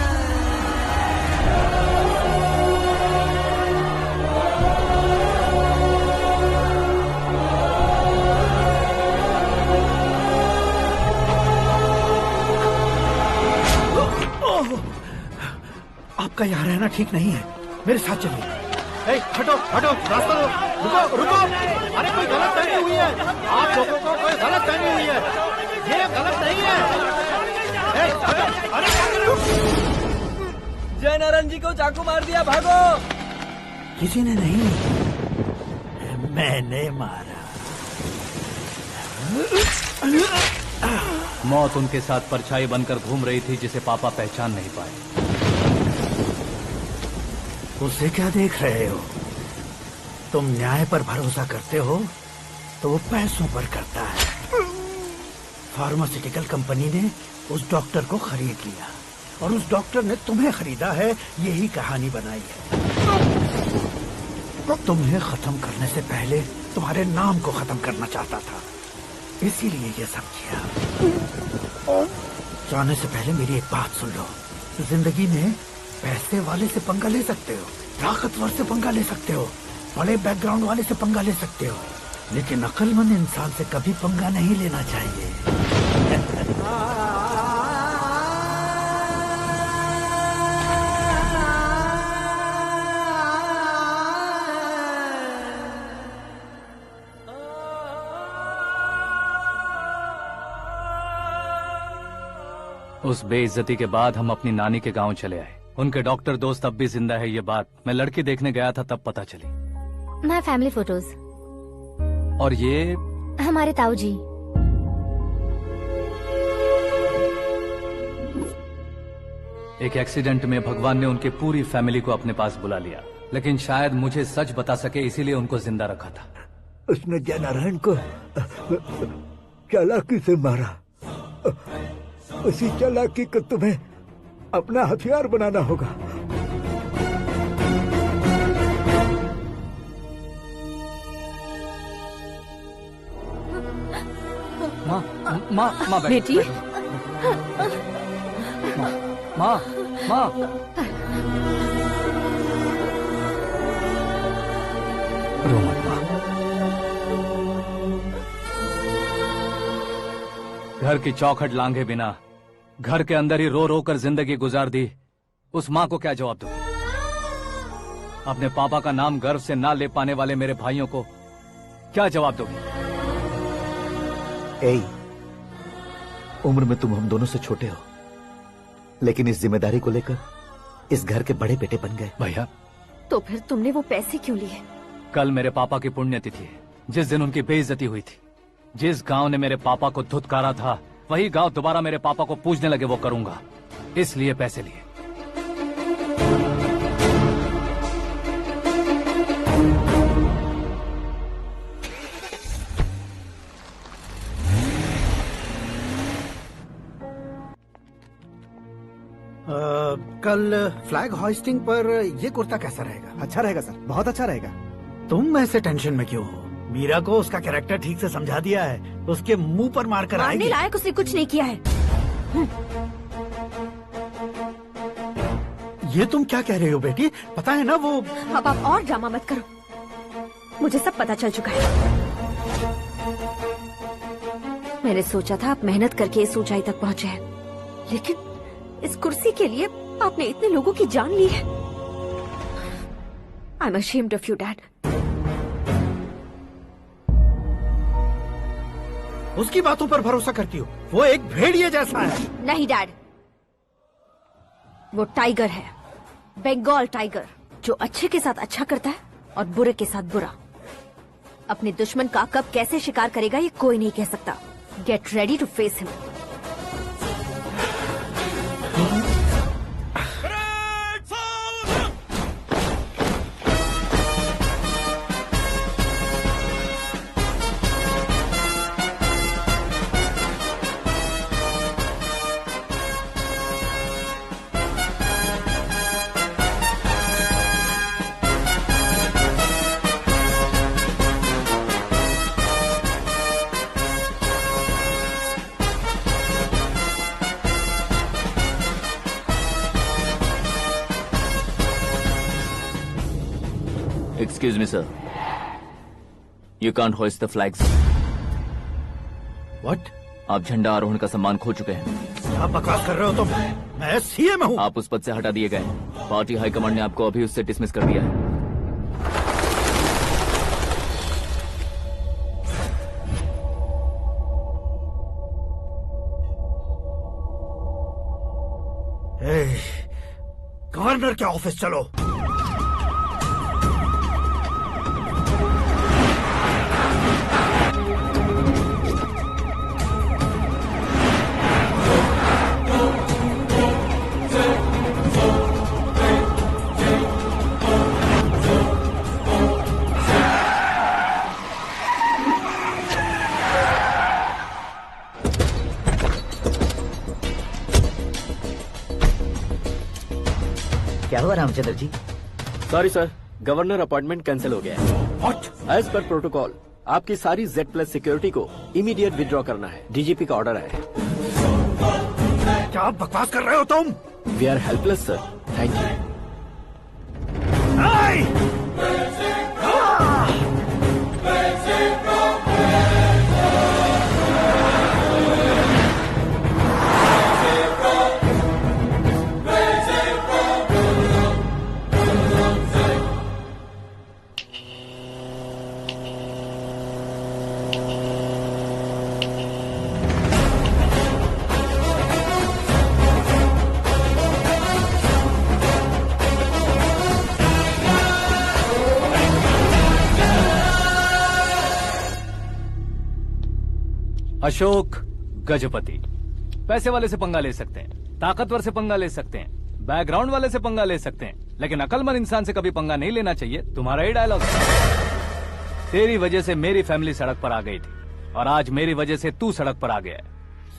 आपका यहाँ रहना ठीक नहीं है, मेरे साथ चलिए। हटो हटो, रास्ता दो। रुको रुको, अरे कोई गलत फहमी हुई है। आप लोगों को कोई गलत फहमी हुई है, ये गलत नहीं है। जय नारायण जी को चाकू मार दिया, भागो। किसी ने नहीं, मैंने मारा। मौत उनके साथ परछाई बनकर घूम रही थी, जिसे पापा पहचान नहीं पाए। उसे क्या देख रहे हो? तुम न्याय पर भरोसा करते हो तो वो पैसों पर करता है। फार्मास्यूटिकल कंपनी ने उस डॉक्टर को खरीद लिया और उस डॉक्टर ने तुम्हें खरीदा है, यही कहानी बनाई है। तुम्हें खत्म करने से पहले तुम्हारे नाम को खत्म करना चाहता था, इसीलिए ये सब किया। जाने से पहले मेरी एक बात सुन लो। जिंदगी में पैसे वाले से पंगा ले सकते हो, ताकतवर से पंगा ले सकते हो, बड़े बैकग्राउंड वाले से पंगा ले सकते हो, लेकिन अक्लमंद इंसान से कभी पंगा नहीं लेना चाहिए। उस बेइज्जती के बाद हम अपनी नानी के गांव चले आए। उनके डॉक्टर दोस्त अब भी जिंदा है, ये बात मैं लड़की देखने गया था तब पता चली। My family photos. और ये हमारे ताऊ जी। एक एक्सीडेंट में भगवान ने उनकी पूरी फैमिली को अपने पास बुला लिया, लेकिन शायद मुझे सच बता सके इसीलिए उनको जिंदा रखा था। उसने जयनारायण को चालाकी से मारा। उसी चालाकी को तुम्हें अपना हथियार बनाना होगा। माँ बेटी। माँ रो मत माँ। घर की चौखट लांघे बिना घर के अंदर ही रो रो कर जिंदगी गुजार दी उस माँ को क्या जवाब दूं? अपने पापा का नाम गर्व से ना ले पाने वाले मेरे भाइयों को क्या जवाब दोगे? उम्र में तुम हम दोनों से छोटे हो, लेकिन इस जिम्मेदारी को लेकर इस घर के बड़े बेटे बन गए। भैया, तो फिर तुमने वो पैसे क्यों लिए? कल मेरे पापा की पुण्यतिथि है, जिस दिन उनकी बेइज्जती हुई थी। जिस गांव ने मेरे पापा को धुतकारा था, वही गांव दोबारा मेरे पापा को पूजने लगे वो करूंगा, इसलिए पैसे लिए। कल फ्लैग होइस्टिंग पर ये कुर्ता कैसा रहेगा? अच्छा रहेगा सर, बहुत अच्छा रहेगा। तुम ऐसे टेंशन में क्यों हो? मीरा को उसका कैरेक्टर ठीक से समझा दिया है, उसके मुंह पर मारकर आएगी। मारने लायक उसने कुछ नहीं किया है। ये तुम क्या कह रहे हो बेटी? पता है ना वो। अब आप और ड्रामा मत करो, मुझे सब पता चल चुका है। मैंने सोचा था आप मेहनत करके इस ऊंचाई तक पहुंचे हैं, लेकिन इस कुर्सी के लिए आपने इतने लोगों की जान ली है। I am ashamed of you dad. उसकी बातों पर भरोसा करती हो? वो एक भेड़िए जैसा है। नहीं डैड, वो टाइगर है, बंगाल टाइगर, जो अच्छे के साथ अच्छा करता है और बुरे के साथ बुरा। अपने दुश्मन का कब कैसे शिकार करेगा ये कोई नहीं कह सकता। Get ready to face him. Excuse me, sir. You can't hoist the flags. What? आप झंडा आरोहण का सम्मान खो चुके हैं। क्या बकवास कर रहे हो तुम? मैं सीएम हूँ। आप उस पद से हटा दिए गए। पार्टी हाईकमांड ने आपको अभी उससे डिसमिस कर दिया है। गवर्नर के ऑफिस चलो। क्या हुआ Ramchandra ji? Sorry sir, governor appointment cancel हो गया है। What? एज पर प्रोटोकॉल आपकी सारी Z+ सिक्योरिटी को इमीडिएट विड्रॉ करना है। डीजीपी का ऑर्डर है। क्या बकवास कर रहे हो तुम? We are helpless sir, thank you. Ashok Gajapati. पैसे वाले से पंगा ले सकते हैं, ताकतवर से पंगा ले सकते हैं, बैकग्राउंड वाले से पंगा ले सकते हैं, लेकिन अकलमंद इंसान से कभी पंगा नहीं लेना चाहिए। तुम्हारा ही डायलॉग। तेरी वजह से मेरी फैमिली सड़क पर आ गई थी और आज मेरी वजह से तू सड़क पर आ गया है।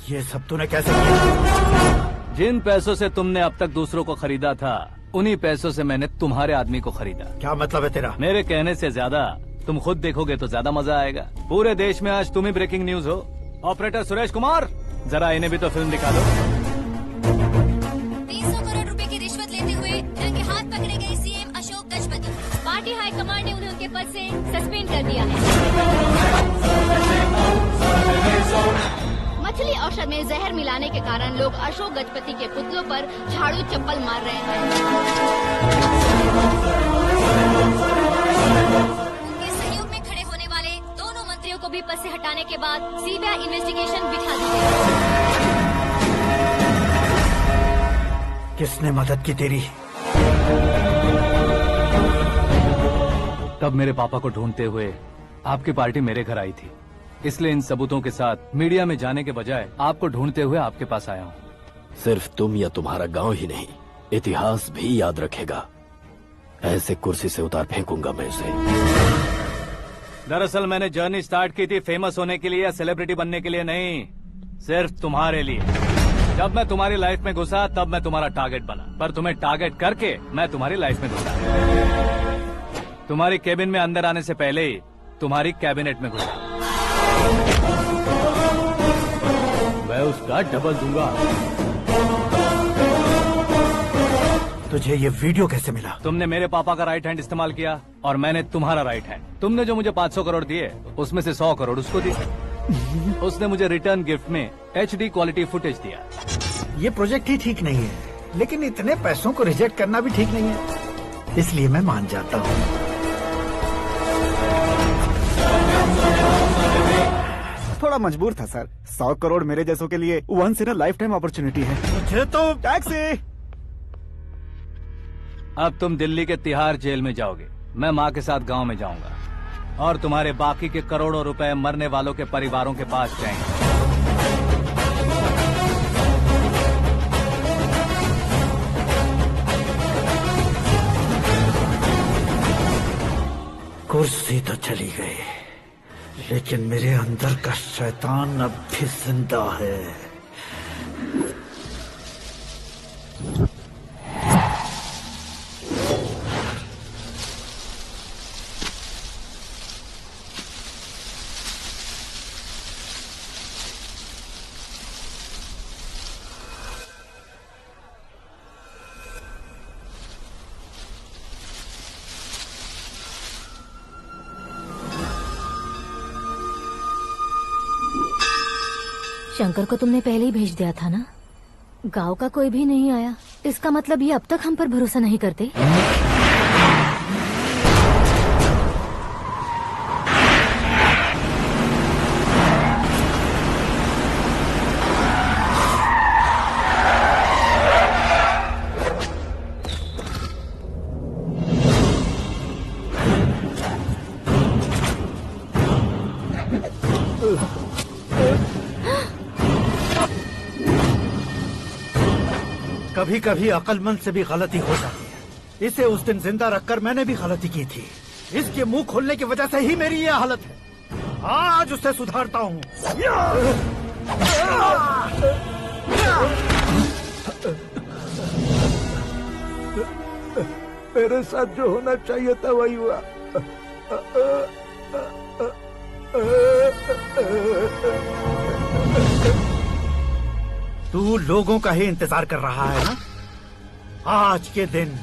ये सब तूने कैसे किया? जिन पैसों से तुमने अब तक दूसरों को खरीदा था, उन्हीं पैसों से मैंने तुम्हारे आदमी को खरीदा। क्या मतलब है तेरा? मेरे कहने से ज्यादा तुम खुद देखोगे तो ज्यादा मजा आएगा। पूरे देश में आज तुम ही ब्रेकिंग न्यूज हो। ऑपरेटर सुरेश कुमार, जरा इन्हें भी तो फिल्म दिखा दो। 300 करोड़ रुपए की रिश्वत लेते हुए रंगे हाथ पकड़े गए CM Ashok Gajapati. Party high command ने उन्हें उनके पद से सस्पेंड कर दिया है। मछली औषध में जहर मिलाने के कारण लोग अशोक गजपति के पुतलों पर झाड़ू चप्पल मार रहे हैं। उनके सहयोग में खड़े होने वाले दोनों मंत्रियों को भी पद से हटाने के बाद सीबीआई इन्वेस्टिगेशन बिठा दी गई। किसने मदद की तेरी? तब मेरे पापा को ढूंढते हुए आपकी पार्टी मेरे घर आई थी, इसलिए इन सबूतों के साथ मीडिया में जाने के बजाय आपको ढूंढते हुए आपके पास आया हूँ। सिर्फ तुम या तुम्हारा गांव ही नहीं, इतिहास भी याद रखेगा। ऐसे कुर्सी से उतार फेंकूंगा मैं उसे। दरअसल मैंने जर्नी स्टार्ट की थी फेमस होने के लिए या सेलिब्रिटी बनने के लिए नहीं, सिर्फ तुम्हारे लिए। जब मैं तुम्हारी लाइफ में घुसा तब मैं तुम्हारा टारगेट बना, पर तुम्हें टारगेट करके मैं तुम्हारी लाइफ में घुसा। तुम्हारी केबिन में अंदर आने से पहले ही तुम्हारी कैबिनेट में घुसा। मैं उसका डबल दूंगा। तुझे ये वीडियो कैसे मिला? तुमने मेरे पापा का राइट हैंड इस्तेमाल किया और मैंने तुम्हारा राइट हैंड। तुमने जो मुझे 500 करोड़ दिए उसमें से 100 करोड़ उसको दिए। उसने मुझे रिटर्न गिफ्ट में HD क्वालिटी फुटेज दिया। ये प्रोजेक्ट ही ठीक नहीं है, लेकिन इतने पैसों को रिजेक्ट करना भी ठीक नहीं है, इसलिए मैं मान जाता हूँ। थोड़ा मजबूर था सर। 100 करोड़ मेरे जैसों के लिए once in a life time opportunity है। मुझे तो टैक्सी। अब तुम दिल्ली के तिहाड़ जेल में जाओगे, मैं माँ के साथ गांव में जाऊंगा और तुम्हारे बाकी के करोड़ों रुपए मरने वालों के परिवारों के पास जाएंगे। कुर्सी तो चली गई, लेकिन मेरे अंदर का शैतान अब भी जिंदा है। शंकर को तुमने पहले ही भेज दिया था ना? गांव का कोई भी नहीं आया, इसका मतलब ये अब तक हम पर भरोसा नहीं करते। कभी कभी अक्लमंद से भी गलती हो जाती है। इसे उस दिन जिंदा रखकर मैंने भी गलती की थी। इसके मुंह खोलने की वजह से ही मेरी ये हालत है। आज उसे सुधारता हूँ। मेरे साथ जो होना चाहिए था वही हुआ। तू लोगों का ही इंतजार कर रहा है ना? आज के दिन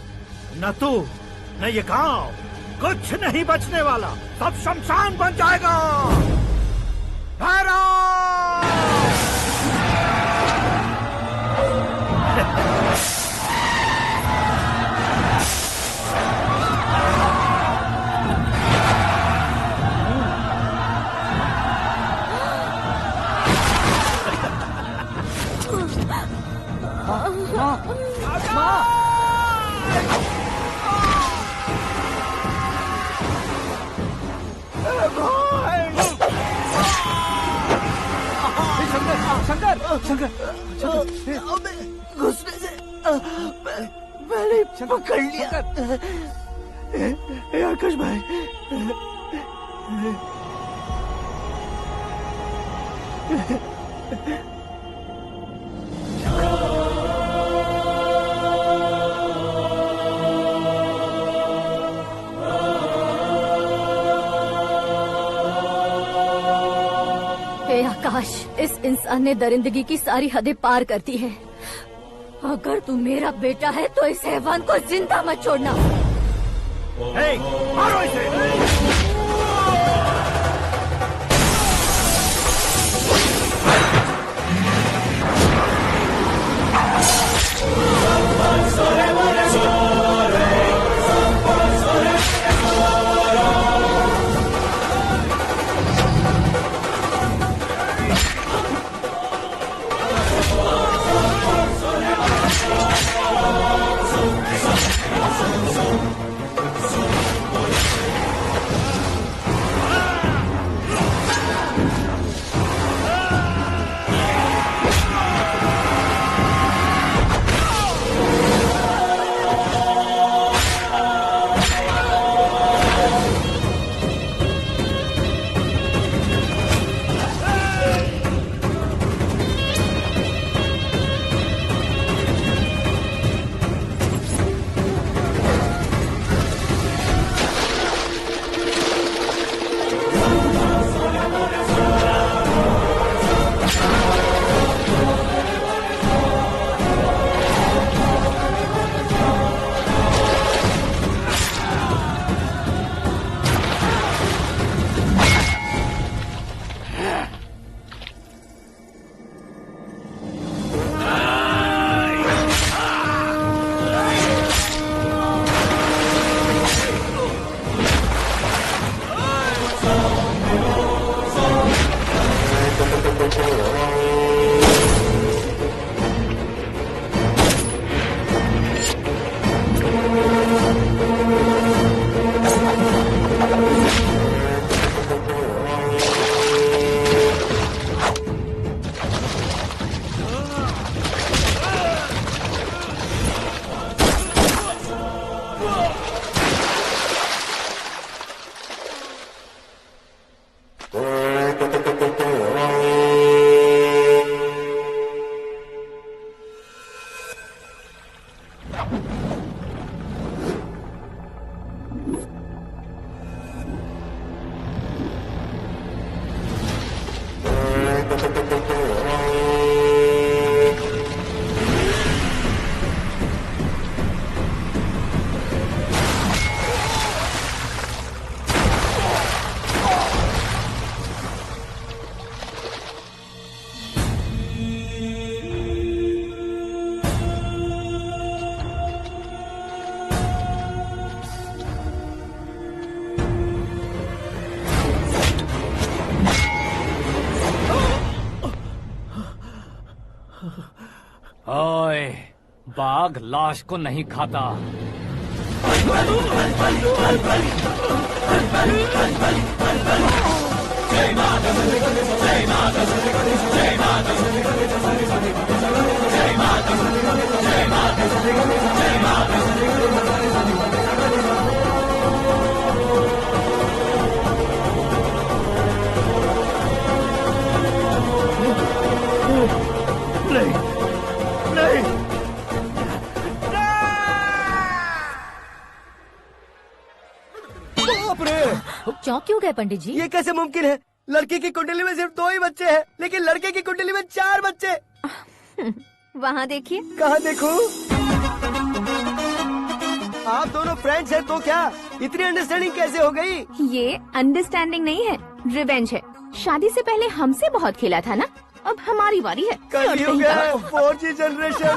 न तू न ये गांव कुछ नहीं बचने वाला, सब शमशान बन जाएगा। घुसने से मैंने पकड़ लिया। आकाश भाई, हे आकाश, इस इंसान ने दरिंदगी की सारी हदें पार कर दी है। अगर तू मेरा बेटा है तो इस हैवान को जिंदा मत छोड़ना। मारो इसे। ओए, बाघ लाश को नहीं खाता। नहीं, नहीं, बाप रे! चौंक क्यों गए पंडित जी? ये कैसे मुमकिन है? लड़की की कुंडली में सिर्फ 2 ही बच्चे हैं, लेकिन लड़के की कुंडली में 4 बच्चे। वहाँ देखिए। कहाँ देखूं? आप दोनों फ्रेंड्स हैं तो क्या? इतनी अंडरस्टैंडिंग कैसे हो गई? ये अंडरस्टैंडिंग नहीं है, रिवेंज है। शादी से पहले हमसे बहुत खेला था ना, अब हमारी बारी है। कल ही हो गया है 4G जनरेशन।